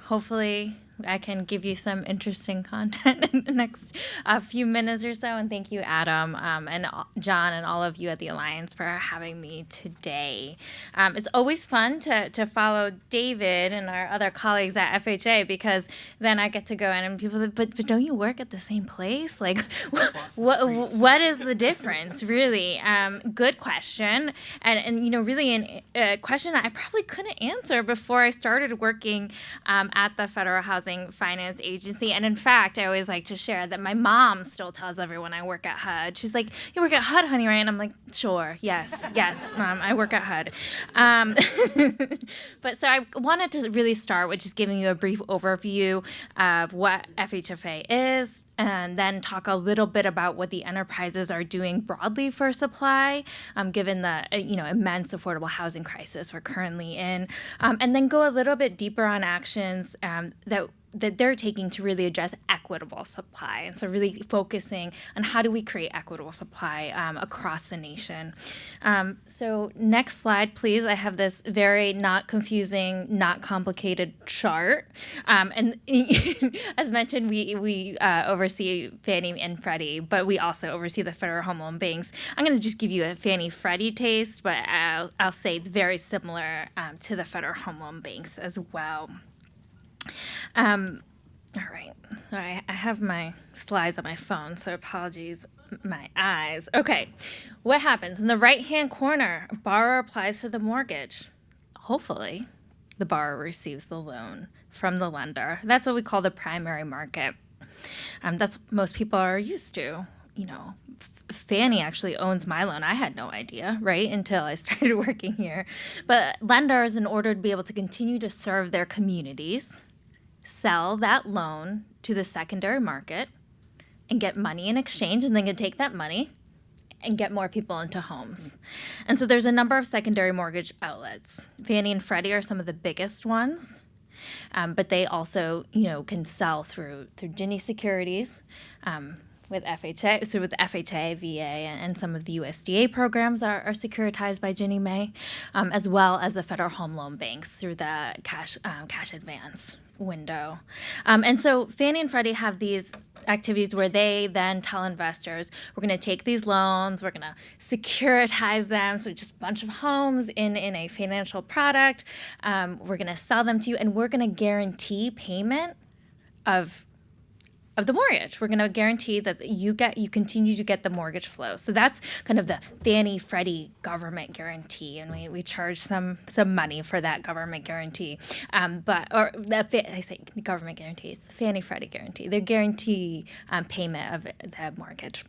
Hopefully, I can give you some interesting content in the next few minutes or so. And thank you, Adam, and John, and all of you at the Alliance for having me today. It's always fun to follow David and our other colleagues at FHA, because then I get to go in and people are like, but don't you work at the same place? Like, what is the difference, really? Good question. And really a question that I probably couldn't answer before I started working at the Federal Housing Finance Agency. And in fact, I always like to share that my mom still tells everyone I work at HUD. She's like, "You work at HUD, honey, right?" And I'm like, "Sure, yes, Mom, I work at HUD." But so I wanted to really start with just giving you a brief overview of what FHFA is, and then talk a little bit about what the enterprises are doing broadly for supply, given the immense affordable housing crisis we're currently in, and then go a little bit deeper on actions that they're taking to really address equitable supply. And so really focusing on how do we create equitable supply across the nation. So next slide, please. I have this very not confusing, not complicated chart. And as mentioned, we oversee Fannie and Freddie, but we also oversee the Federal Home Loan Banks. I'm going to just give you a Fannie Freddie taste, but I'll say it's very similar to the Federal Home Loan Banks as well. All right, so I have my slides on my phone, so apologies My eyes. Okay. What happens? In the right-hand corner, a borrower applies for the mortgage. Hopefully, the borrower receives the loan from the lender. That's what we call the primary market. That's what most people are used to. You know, Fannie actually owns my loan. I had no idea, right, until I started working here. But lenders, in order to be able to continue to serve their communities, sell that loan to the secondary market and get money in exchange, and then can take that money and get more people into homes. And so there's a number of secondary mortgage outlets. Fannie and Freddie are some of the biggest ones, but they also, can sell through Ginnie Securities, with FHA, so with FHA, VA, and some of the USDA programs are securitized by Ginnie Mae, as well as the Federal Home Loan Banks through the cash advance window. And so Fannie and Freddie have these activities where they then tell investors, we're going to take these loans, we're going to securitize them, so just a bunch of homes in a financial product. We're going to sell them to you, and we're going to guarantee payment of the mortgage. We're going to guarantee that you continue to get the mortgage flow. So that's kind of the Fannie Freddie government guarantee, and we charge some money for that government guarantee. I say government guarantee, it's the Fannie Freddie guarantee. They guarantee payment of the mortgage.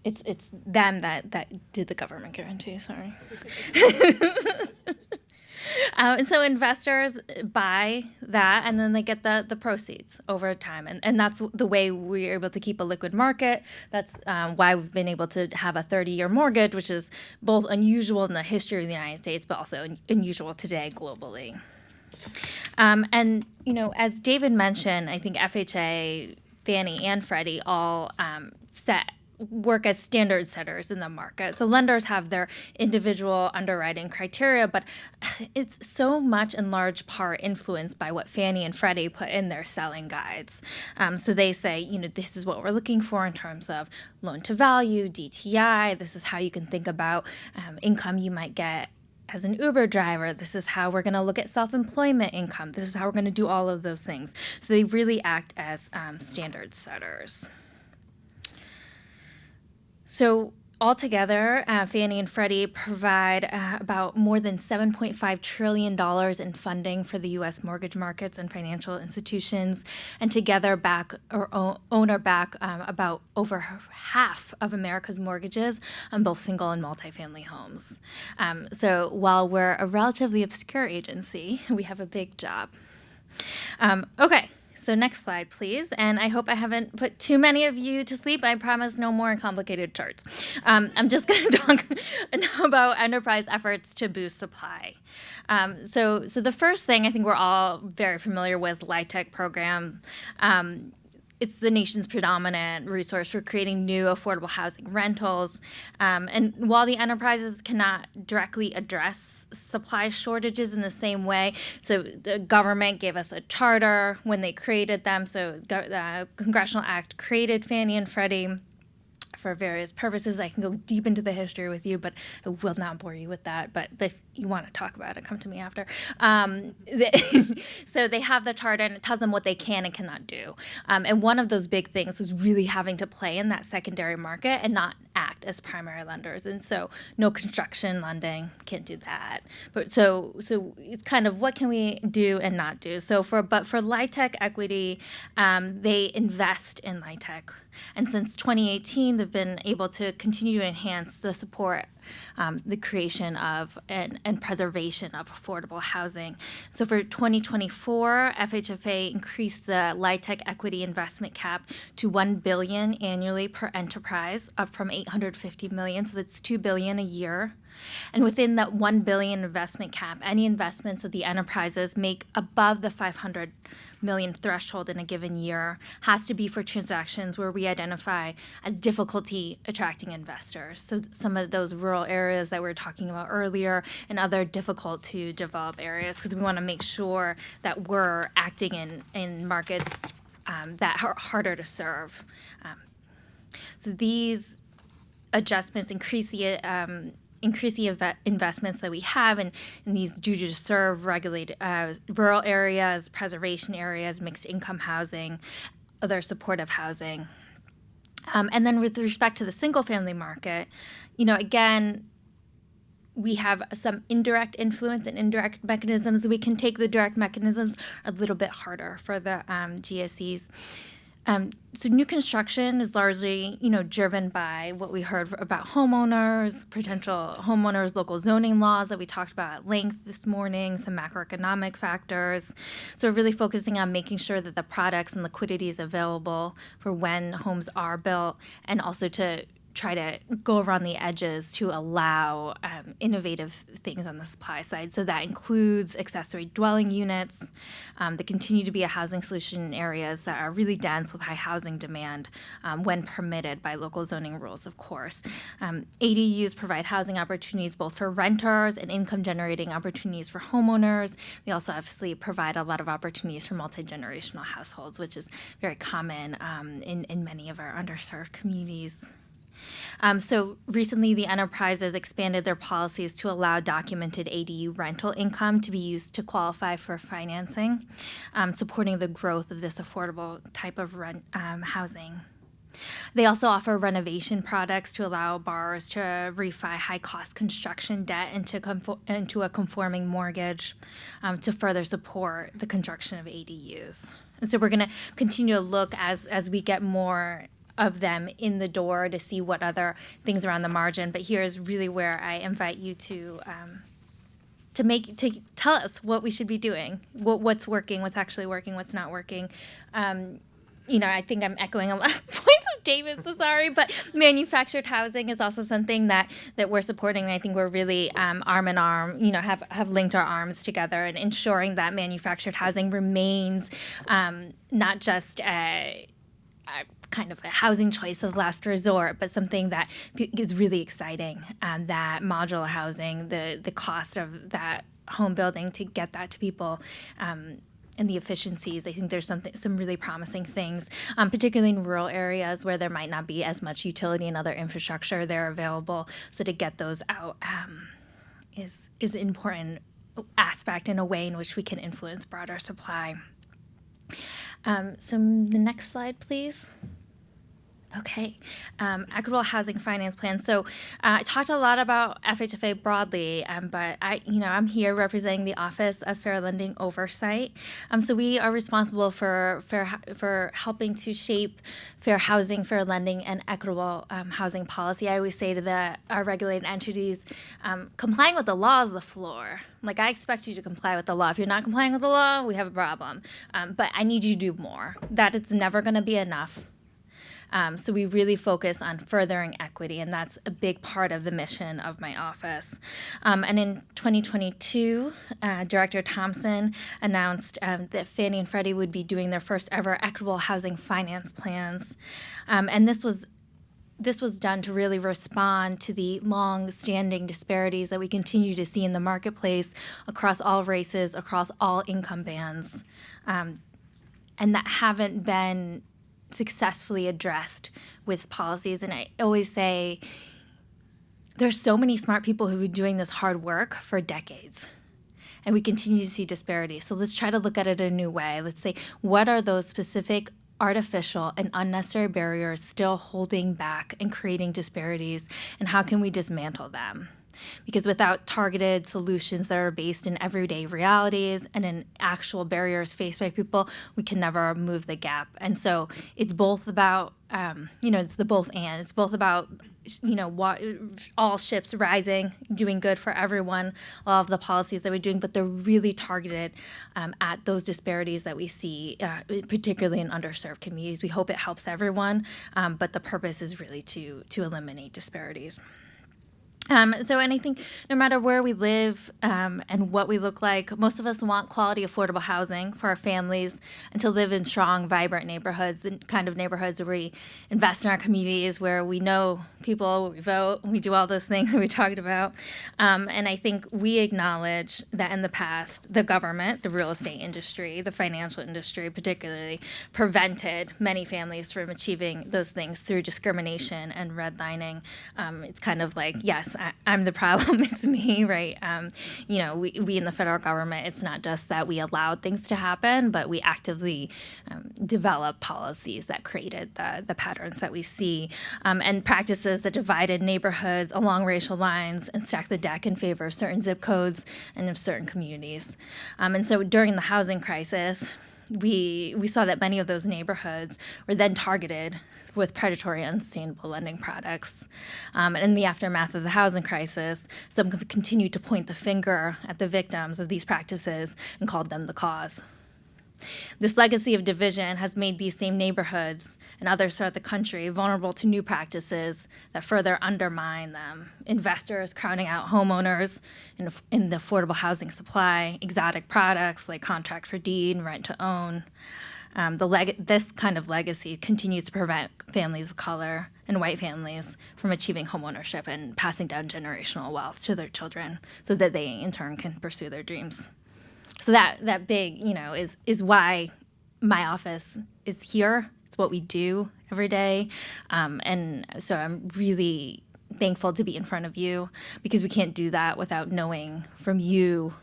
It's them that do the government guarantee. Sorry. And so investors buy that, and then they get the proceeds over time. And that's the way we're able to keep a liquid market. That's why we've been able to have a 30-year mortgage, which is both unusual in the history of the United States, but also unusual today globally. And, as David mentioned, I think FHA, Fannie, and Freddie all work as standard setters in the market. So lenders have their individual underwriting criteria, but it's so much in large part influenced by what Fannie and Freddie put in their selling guides. So they say, this is what we're looking for in terms of loan to value, DTI. This is how you can think about income you might get as an Uber driver. This is how we're going to look at self-employment income. This is how we're going to do all of those things. So they really act as standard setters. So altogether, Fannie and Freddie provide about more than $7.5 trillion in funding for the U.S. mortgage markets and financial institutions, and together own or back about over half of America's mortgages on both single and multifamily homes. So while we're a relatively obscure agency, we have a big job. Okay. So next slide, please. And I hope I haven't put too many of you to sleep. I promise no more complicated charts. I'm just going to talk about enterprise efforts to boost supply. So the first thing, I think we're all very familiar with LIHTC program. It's the nation's predominant resource for creating new affordable housing rentals. And while the enterprises cannot directly address supply shortages in the same way, so the government gave us a charter when they created them. So the Congressional Act created Fannie and Freddie for various purposes. I can go deep into the history with you, but I will not bore you with that. But if you want to talk about it, come to me after. So they have the charter, and it tells them what they can and cannot do. And one of those big things was really having to play in that secondary market and not act as primary lenders. And so no construction lending, can't do that. But so it's kind of what can we do and not do. For LIHTC equity, they invest in LIHTC. And since 2018, they've been able to continue to enhance the support, the creation of and preservation of affordable housing. So for 2024, FHFA increased the LIHTC equity investment cap to $1 billion annually per enterprise, up from $850 million. So that's $2 billion a year. And within that $1 billion investment cap, any investments that the enterprises make above the $500 million threshold in a given year has to be for transactions where we identify as difficulty attracting investors. So some of those rural areas that we were talking about earlier and other difficult to develop areas, because we want to make sure that we're acting in markets that are harder to serve. So these adjustments increase the investments that we have in these duty to serve regulated rural areas, preservation areas, mixed income housing, other supportive housing. And then with respect to the single-family market, again, we have some indirect influence and indirect mechanisms. We can take the direct mechanisms a little bit harder for the GSEs. So new construction is largely, driven by what we heard about homeowners, potential homeowners, local zoning laws that we talked about at length this morning, some macroeconomic factors. So we're really focusing on making sure that the products and liquidity is available for when homes are built, and also to try to go around the edges to allow innovative things on the supply side. So that includes accessory dwelling units that continue to be a housing solution in areas that are really dense with high housing demand when permitted by local zoning rules, of course. ADUs provide housing opportunities both for renters and income generating opportunities for homeowners. They also obviously provide a lot of opportunities for multi-generational households, which is very common in many of our underserved communities. So recently, the enterprises expanded their policies to allow documented ADU rental income to be used to qualify for financing, supporting the growth of this affordable type of housing. They also offer renovation products to allow borrowers to refi high-cost construction debt into a conforming mortgage to further support the construction of ADUs. And so we're going to continue to look as we get more of them in the door to see what other things are on the margin. But here's really where I invite you to tell us what we should be doing, what's working, what's actually working, what's not working. I think I'm echoing a lot of points of David, so sorry, but manufactured housing is also something that we're supporting, and I think we're really arm in arm, have linked our arms together and ensuring that manufactured housing remains not just kind of a housing choice of last resort, but something that is really exciting. That modular housing, the cost of that home building to get that to people, and the efficiencies. I think there's some really promising things, particularly in rural areas where there might not be as much utility and other infrastructure there available. So to get those out is an important aspect in a way in which we can influence broader supply. So the next slide, please. Okay, equitable housing finance plan. So I talked a lot about FHFA broadly, but I'm here representing the Office of Fair Lending Oversight. So we are responsible for helping to shape fair housing, fair lending, and equitable housing policy. I always say to our regulated entities, complying with the law is the floor. Like, I expect you to comply with the law. If you're not complying with the law, we have a problem. But I need you to do more. That it's never going to be enough. So we really focus on furthering equity, and that's a big part of the mission of my office. And in 2022, Director Thompson announced that Fannie and Freddie would be doing their first ever equitable housing finance plans. And this was done to really respond to the long-standing disparities that we continue to see in the marketplace across all races, across all income bands, and that haven't been successfully addressed with policies. And I always say there's so many smart people who have been doing this hard work for decades, and we continue to see disparities. So let's try to look at it a new way. Let's say, what are those specific artificial and unnecessary barriers still holding back and creating disparities, and how can we dismantle them? Because without targeted solutions that are based in everyday realities and in actual barriers faced by people, we can never move the gap. And so it's both about, it's the both and. It's both about, all ships rising, doing good for everyone, all of the policies that we're doing, but they're really targeted at those disparities that we see, particularly in underserved communities. We hope it helps everyone, but the purpose is really to eliminate disparities. So anything, no matter where we live and what we look like, most of us want quality, affordable housing for our families and to live in strong, vibrant neighborhoods, the kind of neighborhoods where we invest in our communities, where we know people, we vote, we do all those things that we talked about. And I think we acknowledge that in the past, the government, the real estate industry, the financial industry particularly, prevented many families from achieving those things through discrimination and redlining. It's kind of like, yes, I'm the problem. It's me, right? We in the federal government, it's not just that we allowed things to happen, but we actively develop policies that created the patterns that we see, and practices that divided neighborhoods along racial lines and stacked the deck in favor of certain zip codes and of certain communities. And so during the housing crisis, we saw that many of those neighborhoods were then targeted with predatory unsustainable lending products. And in the aftermath of the housing crisis, some continued to point the finger at the victims of these practices and called them the cause. This legacy of division has made these same neighborhoods and others throughout the country vulnerable to new practices that further undermine them. Investors crowding out homeowners in the affordable housing supply, exotic products like contract for deed and rent to own. This kind of legacy continues to prevent families of color and white families from achieving homeownership and passing down generational wealth to their children so that they in turn can pursue their dreams. So that big, is why my office is here. It's what we do every day. And so I'm really thankful to be in front of you because we can't do that without knowing from you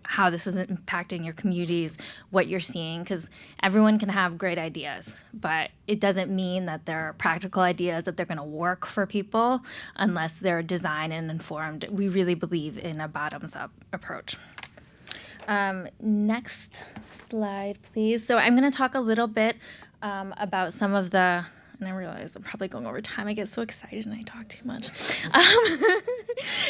how this is impacting your communities, what you're seeing, because everyone can have great ideas, but it doesn't mean that they're practical ideas, that they're going to work for people unless they're designed and informed. We really believe in a bottoms-up approach. Next slide, please. So I'm going to talk a little bit about some of the, and I realize I'm probably going over time. I get so excited and I talk too much.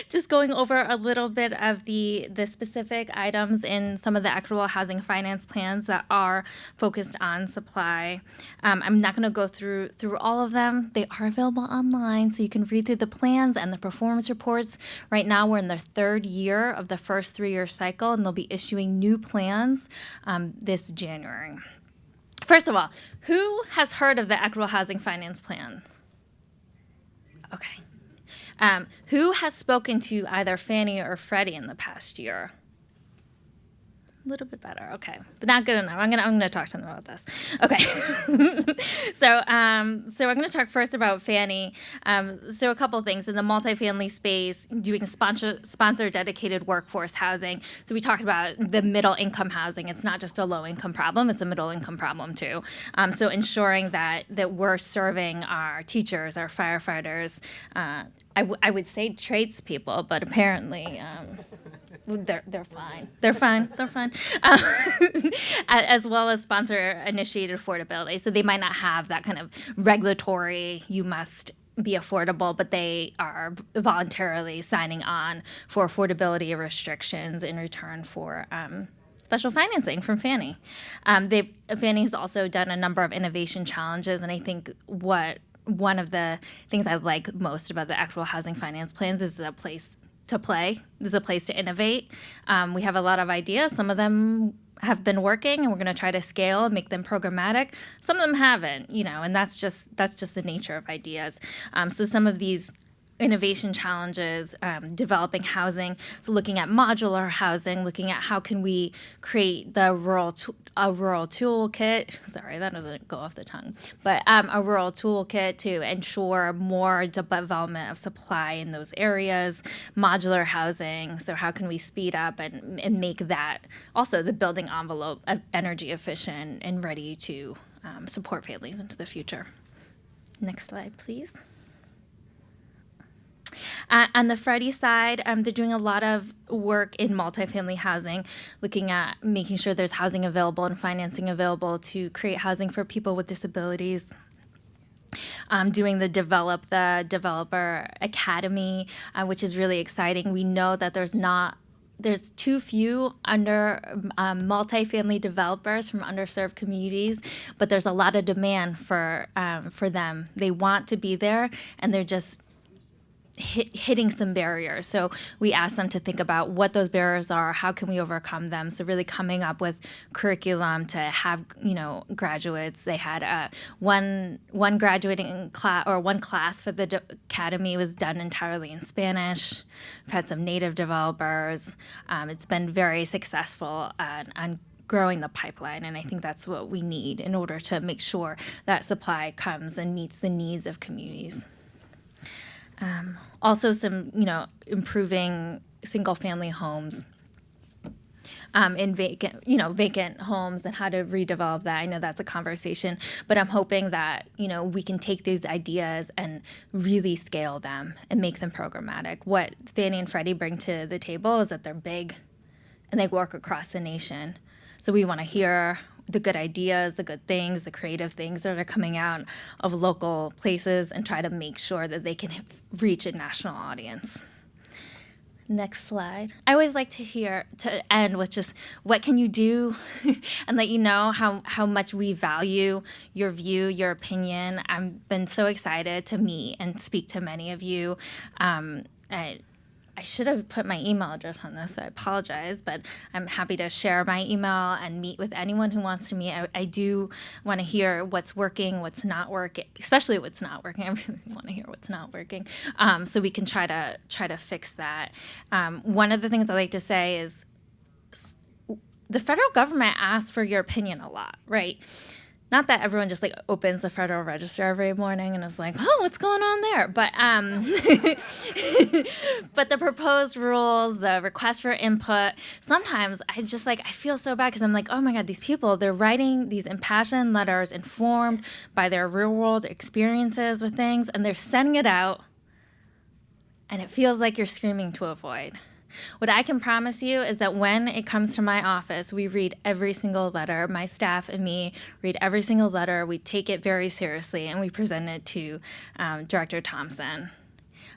Just going over a little bit of the specific items in some of the equitable housing finance plans that are focused on supply. I'm not going to go through all of them. They are available online, so you can read through the plans and the performance reports. Right now, we're in the third year of the first 3-year cycle, and they'll be issuing new plans this January. First of all, who has heard of the equitable housing finance plans? Okay. Who has spoken to either Fannie or Freddie in the past year? A little bit better, okay, but not good enough. I'm gonna talk to them about this. Okay, so I'm gonna talk first about Fannie. So a couple of things in the multifamily space, doing sponsor dedicated workforce housing. So we talked about the middle income housing. It's not just a low income problem; it's a middle income problem too. So ensuring that we're serving our teachers, our firefighters. I would say tradespeople, but apparently. They're fine. They're fine. As well as sponsor-initiated affordability. So they might not have that kind of regulatory, you must be affordable, but they are voluntarily signing on for affordability restrictions in return for special financing from Fannie. Fannie has also done a number of innovation challenges, and I think one of the things I like most about the equitable housing finance plans is a place to play. There's a place to innovate. We have a lot of ideas. Some of them have been working, and we're going to try to scale and make them programmatic. Some of them haven't, and that's just the nature of ideas. So some of these innovation challenges, developing housing, so looking at modular housing, looking at how can we create the rural toolkit. Sorry, that doesn't go off the tongue, but a rural toolkit to ensure more development of supply in those areas. Modular housing, so how can we speed up and make that also the building envelope of energy efficient and ready to support families into the future. Next slide, please. On the Freddie side, they're doing a lot of work in multifamily housing, looking at making sure there's housing available and financing available to create housing for people with disabilities. Doing the Developer Academy, which is really exciting. We know that there's too few multifamily developers from underserved communities, but there's a lot of demand for them. They want to be there, and they're just hitting some barriers. So we asked them to think about what those barriers are, how can we overcome them. So really coming up with curriculum to have, graduates. They had one graduating class, or one class for the academy was done entirely in Spanish. We've had some native developers. It's been very successful on growing the pipeline, and I think that's what we need in order to make sure that supply comes and meets the needs of communities. Also, some improving single-family homes. In vacant homes and how to redevelop that. I know that's a conversation, but I'm hoping that, we can take these ideas and really scale them and make them programmatic. What Fannie and Freddie bring to the table is that they're big and they work across the nation. So we want to hear the good ideas, the good things, the creative things that are coming out of local places and try to make sure that they can reach a national audience. Next slide. I always like to end with just what can you do and let you know how much we value your view, your opinion. I've been so excited to meet and speak to many of you. I should have put my email address on this, so I apologize, but I'm happy to share my email and meet with anyone who wants to meet. I do want to hear what's working, what's not working, especially what's not working. I really want to hear what's not working, so we can try to fix that. One of the things I like to say is the federal government asks for your opinion a lot, right? Not that everyone just opens the Federal Register every morning and is like, oh, what's going on there? But but the proposed rules, the request for input, sometimes I feel so bad because I'm like, oh my God, these people, they're writing these impassioned letters informed by their real world experiences with things, and they're sending it out, and it feels like you're screaming to a void. What I can promise you is that when it comes to my office, we read every single letter. My staff and me read every single letter. We take it very seriously, and we present it to Director Thompson.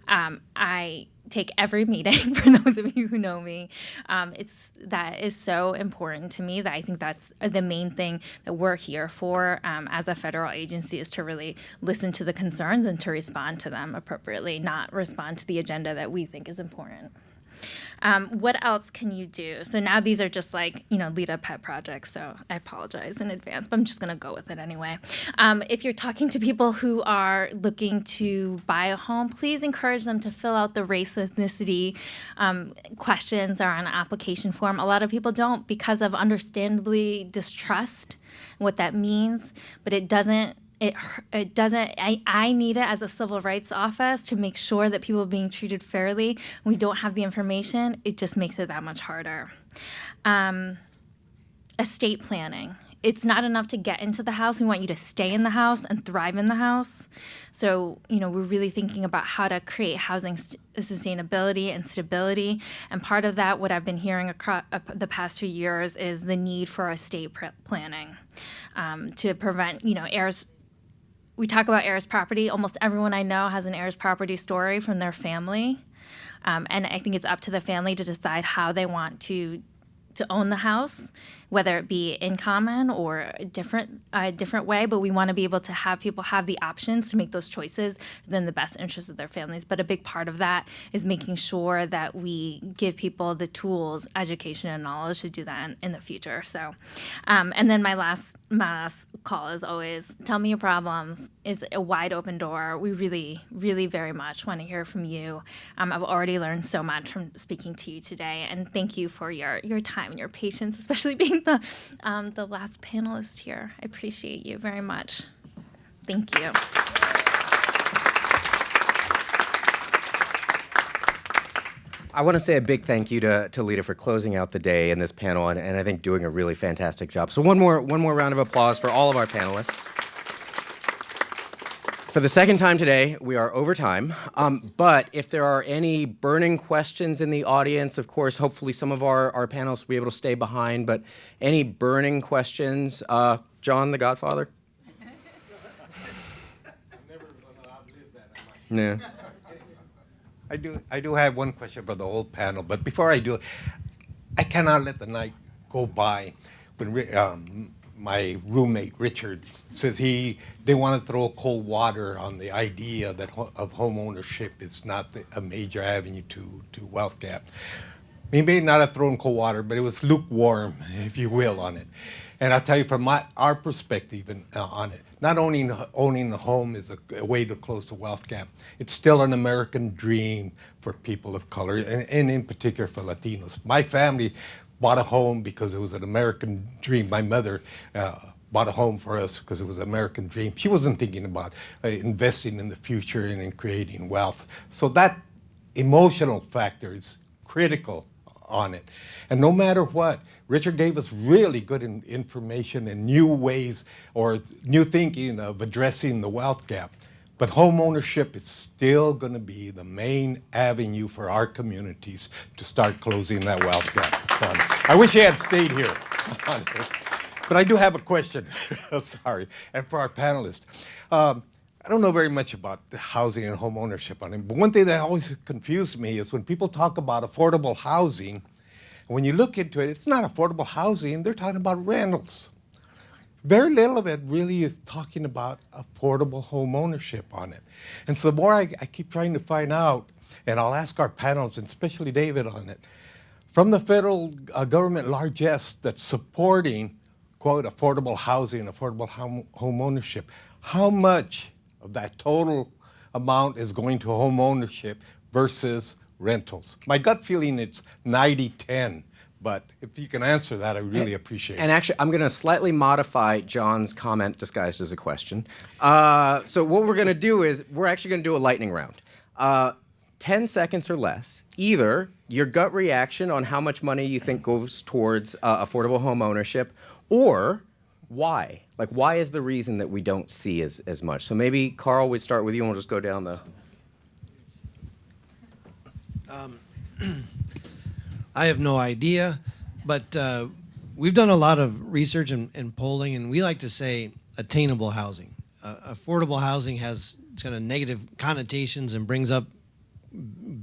I take every meeting, for those of you who know me. That is so important to me that I think that's the main thing that we're here for as a federal agency, is to really listen to the concerns and to respond to them appropriately, not respond to the agenda that we think is important. What else can you do? So now these are just lead a pet projects, so I apologize in advance, but I'm just going to go with it anyway. If you're talking to people who are looking to buy a home, please encourage them to fill out the race, ethnicity questions are on an application form. A lot of people don't because of understandably distrust what that means, but it doesn't. It doesn't. I need it as a civil rights office to make sure that people are being treated fairly. We don't have the information. It just makes it that much harder. Estate planning. It's not enough to get into the house. We want you to stay in the house and thrive in the house. So, we're really thinking about how to create housing sustainability and stability. And part of that, what I've been hearing across the past few years, is the need for estate planning to prevent, heirs. We talk about heirs property. Almost everyone I know has an heirs property story from their family. And I think it's up to the family to decide how they want to own the house, whether it be in common or a different way. But we want to be able to have people have the options to make those choices in the best interest of their families. But a big part of that is making sure that we give people the tools, education, and knowledge to do that in the future. So, and then my last call is always, tell me your problems. Is a wide open door. We really, really very much want to hear from you. I've already learned so much from speaking to you today, and thank you for your time and your patience, especially being the last panelist here. I appreciate you very much. Thank you. I want to say a big thank you to Lita for closing out the day in this panel, and I think doing a really fantastic job. So one more round of applause for all of our panelists. For the second time today, we are over time, but if there are any burning questions in the audience, of course, hopefully some of our panelists will be able to stay behind, but any burning questions? John, the Godfather? Yeah. I do have one question for the whole panel, but before I do, I cannot let the night go by when my roommate Richard says they want to throw cold water on the idea that of home ownership is not a major avenue to wealth gap. He may not have thrown cold water, but it was lukewarm, if you will, on it. And I'll tell you from our perspective on it, not only owning a home is a way to close the wealth gap, it's still an American dream for people of color, and in particular for Latinos. My family bought a home because it was an American dream. My mother bought a home for us because it was an American dream. She wasn't thinking about investing in the future and in creating wealth. So that emotional factor is critical on it. And no matter what, Richard gave us really good information and new ways or new thinking of addressing the wealth gap. But home ownership is still going to be the main avenue for our communities to start closing that wealth gap. I wish he had stayed here. But I do have a question, sorry, and for our panelists. I don't know very much about the housing and home ownership on it, but one thing that always confused me is when people talk about affordable housing, when you look into it, it's not affordable housing, they're talking about rentals. Very little of it really is talking about affordable home ownership on it. And so the more I keep trying to find out, and I'll ask our panels, and especially David on it, from the federal government largesse that's supporting, quote, affordable housing, affordable home ownership, how much of that total amount is going to home ownership versus rentals? My gut feeling it's 90-10. But if you can answer that, I really appreciate it. And actually, I'm going to slightly modify John's comment disguised as a question. So what we're going to do is we're actually going to do a lightning round. 10 seconds or less. Either your gut reaction on how much money you think goes towards affordable home ownership, or why. Like, why is the reason that we don't see as much? So maybe, Carl, we'd start with you and we'll just go down the... I have no idea, but we've done a lot of research and polling, and we like to say attainable housing. Affordable housing has kind of negative connotations and brings up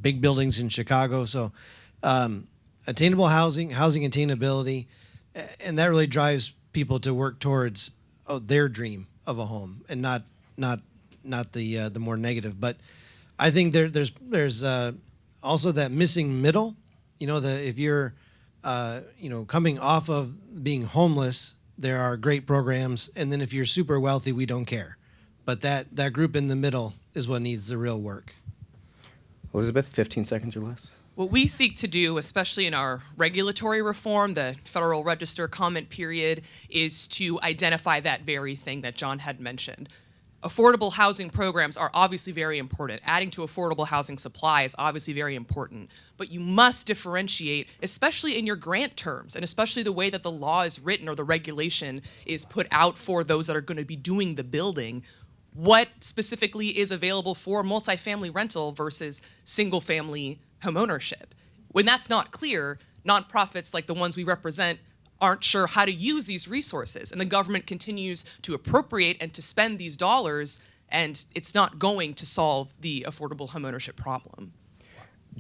big buildings in Chicago. So attainable housing attainability, and that really drives people to work towards their dream of a home and not the more negative. But I think there's also that missing middle. You know, if you're, coming off of being homeless, there are great programs. And then if you're super wealthy, we don't care. But that group in the middle is what needs the real work. Elisabeth, 15 seconds or less. What we seek to do, especially in our regulatory reform, the Federal Register comment period, is to identify that very thing that John had mentioned. Affordable housing programs are obviously very important. Adding to affordable housing supply is obviously very important. But you must differentiate, especially in your grant terms, and especially the way that the law is written or the regulation is put out for those that are going to be doing the building, what specifically is available for multifamily rental versus single-family homeownership. When that's not clear, nonprofits like the ones we represent aren't sure how to use these resources, and the government continues to appropriate and to spend these dollars, and it's not going to solve the affordable homeownership problem.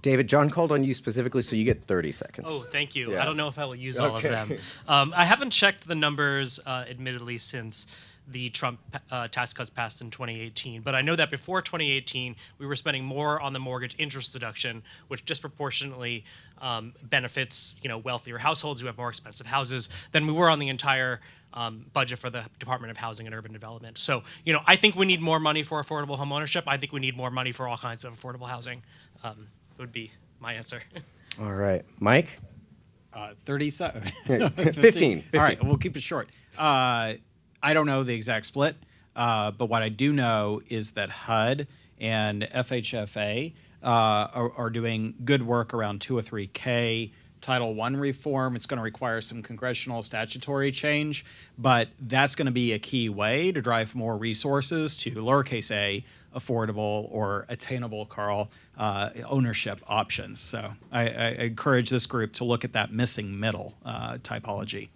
David, John called on you specifically, so you get 30 seconds. Oh, thank you. Yeah. I don't know if I will use all of them. I haven't checked the numbers, admittedly, since the Trump tax cuts passed in 2018. But I know that before 2018, we were spending more on the mortgage interest deduction, which disproportionately benefits wealthier households who have more expensive houses than we were on the entire budget for the Department of Housing and Urban Development. So, I think we need more money for affordable home ownership. I think we need more money for all kinds of affordable housing. Would be my answer. All right. Mike? 37. 15. All right, we'll keep it short. I don't know the exact split, but what I do know is that HUD and FHFA are doing good work around 203K. Title I reform, it's going to require some congressional statutory change, but that's going to be a key way to drive more resources to lowercase a affordable or attainable, Carl, ownership options. So I encourage this group to look at that missing middle typology.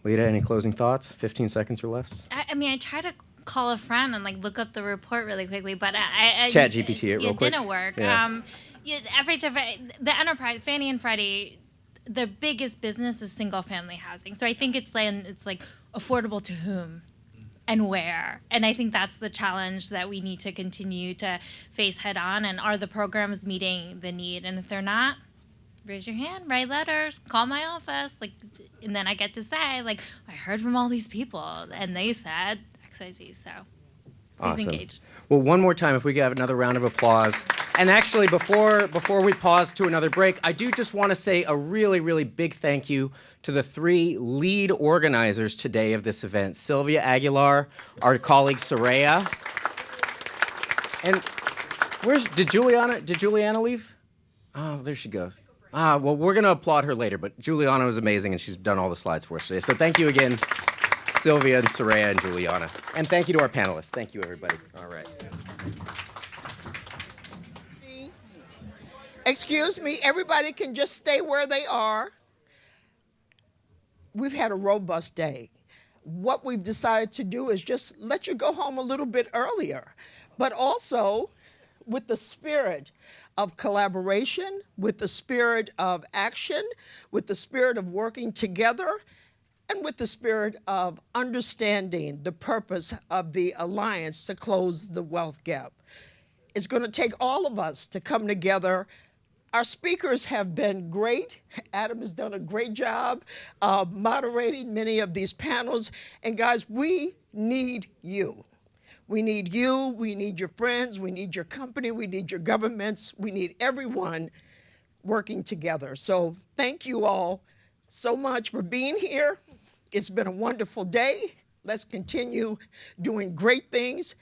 Lita, any closing thoughts? 15 seconds or less? I try to call a friend and look up the report really quickly, but Chat GPT it real quick. It didn't work. Yeah. FHFA, the enterprise, Fannie and Freddie, their biggest business is single family housing. So I think it's like affordable to whom and where. And I think that's the challenge that we need to continue to face head on. And are the programs meeting the need? And if they're not, raise your hand, write letters, call my office, and then I get to say, I heard from all these people, and they said XYZ, so please Awesome. engage. Well, one more time, if we could have another round of applause And actually, before we pause to another break, I do just want to say a really, really big thank you to the 3 lead organizers today of this event. Sylvia Aguilar, our colleague Soraya. And did Juliana leave? Oh, there she goes. Well, we're going to applaud her later, but Juliana was amazing, and she's done all the slides for us today. So thank you again, Sylvia and Soraya and Juliana. And thank you to our panelists. Thank you, everybody. All right. Excuse me, everybody can just stay where they are. We've had a robust day. What we've decided to do is just let you go home a little bit earlier, but also with the spirit of collaboration, with the spirit of action, with the spirit of working together, and with the spirit of understanding the purpose of the alliance to close the wealth gap. It's going to take all of us to come together. Our speakers have been great. Adam has done a great job moderating many of these panels. And guys, we need you. We need you, we need your friends, we need your company, we need your governments, we need everyone working together. So thank you all so much for being here. It's been a wonderful day. Let's continue doing great things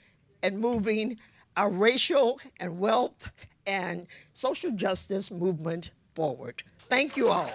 and moving our racial and wealth and social justice movement forward. Thank you all.